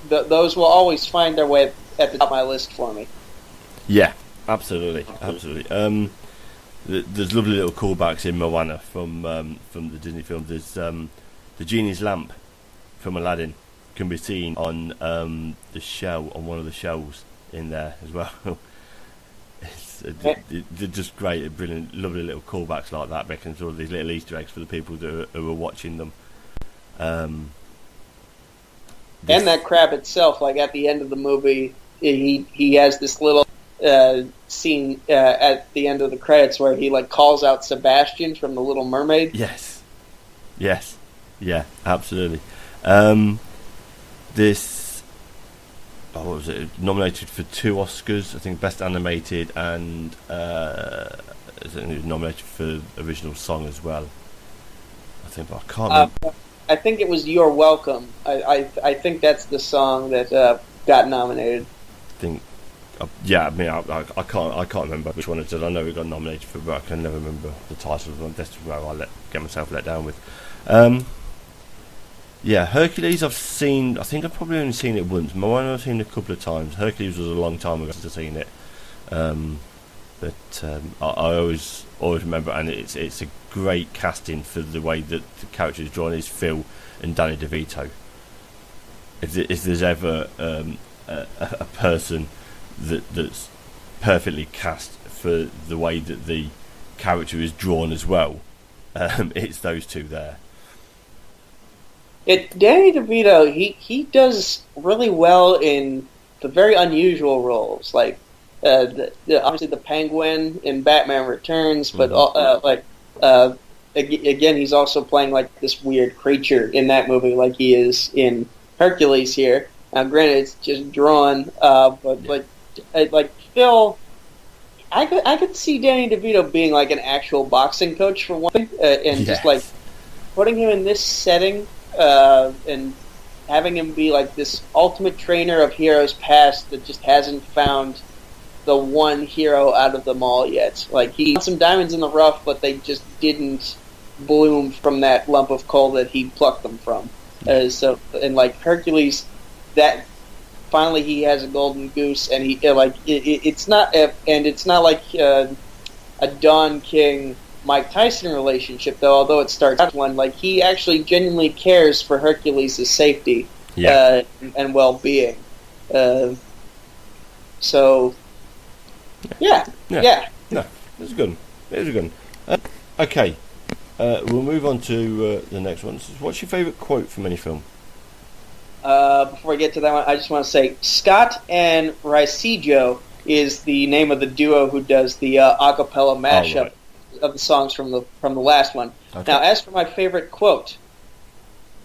those will always find their way at the top of my list for me. Yeah, absolutely. There's lovely little callbacks in Moana from the Disney films. There's the genie's lamp from Aladdin can be seen on the shell, on one of the shells in there as well. They're just great, brilliant, lovely little callbacks like that, making sort of these little Easter eggs for the people who are watching them. And that crab itself, at the end of the movie, he has this little scene at the end of the credits where he calls out Sebastian from The Little Mermaid. Yes, yeah, absolutely. What was it? Nominated for 2 Oscars, I think, Best Animated, and I think it was nominated for Original Song as well. I think, but I can't remember. I think it was You're Welcome. I think that's the song that got nominated. I think, I can't remember which one it is. I know it got nominated for, but I can never remember the title of it. That's where I'll get myself let down with. Hercules I've seen. I think I've probably only seen it once. Moana I've seen a couple of times. Hercules was a long time ago since I've seen it. But I always remember, and it's a great casting for the way that the character is drawn is Phil and Danny DeVito. If there's ever a person that's perfectly cast for the way that the character is drawn as well, it's those two there. Danny DeVito, he does really well in the very unusual roles, like obviously the Penguin in Batman Returns, but again, he's also playing like this weird creature in that movie, like he is in Hercules here. Now, granted, it's just drawn, but like Phil, I could see Danny DeVito being like an actual boxing coach for one thing, and just like putting him in this setting and having him be like this ultimate trainer of heroes past that just hasn't found the one hero out of them all yet. Like, he had some diamonds in the rough, but they just didn't bloom from that lump of coal that he plucked them from. And like Hercules, that finally he has a golden goose, and it's not like a Don King Mike Tyson relationship, though. Although it starts out one, like, he actually genuinely cares for Hercules' safety and well-being. So, yeah. No, it's a good one. Okay, we'll move on to the next one. What's your favourite quote from any film? Before I get to that one, I just want to say Scott and Ricijo is the name of the duo who does the a cappella mashup of the songs from the last one. Okay. Now, as for my favorite quote,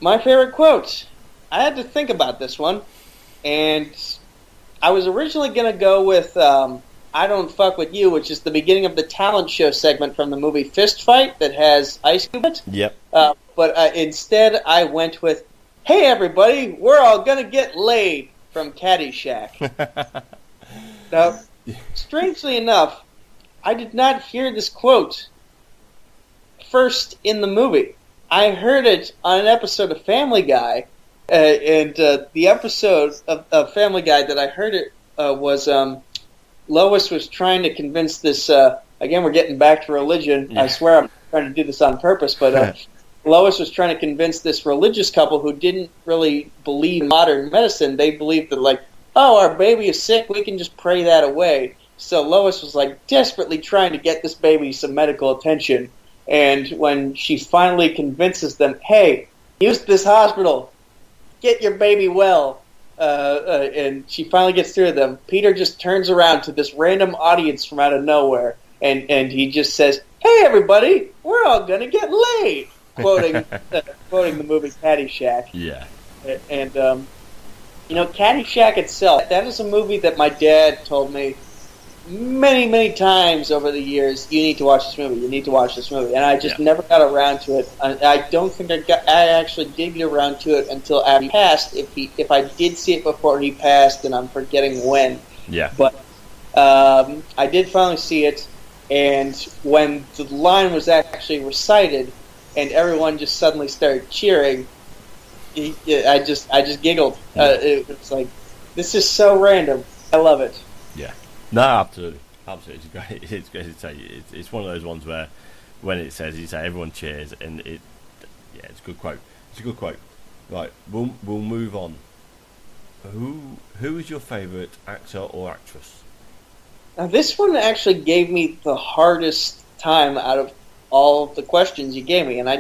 I had to think about this one, and I was originally going to go with I Don't Fuck With You, which is the beginning of the talent show segment from the movie Fist Fight that has Ice Cube in it. Yep. But instead, I went with, "Hey everybody, we're all going to get laid," from Caddyshack. Now, strangely enough, I did not hear this quote first in the movie. I heard it on an episode of Family Guy, and the episode of Family Guy that I heard it was Lois was trying to convince this, again, we're getting back to religion. Yeah. I swear I'm trying to do this on purpose, but Lois was trying to convince this religious couple who didn't really believe in modern medicine. They believed that, like, oh, our baby is sick, we can just pray that away. So Lois was, like, desperately trying to get this baby some medical attention. And when she finally convinces them, hey, use this hospital, get your baby well, and she finally gets through to them, Peter just turns around to this random audience from out of nowhere, and he just says, "Hey, everybody, we're all going to get laid," quoting the movie Caddyshack. Yeah. And, Caddyshack itself, that is a movie that my dad told me many, many times over the years, you need to watch this movie, and I just never got around to it. I don't think I actually did get around to it until after he passed. If I did see it before he passed, then I'm forgetting when. Yeah. But I did finally see it, and when the line was actually recited, and everyone just suddenly started cheering, I just giggled. It was like, this is so random. I love it. Yeah. No, absolutely. It's great. It's great to say. It's one of those ones where, when it says, you say everyone cheers, and it's a good quote. It's a good quote. Right, we'll move on. Who is your favourite actor or actress? Now, this one actually gave me the hardest time out of all of the questions you gave me, and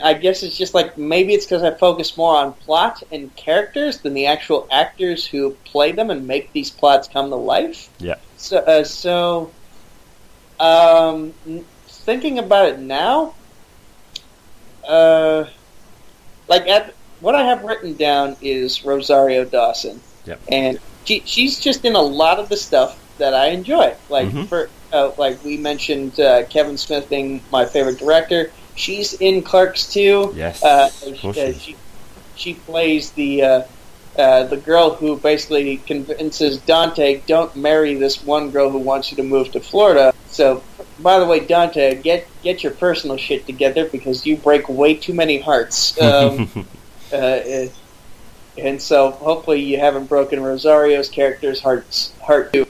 I guess it's just like, maybe it's because I focus more on plot and characters than the actual actors who play them and make these plots come to life. Yeah. So thinking about it now, what I have written down is Rosario Dawson. Yep. And she's just in a lot of the stuff that I enjoy. Like we mentioned, Kevin Smith being my favorite director. She's in Clerks too. Yes. She plays the girl who basically convinces Dante, don't marry this one girl who wants you to move to Florida. So, by the way, Dante, get your personal shit together because you break way too many hearts. And so, hopefully, you haven't broken Rosario's character's heart too.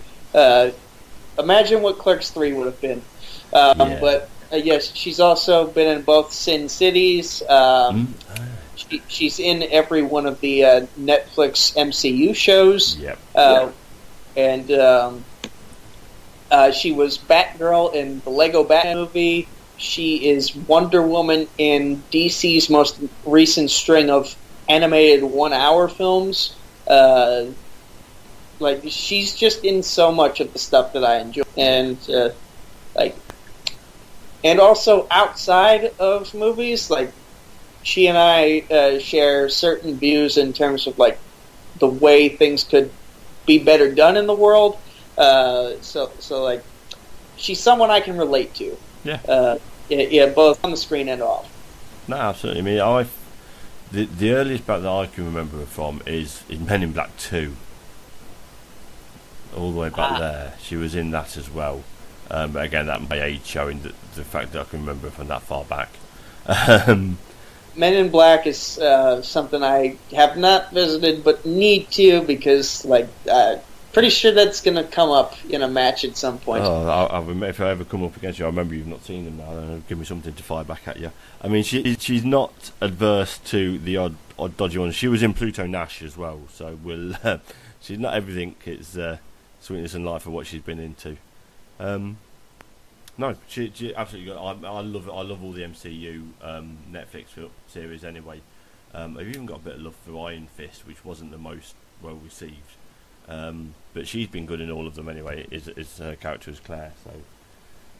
imagine what Clerks 3 would have been. But yes, she's also been in both Sin Cities. She's in every one of the Netflix MCU shows. Yep. And she was Batgirl in the Lego Batman movie. She is Wonder Woman in DC's most recent string of animated 1-hour films. She's just in so much of the stuff that I enjoy. And and also outside of movies, she and I share certain views in terms of the way things could be better done in the world. So she's someone I can relate to. Yeah. Both on the screen and off. No, absolutely. I mean, the earliest back that I can remember her from is Men in Black 2. All the way back there, she was in that as well. But again, that my age showing the fact that I can remember her from that far back. Men in Black is something I have not visited but need to, because pretty sure that's going to come up in a match at some point. If I ever come up against you, I remember you've not seen them now, then give me something to fire back at you. I mean, she's not adverse to the odd dodgy one. She was in Pluto Nash as well, so she's not everything. It's sweetness and light for what she's been into. No, she absolutely good. I love it. I love all the MCU Netflix series anyway. I've even got a bit of love for Iron Fist, which wasn't the most well received. But she's been good in all of them anyway. Is her character as Claire. So,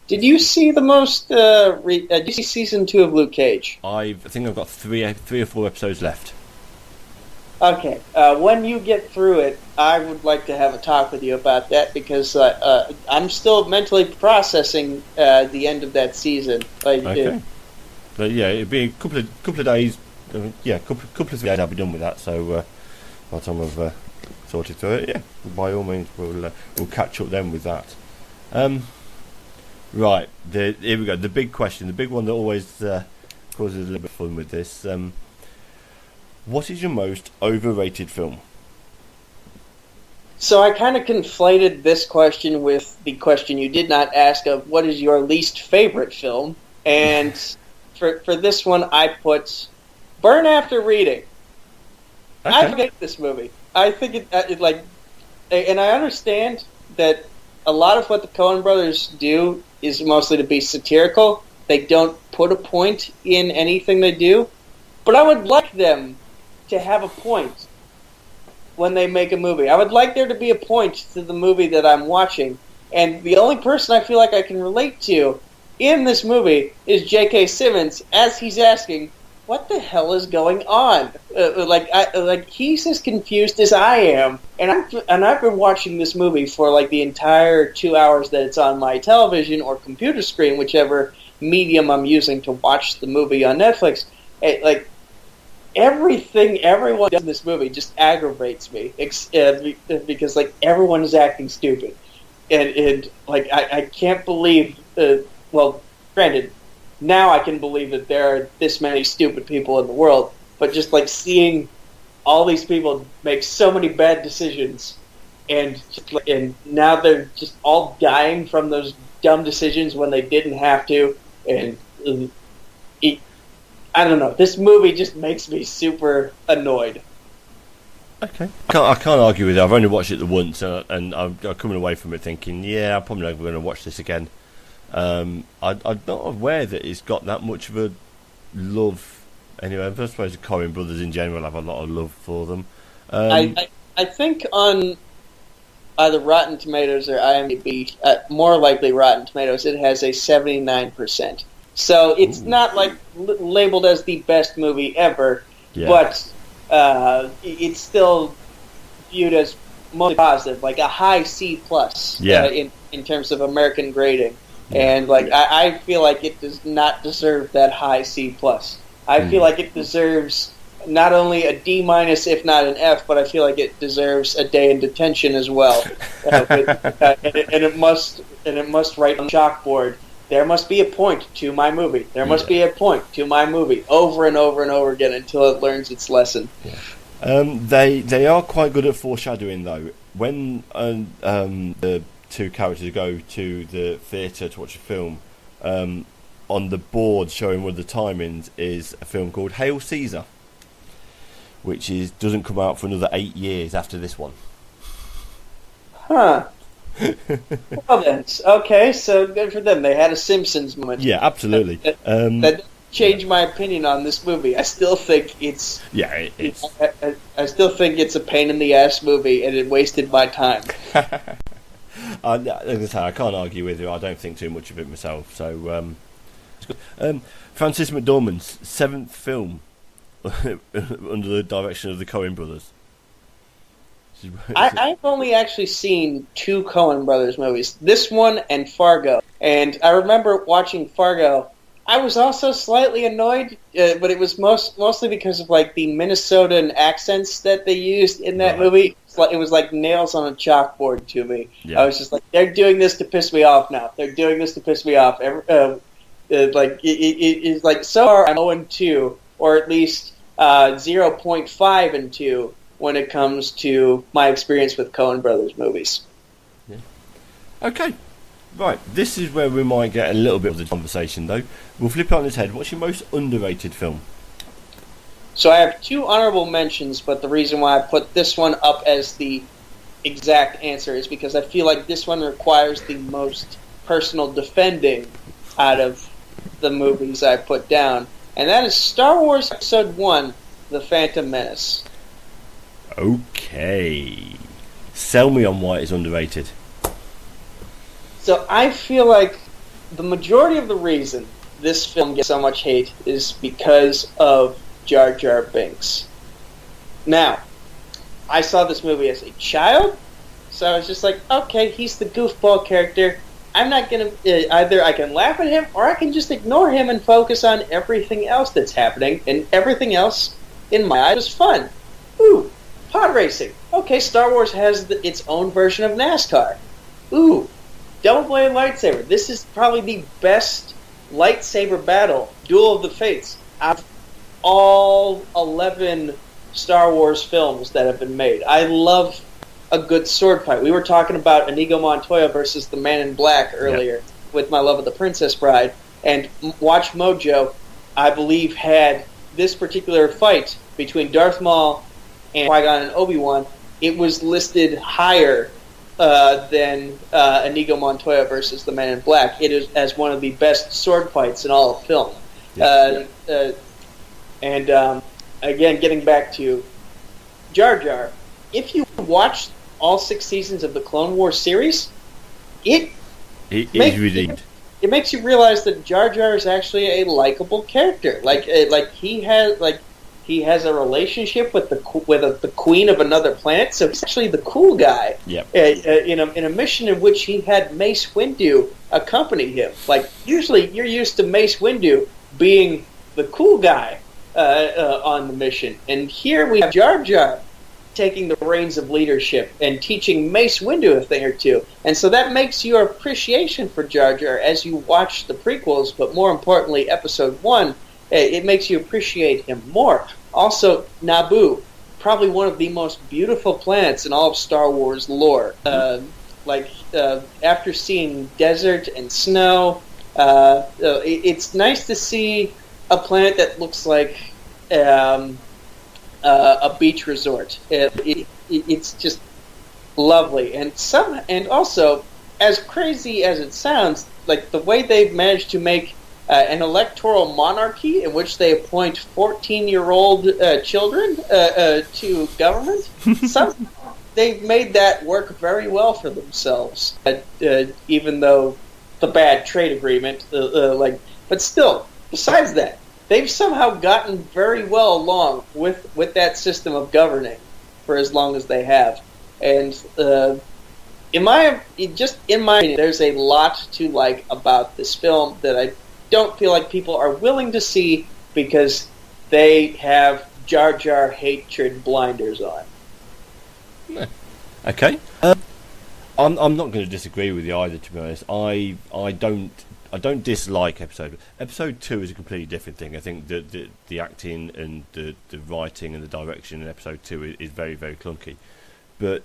did you see the most? Did you see season 2 of Luke Cage? I think I've got three or four episodes left. Okay, when you get through it, I would like to have a talk with you about that, because I'm still mentally processing the end of that season. Okay. But yeah, it'd be a couple of days. Couple of days I'll be done with that. So by the time I've sorted through it, by all means we'll catch up then with that. Right, here we go. The big question, the big one that always causes a little bit of fun with this. What is your most overrated film? So I kind of conflated this question with the question you did not ask of what is your least favorite film, and for this one I put Burn After Reading. Okay. I hate this movie. I think it and I understand that a lot of what the Coen brothers do is mostly to be satirical. They don't put a point in anything they do, but I would like them to have a point when they make a movie. I would like there to be a point to the movie that I'm watching, and the only person I feel like I can relate to in this movie is J.K. Simmons, as he's asking, what the hell is going on? He's as confused as I am, and I've been watching this movie for the entire 2 hours that it's on my television or computer screen, whichever medium I'm using to watch the movie on Netflix. Everything everyone does in this movie just aggravates me, because everyone is acting stupid, and I can't believe. Granted, now I can believe that there are this many stupid people in the world, but just seeing all these people make so many bad decisions, and now they're just all dying from those dumb decisions when they didn't have to, and I don't know. This movie just makes me super annoyed. Okay. I can't argue with it. I've only watched it the once, and I'm coming away from it thinking, I'm probably never going to watch this again. I'm not aware that it's got that much of a love. Anyway, I suppose the Coen brothers in general have a lot of love for them. I think on either Rotten Tomatoes or IMDb, more likely Rotten Tomatoes, it has a 79%. So it's not labeled as the best movie ever, but it's still viewed as mostly positive, a high C+, in terms of American grading. And I feel like it does not deserve that high C+. I feel like it deserves not only a D-, if not an F, but I feel like it deserves a day in detention as well. And it must write on the chalkboard, there must be a point to my movie. There must be a point to my movie, over and over and over again until it learns its lesson. Yeah. They are quite good at foreshadowing, though. When the two characters go to the theatre to watch a film, on the board showing one of the timings is a film called Hail Caesar, which doesn't come out for another 8 years after this one. Huh. Well then, okay, so good for them. They had a Simpsons moment. Yeah, absolutely. That changed my opinion on this movie. I still think it's... Yeah, it's... I still think it's a pain-in-the-ass movie, and it wasted my time. I can't argue with you. I don't think too much of it myself. So, it's good. Francis McDormand's 7th film under the direction of the Coen brothers. I've only actually seen 2 Coen brothers movies. This one and Fargo. And I remember watching Fargo. I was also slightly annoyed, but it was mostly because of like the Minnesotan accents that they used in that movie. It was like nails on a chalkboard to me. Yeah. I was just like, they're doing this to piss me off now. They're doing this to piss me off. It's like so far I'm 0-2, or at least 0.5 and 2 when it comes to my experience with Coen Brothers movies. Yeah. Okay. Right, this is where we might get a little bit of the conversation, though. We'll flip it on its head. What's your most underrated film? So I have 2 honorable mentions, but the reason why I put this one up as the exact answer is because I feel like this one requires the most personal defending out of the movies I put down, and that is Star Wars Episode 1, The Phantom Menace. Okay. Sell me on why it's underrated. So I feel like the majority of the reason this film gets so much hate is because of Jar Jar Binks. Now, I saw this movie as a child, so I was just like, okay, he's the goofball character. I'm not going to... either I can laugh at him, or I can just ignore him and focus on everything else that's happening, and everything else, in my eyes, is fun. Ooh, pod racing. Okay, Star Wars has its own version of NASCAR. Ooh, double-bladed lightsaber. This is probably the best lightsaber battle, Duel of the Fates, out of all 11 Star Wars films that have been made. I love a good sword fight. We were talking about Inigo Montoya versus the Man in Black earlier with My Love of the Princess Bride, and Watch Mojo, I believe, had this particular fight between Darth Maul and Qui-Gon and Obi-Wan. It was listed higher than Inigo Montoya versus the Man in Black. It is as one of the best sword fights in all of film. Again, getting back to Jar Jar, if you watch all 6 seasons of the Clone Wars series, it makes you realize that Jar Jar is actually a likable character. He has a relationship with the queen of another planet, so he's actually the cool guy. Yep. In a mission in which he had Mace Windu accompany him. Like, usually you're used to Mace Windu being the cool guy on the mission, and here we have Jar Jar taking the reins of leadership and teaching Mace Windu a thing or two. And so that makes your appreciation for Jar Jar as you watch the prequels, but more importantly, Episode 1, it makes you appreciate him more. Also, Naboo, probably one of the most beautiful planets in all of Star Wars lore. After seeing desert and snow, it's nice to see a planet that looks like a beach resort. It's just lovely, and also, as crazy as it sounds, like the way they've managed to make an electoral monarchy in which they appoint 14-year-old children to government. Somehow they've made that work very well for themselves, even though the bad trade agreement, but still, besides that, they've somehow gotten very well along with that system of governing for as long as they have. And in my opinion, there's a lot to like about this film that I don't feel like people are willing to see because they have Jar Jar hatred blinders on. Okay. I'm not going to disagree with you either, to be honest. I don't dislike Episode 2 is a completely different thing. I think the acting and the writing and the direction in Episode 2 is very, very clunky. But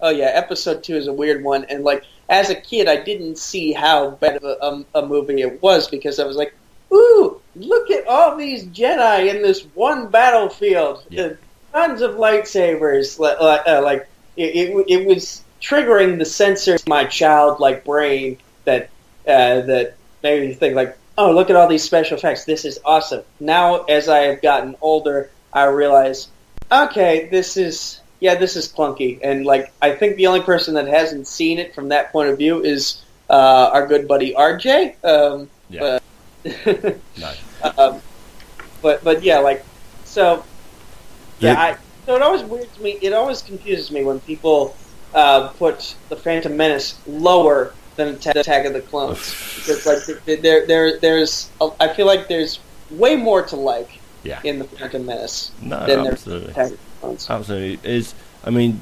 oh yeah, episode 2 is a weird one, and like as a kid, I didn't see how bad of a movie it was because I was like, ooh, look at all these Jedi in this one battlefield, tons of lightsabers, like it was triggering the sensors in my childlike brain that made me think like, oh, look at all these special effects, this is awesome. Now, as I have gotten older, I realize, okay, this is clunky, and like I think the only person that hasn't seen it from that point of view is our good buddy RJ. No. But yeah, like so. Yeah, so it always weirds me. It always confuses me when people put the Phantom Menace lower than Attack of the Clones, because like there's I feel like there's way more to like in the Phantom Menace than absolutely. Attack of the Clones. Absolutely is. I mean,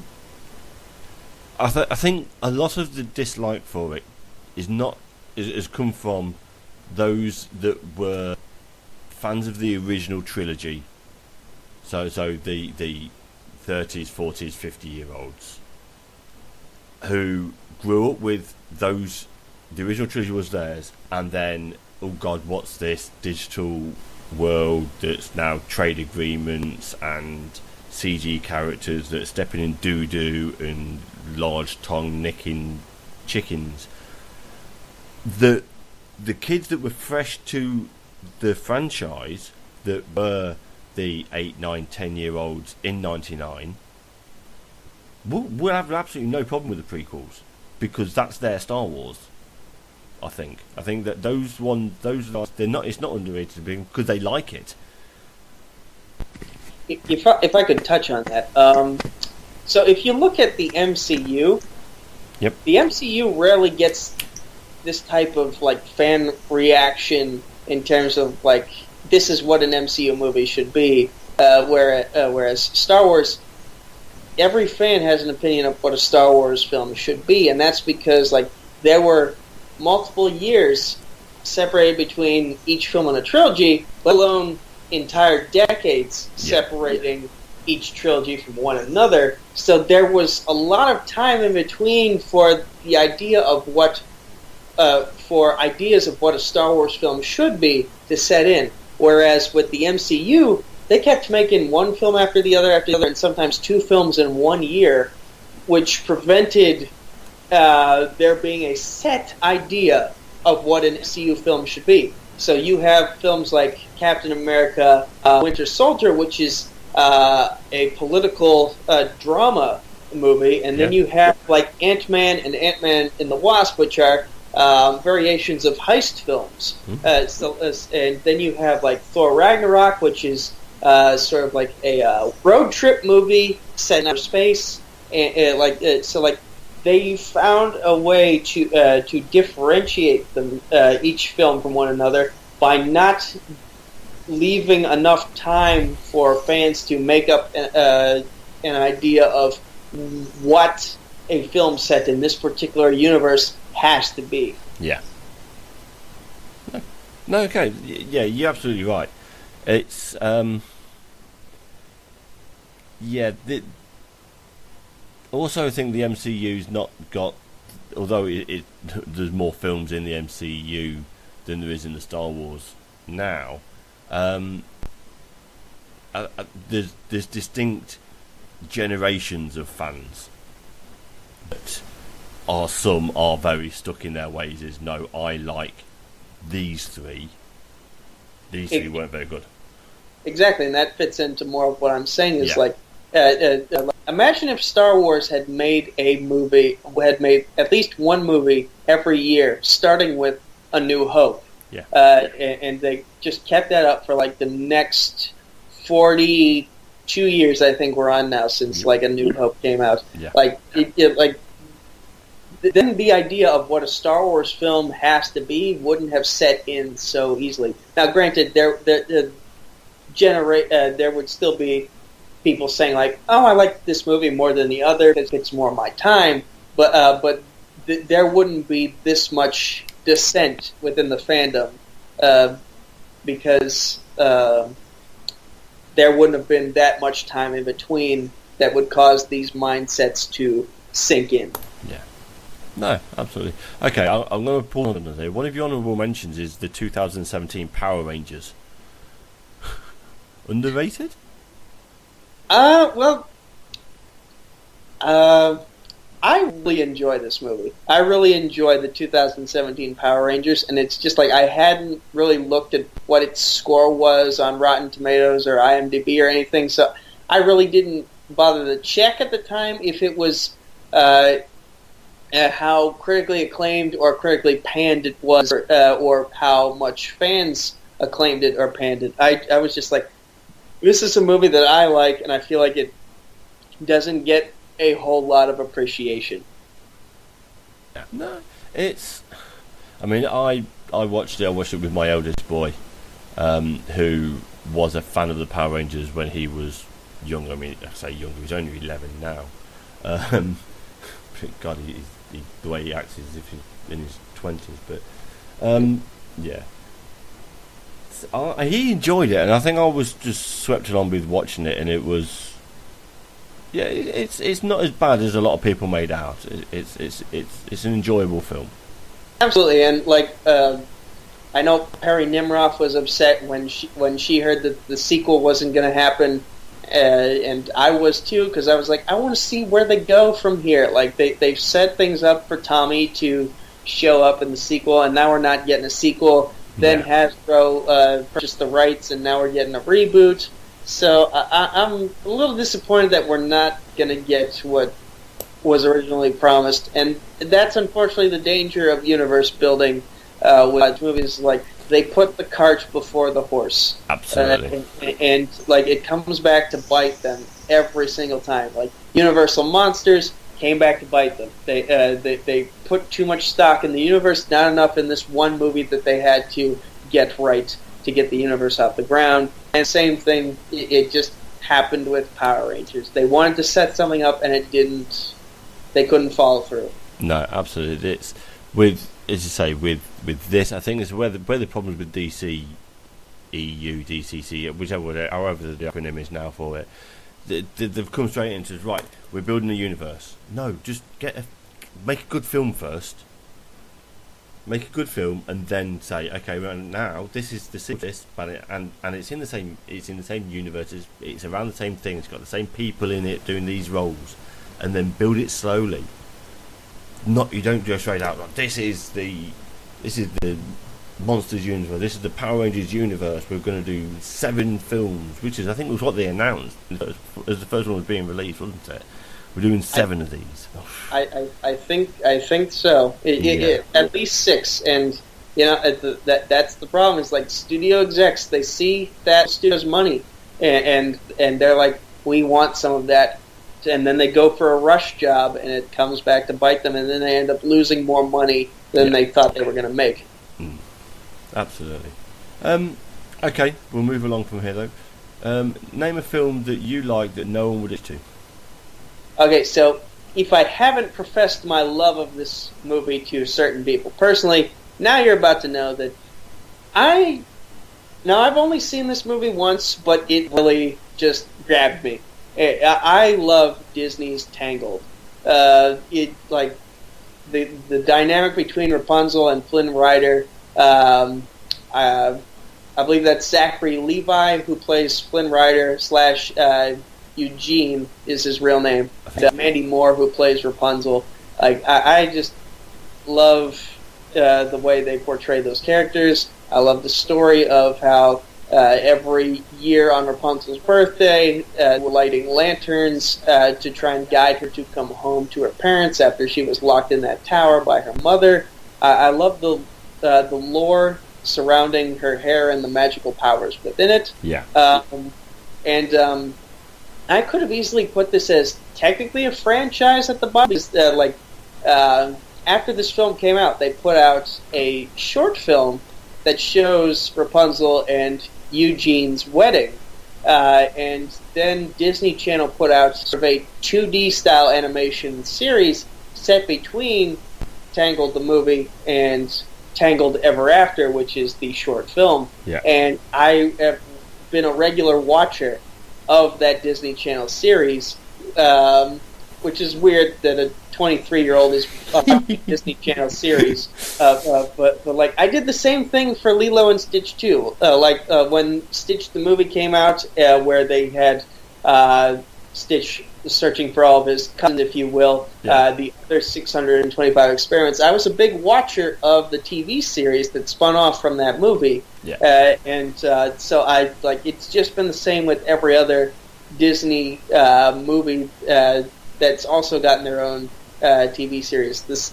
I think a lot of the dislike for it has come from those that were fans of the original trilogy. So the 30s, 40s, 50-year-olds who grew up with those. The original trilogy was theirs, and then, oh God, what's this digital world that's now trade agreements and CG characters that are stepping in doo-doo and large tongue nicking chickens. The kids that were fresh to the franchise, that were the 8, 9, 10-year-olds in 99, will have absolutely no problem with the prequels, because that's their Star Wars. I think that those they're not. It's not underrated because they like it. If I could touch on that, so if you look at the MCU, the MCU rarely gets this type of like fan reaction in terms of like, this is what an MCU movie should be, whereas Star Wars, every fan has an opinion of what a Star Wars film should be, and that's because like there were multiple years separated between each film in a trilogy, let alone entire decades separating each trilogy from one another. So there was a lot of time in between for the idea of what ideas of what a Star Wars film should be to set in. Whereas with the MCU, they kept making one film after the other, and sometimes two films in 1 year, which prevented there being a set idea of what an MCU film should be. So you have films like Captain America, Winter Soldier, which is a political drama movie, and then you have like Ant-Man and Ant-Man and the Wasp, which are variations of heist films. And then you have like Thor Ragnarok, which is sort of like a road trip movie set in outer space, and so like they found a way to differentiate them each film from one another by not leaving enough time for fans to make up an idea of what a film set in this particular universe has to be. Yeah. No, okay. Yeah, you're absolutely right. It's also, I think the MCU's not got, although there's more films in the MCU than there is in the Star Wars now. There's distinct generations of fans that some are very stuck in their ways. Is no, I like these three. These three weren't very good. Exactly, and that fits into more of what I'm saying. Is like, imagine if Star Wars had made at least one movie every year, starting with A New Hope. Yeah. And they just kept that up for like the next 42 years, I think we're on now, since like A New Hope came out. Yeah. Then the idea of what a Star Wars film has to be wouldn't have set in so easily. Now, granted, there would still be people saying like, "Oh, I like this movie more than the other because it's more my time," but there wouldn't be this much dissent within the fandom because there wouldn't have been that much time in between that would cause these mindsets to sink in. Yeah. No, absolutely. Okay, I'm going to pull on here. One of your honourable mentions is the 2017 Power Rangers. Underrated? Well, I really enjoy this movie. I really enjoy the 2017 Power Rangers, and it's just like I hadn't really looked at what its score was on Rotten Tomatoes or IMDb or anything, so I really didn't bother to check at the time if it was how critically acclaimed or critically panned it was, or how much fans acclaimed it or panned it. I was just like, this is a movie that I like, and I feel like it doesn't get a whole lot of appreciation. No, it's... I mean, I watched it with my eldest boy, who was a fan of the Power Rangers when he was young. I mean, I say young, he's only 11 now. God, the way he acts is as if he's in his 20s, but yeah. He enjoyed it, and I think I was just swept along with watching it, and it was... Yeah, it's not as bad as a lot of people made out. It's an enjoyable film. Absolutely, and like I know Perry Nimroff was upset when she heard that the sequel wasn't going to happen, and I was too, because I was like, I want to see where they go from here. Like they've set things up for Tommy to show up in the sequel, and now we're not getting a sequel. Then Hasbro purchased the rights, and now we're getting a reboot. So I'm a little disappointed that we're not going to get what was originally promised, and that's unfortunately the danger of universe building with movies. Like, they put the cart before the horse. Absolutely. And like, it comes back to bite them every single time. Like, Universal Monsters came back to bite them. They put too much stock in the universe, not enough in this one movie that they had to get right to get the universe off the ground. And same thing, it just happened with Power Rangers. They wanted to set something up, and it didn't. They couldn't follow through. No, absolutely. It's with, as you say, with this. I think it's where the problems with DC, EU, DCC, however the acronym is now for it. They've come straight into, right, we're building a universe. No, just make a good film first. Make a good film, and then say, okay, well, now this is the this, and it's in the same universe. It's around the same thing. It's got the same people in it doing these roles, and then build it slowly. You don't go straight out like this is the Monsters universe. This is the Power Rangers universe. We're going to do 7 films, which is, I think, was what they announced as the first one was being released, wasn't it? We're doing 7 of these. I think so. At least 6, and that's the problem. Is like studio execs, they see that studio's money, and they're like, we want some of that, and then they go for a rush job, and it comes back to bite them, and then they end up losing more money than they thought they were going to make. Absolutely. Okay, we'll move along from here though. Name a film that you like that no one would to. Okay, so if I haven't professed my love of this movie to certain people personally, now you're about to know that I've only seen this movie once, but it really just grabbed me. I love Disney's Tangled. The dynamic between Rapunzel and Flynn Rider. I believe that's Zachary Levi who plays Flynn Rider / Eugene is his real name. Mandy Moore who plays Rapunzel. I just love the way they portray those characters. I love the story of how every year on Rapunzel's birthday, we're lighting lanterns to try and guide her to come home to her parents after she was locked in that tower by her mother. I love the lore surrounding her hair and the magical powers within it. Yeah. I could have easily put this as technically a franchise at the bottom. After this film came out, they put out a short film that shows Rapunzel and Eugene's wedding. And then Disney Channel put out sort of a 2D style animation series set between Tangled the movie and Tangled Ever After, which is the short film. Yeah. And I have been a regular watcher of that Disney Channel series. which is weird that a 23-year-old is watching Disney Channel series. But like, I did the same thing for Lilo and Stitch too. When Stitch the movie came out, where they had Stitch searching for all of his cousins, if you will, the other 625 experiments. I was a big watcher of the TV series that spun off from that movie. So I it's just been the same with every other Disney movie that's also gotten their own TV series. This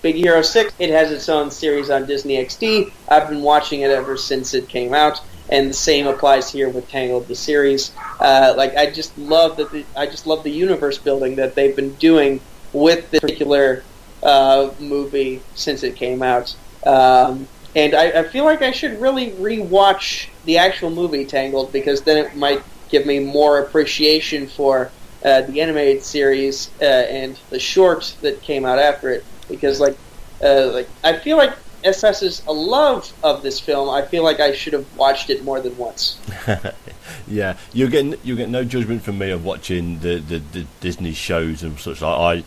Big Hero 6, it has its own series on Disney XD. I've been watching it ever since it came out, and the same applies here with Tangled, the series. I just love the universe building that they've been doing with this particular movie since it came out. And I feel like I should really rewatch the actual movie Tangled, because then it might give me more appreciation for the animated series and the short that came out after it. Because I feel like expresses a love of this film. I feel like I should have watched it more than once. Yeah, you get no judgment from me of watching the Disney shows and such. I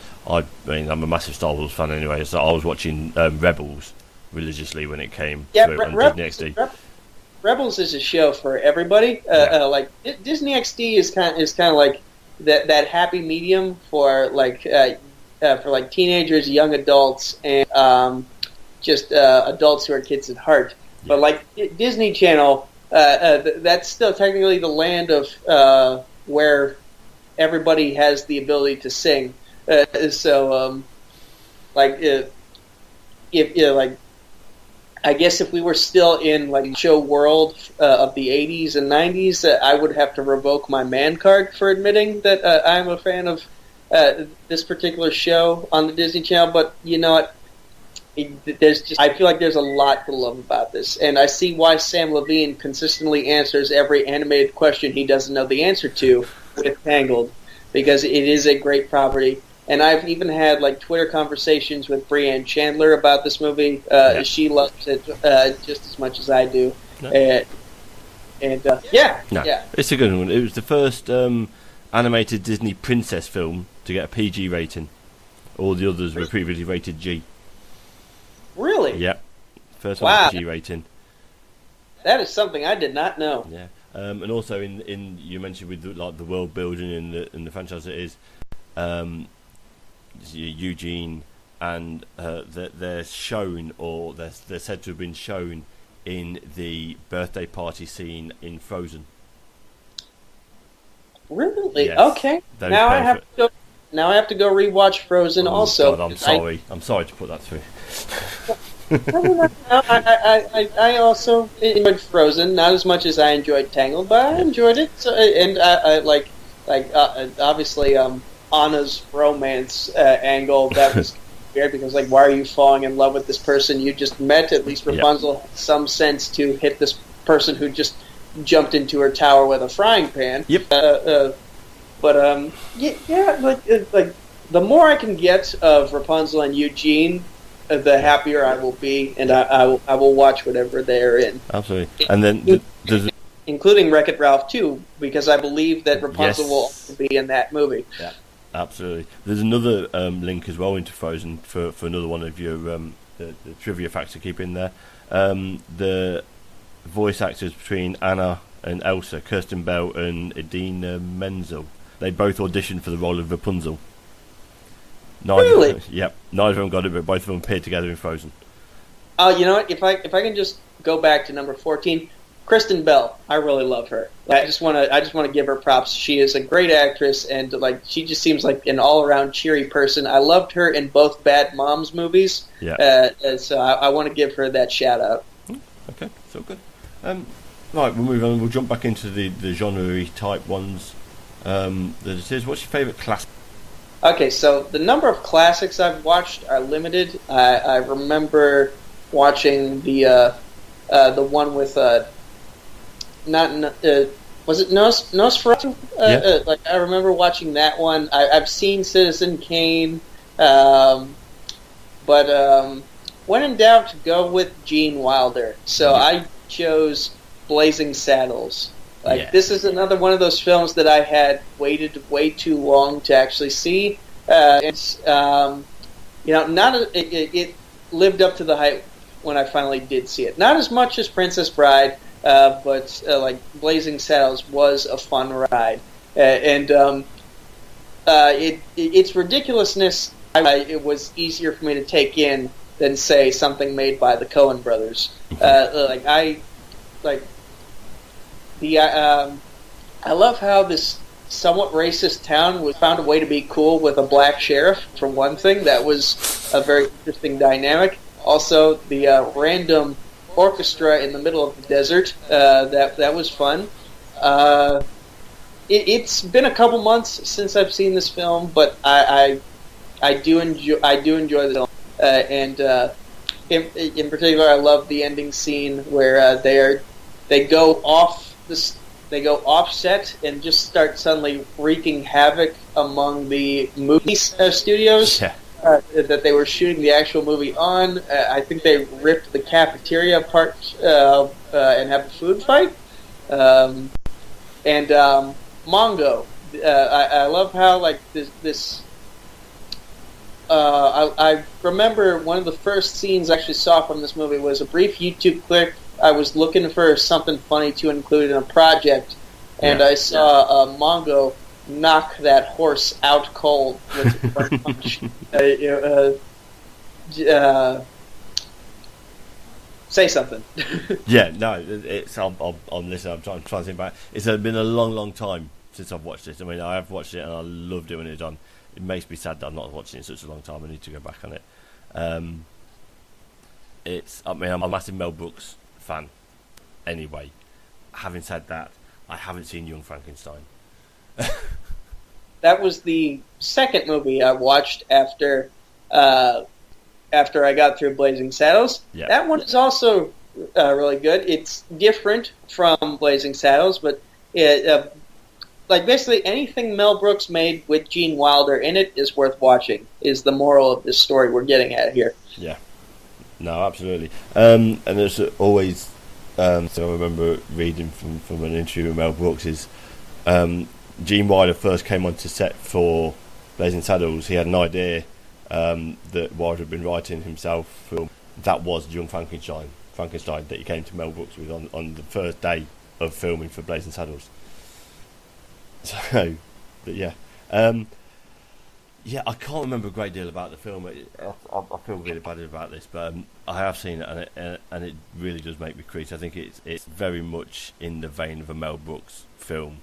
mean, I'm a massive Star Wars fan anyway, so I was watching Rebels religiously when it came through on Disney XD. Rebels is a show for everybody. Disney XD is kind of like that happy medium for teenagers, young adults, and just adults who are kids at heart. But Disney Channel, that's still technically the land of where everybody has the ability to sing. I guess if we were still in show world of the 80s and 90s, I would have to revoke my man card for admitting that I'm a fan of this particular show on the Disney Channel. But you know what? I feel like there's a lot to love about this, and I see why Sam Levine consistently answers every animated question he doesn't know the answer to with Tangled, because it is a great property. And I've even had Twitter conversations with Brianne Chandler about this movie. She loves it just as much as I do. No. Yeah. It's a good one. It was the first animated Disney princess film to get a PG rating. All the others were previously rated G. Really? Yeah. First one G rating. That is something I did not know. Yeah. And also in you mentioned with the world building in the franchise it is. Eugene and they're shown, or they're said to have been shown in the birthday party scene in Frozen. Really? Yes. Okay. Now I have to go rewatch Frozen. Also, God, I'm sorry to put that through. I also enjoyed Frozen, not as much as I enjoyed Tangled, but I enjoyed it. So, and obviously Anna's romance angle, that was weird, because why are you falling in love with this person you just met? At least Rapunzel had some sense to hit this person who just jumped into her tower with a frying pan. Yep. The more I can get of Rapunzel and Eugene, the happier I will be, and I will watch whatever they're in. Absolutely. And then there's including Wreck-It Ralph 2, because I believe that Rapunzel will also be in that movie. Yeah, absolutely. There's another link as well into Frozen for another one of your the trivia facts to keep in there. The voice actors between Anna and Elsa, Kirsten Bell and Idina Menzel, they both auditioned for the role of Rapunzel. Really? Yep. Neither of them got it, but both of them appeared together in Frozen. You know what? If I can just go back to number 14, Kristen Bell. I really love her. I just want to give her props. She is a great actress, and she just seems like an all around cheery person. I loved her in both Bad Moms movies. Yeah. So I want to give her that shout out. Okay, so good. Right, we'll move on. We'll jump back into the genre type ones. That it is. What's your favourite classic? Okay, so the number of classics I've watched are limited. I remember watching the one with was it Nosferatu? I remember watching that one. I've seen Citizen Kane, but when in doubt, go with Gene Wilder. So I chose Blazing Saddles. This is another one of those films that I had waited way too long to actually see. It lived up to the hype when I finally did see it. Not as much as Princess Bride, but like Blazing Saddles was a fun ride, its ridiculousness. It was easier for me to take in than say something made by the Coen brothers. I love how this somewhat racist town found a way to be cool with a black sheriff. For one thing, that was a very interesting dynamic. Also, the random orchestra in the middle of the desert, that was fun. It's been a couple months since I've seen this film, but I do enjoy the film, and in particular, I love the ending scene where they go offset and just start suddenly wreaking havoc among the movie studios that they were shooting the actual movie on. I think they ripped the cafeteria apart and have a food fight. Mongo. I love how I remember one of the first scenes I actually saw from this movie was a brief YouTube clip. I was looking for something funny to include in a project, and I saw Mongo knock that horse out cold with one punch. Say something. I'm listening. I'm trying to think back. It's been a long time since I've watched it. I mean, I have watched it and I loved it when it was on. It makes me sad that I'm not watching it in such a long time. I need to go back on it. I'm a massive Mel Brooks fan. Anyway, having said that, I haven't seen Young Frankenstein. That was the second movie I watched after I got through Blazing Saddles. Yep. That one is also really good. It's different from Blazing Saddles, but basically anything Mel Brooks made with Gene Wilder in it is worth watching, is the moral of this story we're getting at here. Yeah. No, absolutely. And there's always, so I remember reading from an interview with Mel Brooks, is Gene Wilder first came onto set for Blazing Saddles. He had an idea that Wilder had been writing himself for. That was Young Frankenstein that he came to Mel Brooks with on the first day of filming for Blazing Saddles. So, but yeah. I can't remember a great deal about the film. I feel really bad about this, but I have seen it, and it really does make me crease. I think it's very much in the vein of a Mel Brooks film.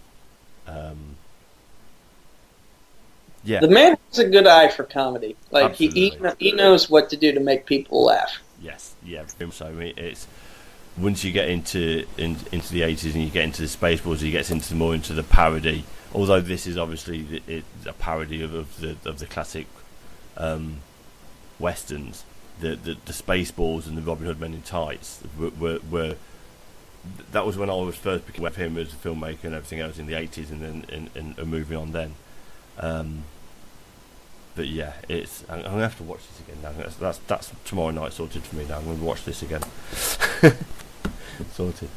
The man has a good eye for comedy. He knows what to do to make people laugh. Yes, yeah. So I mean, it's once you get into the 80s and you get into the Spaceballs, he gets more into the parody. Although this is obviously a parody of the classic westerns, the Spaceballs and the Robin Hood Men in Tights were that was when I was first picking up him as a filmmaker and everything else in the 80s, and then and moving on then. But yeah, I'm gonna have to watch this again now. That's tomorrow night sorted for me now. I'm gonna watch this again. Sorted.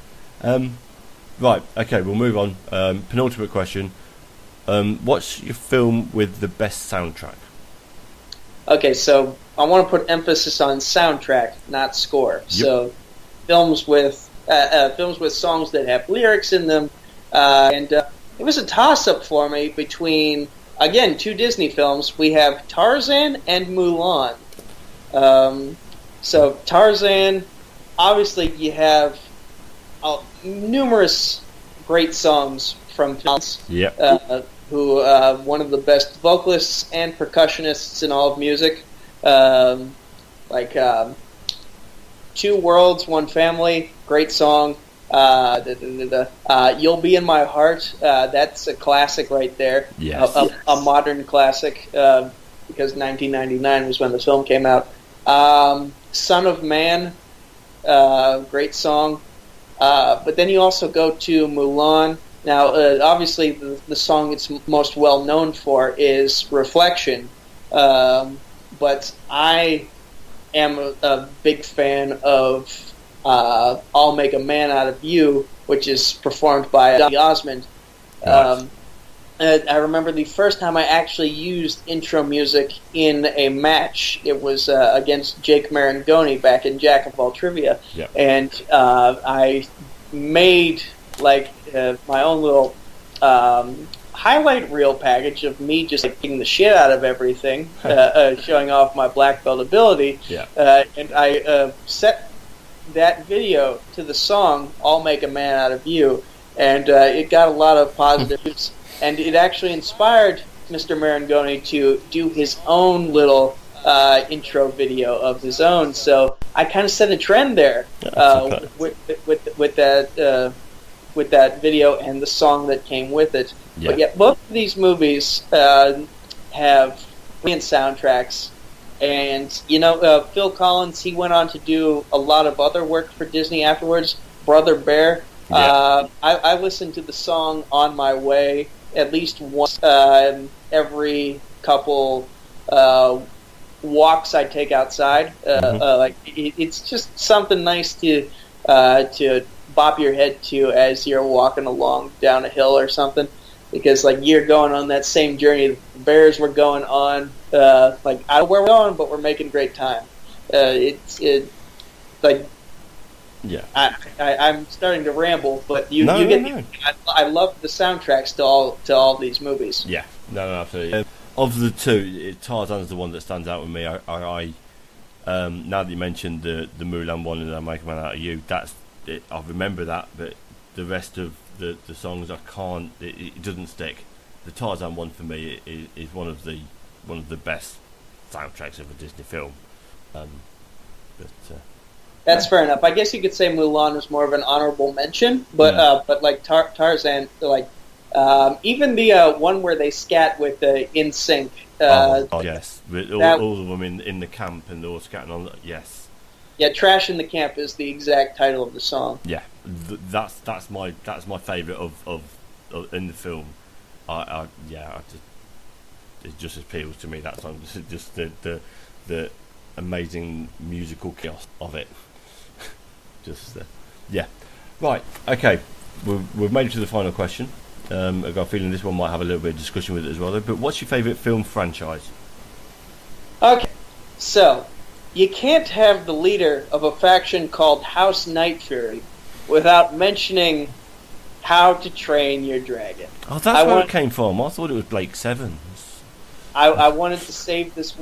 Right, okay, we'll move on. Penultimate question. What's your film with the best soundtrack? Okay, so I want to put emphasis on soundtrack, not score. Yep. So films with songs that have lyrics in them, and it was a toss-up for me between, again, two Disney films. We have Tarzan and Mulan. So Tarzan, obviously you have numerous great songs from films. Yep. Who one of the best vocalists and percussionists in all of music. Two Worlds, One Family, great song. You'll Be in My Heart, that's a classic right there. Yes. A modern classic, because 1999 was when the film came out. Son of Man, great song. But then you also go to Mulan. Now, obviously, the song it's most well known for is Reflection. But I am a big fan of I'll Make a Man Out of You, which is performed by Donny Osmond. Nice. I remember the first time I actually used intro music in a match. It was against Jake Marangoni back in Jack of All Trivia, Yep. and I made like my own little highlight reel package of me just like, kicking the shit out of everything, showing off my black belt ability. Yeah. And I set that video to the song "I'll Make a Man Out of You," and it got a lot of positives. And it actually inspired Mr. Marangoni to do his own little intro video of his own. So I kind of set a trend there with that video and the song that came with it. Yeah. But yet, both of these movies have brilliant soundtracks. And Phil Collins, he went on to do a lot of other work for Disney afterwards. Brother Bear. Yeah. I listened to the song on my way at least once every couple walks I take outside. It's just something nice to bop your head to as you're walking along down a hill or something, because like you're going on that same journey the Bears were going on. I don't know where we're going, but we're making great time. Yeah. I'm starting to ramble, but you No. get. I love the soundtracks to all these movies. Yeah, no, absolutely. Of the two, Tarzan's the one that stands out with me. I now that you mentioned the Mulan one and I Make a Man Out of You, that's it. I remember that, but the rest of the songs I can't. It doesn't stick. The Tarzan one for me is one of the best soundtracks of a Disney film. That's fair enough. I guess you could say Mulan was more of an honorable mention, but like Tarzan, like even the one where they scat with In Sync. Yes, with all of them in the camp and they're all scatting on. Yes. Yeah, Trash in the Camp is the exact title of the song. Yeah, that's my favourite of in the film. It just appeals to me, that song. Just the amazing musical chaos of it. Yeah. Right. Okay. We've made it to the final question. I've got a feeling this one might have a little bit of discussion with it as well, though. But what's your favourite film franchise? Okay, so you can't have the leader of a faction called House Night Fury without mentioning How to Train Your Dragon. Oh, that's where it came from. I thought it was Blake Sevens. I wanted to save this.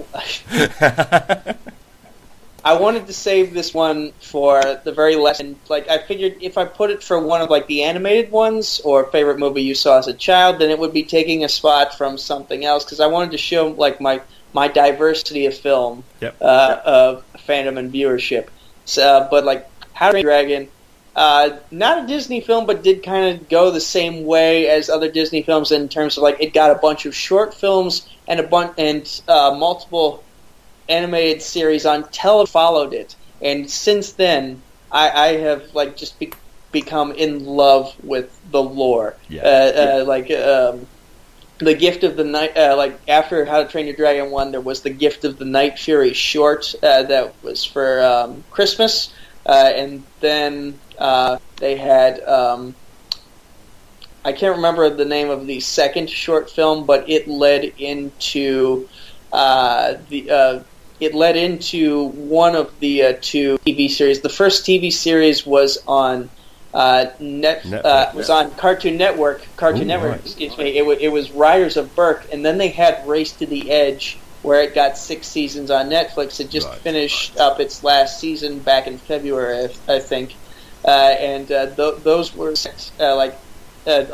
I wanted to save this one for the very last. And, like, I figured if I put it for one of like the animated ones or favorite movie you saw as a child, then it would be taking a spot from something else, because I wanted to show like my diversity of film, of fandom and viewership. So, but like How to Train Your Dragon, not a Disney film, but did kind of go the same way as other Disney films in terms of like it got a bunch of short films and multiple animated series on television followed it, and since then I have like just become in love with the lore. The Gift of the Night, like after How to Train Your Dragon 1, there was the Gift of the Night Fury short that was for Christmas, and then they had I can't remember the name of the second short film, but it led into one of the two TV series. The first TV series was on was on Cartoon Network. Excuse me. It was Riders of Burke, and then they had Race to the Edge, where it got 6 seasons on Netflix. It just finished up its last season back in February, I think. Those were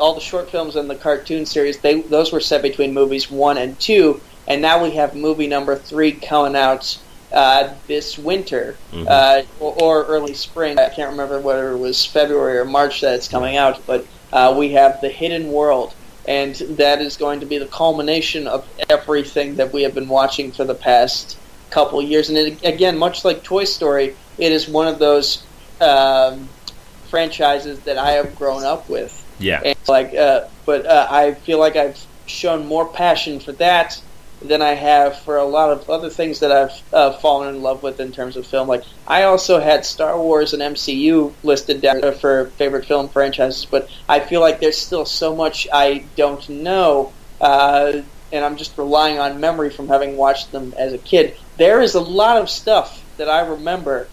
all the short films and the cartoon series. Those were set between movies 1 and 2. And now we have movie number 3 coming out this winter, or early spring. I can't remember whether it was February or March that it's coming out, but we have The Hidden World, and that is going to be the culmination of everything that we have been watching for the past couple years. And again, much like Toy Story, it is one of those franchises that I have grown up with. Yeah. And but I feel like I've shown more passion for that than I have for a lot of other things that I've fallen in love with in terms of film. Like, I also had Star Wars and MCU listed down for favorite film franchises, but I feel like there's still so much I don't know, and I'm just relying on memory from having watched them as a kid. There is a lot of stuff that I remember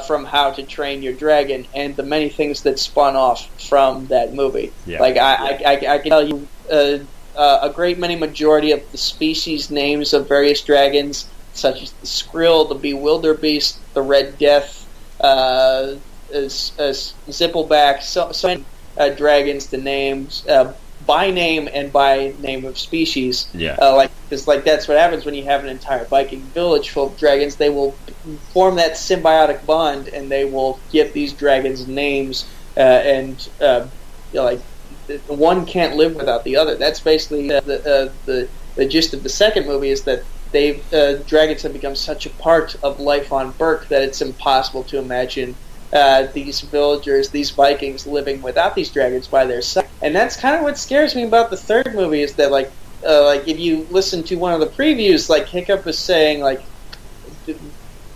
from How to Train Your Dragon and the many things that spun off from that movie. Yeah. Like, I can tell you a great many majority of the species names of various dragons, such as the Skrill, the Bewilderbeast, the Red Death, Zippleback, so many dragons to names, by name and by name of species. Yeah. Because that's what happens when you have an entire Viking village full of dragons. They will form that symbiotic bond, and they will give these dragons names, one can't live without the other. That's basically the gist of the second movie, is that dragons have become such a part of life on Berk that it's impossible to imagine these villagers, these Vikings, living without these dragons by their side. And that's kind of what scares me about the third movie, is that if you listen to one of the previews, like Hiccup is saying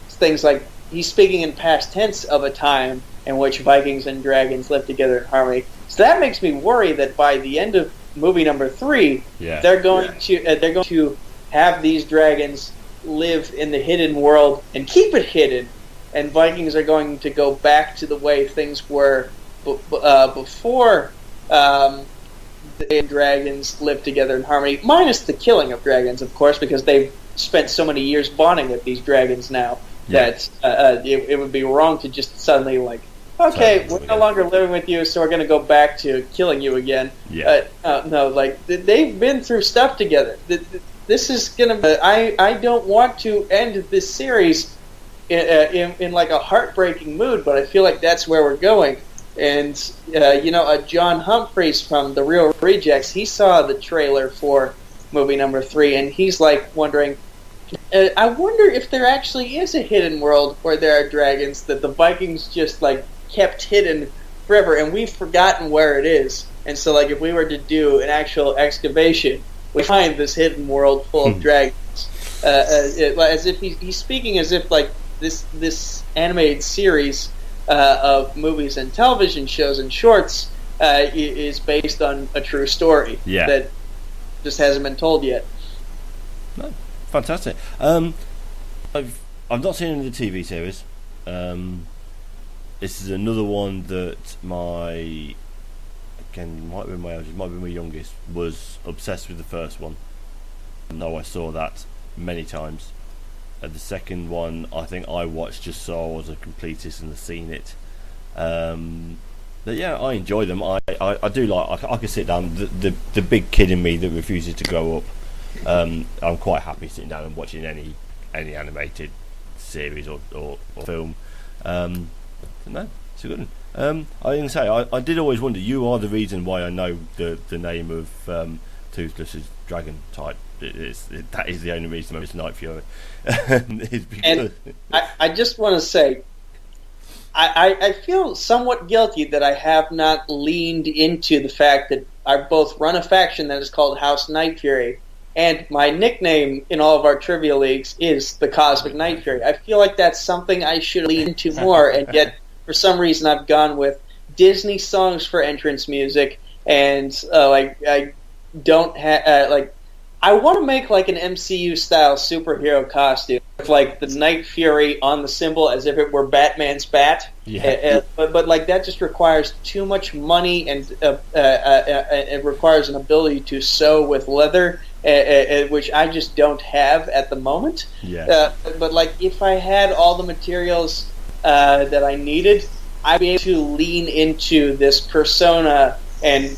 things like he's speaking in past tense of a time in which Vikings and dragons live together in harmony. So that makes me worry that by the end of movie number 3, they're going to have these dragons live in the hidden world and keep it hidden, and Vikings are going to go back to the way things were before the dragons lived together in harmony, minus the killing of dragons, of course, because they've spent so many years bonding with these dragons now that it would be wrong to just suddenly okay, we're no longer living with you, so we're going to go back to killing you again. No, they've been through stuff together. This is going to. I don't want to end this series in a heartbreaking mood, but I feel like that's where we're going. And John Humphreys from The Real Rejects, he saw the trailer for movie number 3, and he's wondering. I wonder if there actually is a hidden world where there are dragons that the Vikings just kept hidden forever, and we've forgotten where it is. And so, if we were to do an actual excavation, we find this hidden world full of dragons. As if he's speaking as if this animated series of movies and television shows and shorts is based on a true story that just hasn't been told yet. No, fantastic. I've not seen any of the TV series. This is another one that might be my youngest, was obsessed with the first one. No, I saw that many times. The second one, I think I watched just so I was a completist and had seen it. But yeah, I enjoy them. I do I can sit down. The big kid in me that refuses to grow up. I'm quite happy sitting down and watching any animated series or film. No, it's a good one. I didn't say I did always wonder. You are the reason why I know the name of Toothless's dragon type. That is the only reason it's Night Fury. And I just want to say, I feel somewhat guilty that I have not leaned into the fact that I both run a faction that is called House Night Fury, and my nickname in all of our trivia leagues is the Cosmic Night Fury. I feel like that's something I should lean into more, and yet for some reason I've gone with Disney songs for entrance music, and I don't have I want to make an MCU style superhero costume with the Night Fury on the symbol as if it were Batman's bat. But that just requires too much money, and it requires an ability to sew with leather, which I just don't have at the moment. But if I had all the materials that I needed, I'd be able to lean into this persona and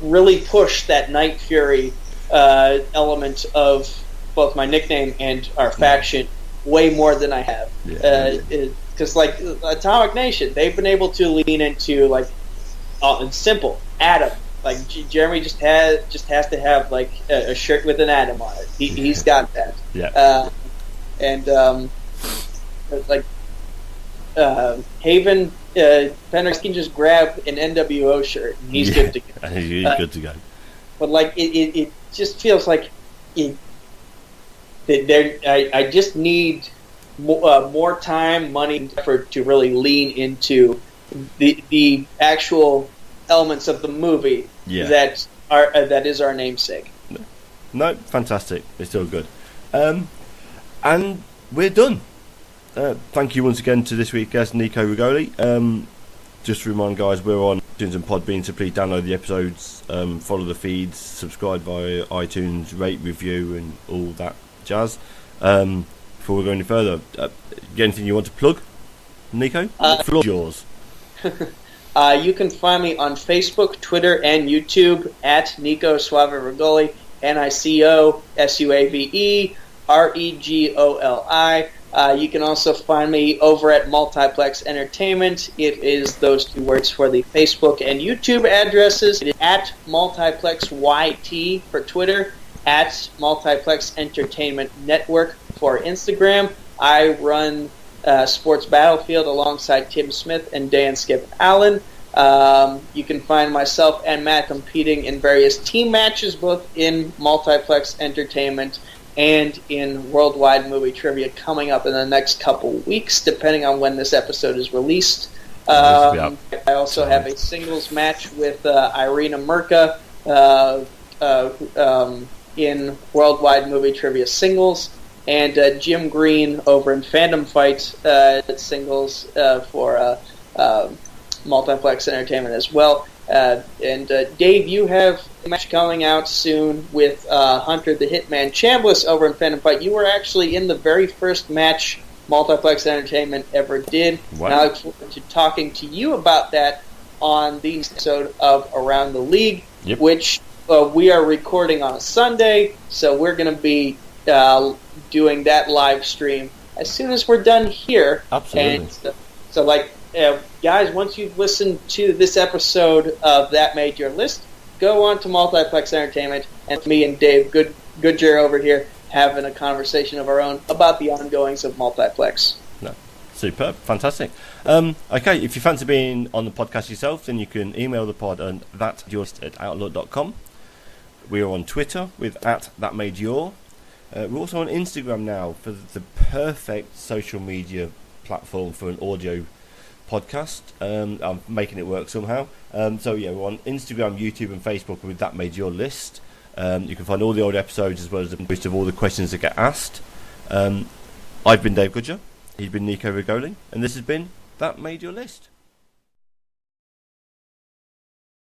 really push that Night Fury element of both my nickname and our faction way more than I have. Because Atomic Nation, they've been able to lean into simple Atom. Jeremy just has to have a shirt with an atom on it. He's got that. Haven Penrix can just grab an NWO shirt and he's good to go. He's good to go. But it just feels I just need more time, money, and effort to really lean into the actual elements of the movie that is our namesake. No, fantastic. It's still good. And we're done. Thank you once again to this week's guest, Nico Regoli. Just to remind guys, we're on iTunes and Podbean, so please download the episodes, follow the feeds, subscribe via iTunes, rate, review, and all that jazz. Before we go any further, anything you want to plug, Nico? The floor's yours. You can find me on Facebook, Twitter, and YouTube at Nico Suave Regoli, NicoSuaveRegoli. You can also find me over at Multiplex Entertainment. It is those two words for the Facebook and YouTube addresses. It is at Multiplex YT for Twitter, at Multiplex Entertainment Network for Instagram. I run Sports Battlefield alongside Tim Smith and Dan Skip Allen. You can find myself and Matt competing in various team matches, both in Multiplex Entertainment and in Worldwide Movie Trivia coming up in the next couple weeks, depending on when this episode is released. I also have a singles match with Irina Merca in Worldwide Movie Trivia Singles, and Jim Green over in Fandom Fight Singles for Multiplex Entertainment as well. And Dave, you have a match coming out soon with Hunter the Hitman Chambliss over in Fandom Fight. You were actually in the very first match Multiplex Entertainment ever did. Wow. And I look forward to talking to you about that on the episode of Around the League, which we are recording on a Sunday, so we're going to be doing that live stream as soon as we're done here. Absolutely. And guys, once you've listened to this episode of That Made Your List, go on to Multiplex Entertainment, and me and Dave Goodyear over here having a conversation of our own about the ongoings of Multiplex. No, superb, fantastic. Okay, if you fancy being on the podcast yourself, then you can email the pod at thatyourlist@outlook.com. We are on Twitter with @thatmadeyour. We're also on Instagram now for the perfect social media platform for an audio podcast. I'm making it work somehow. We're on Instagram, YouTube, and Facebook with That Made Your List. You can find all the old episodes as well as a list of all the questions that get asked. I've been Dave Goodyear. He's been Nico Regoli, and this has been That Made Your List.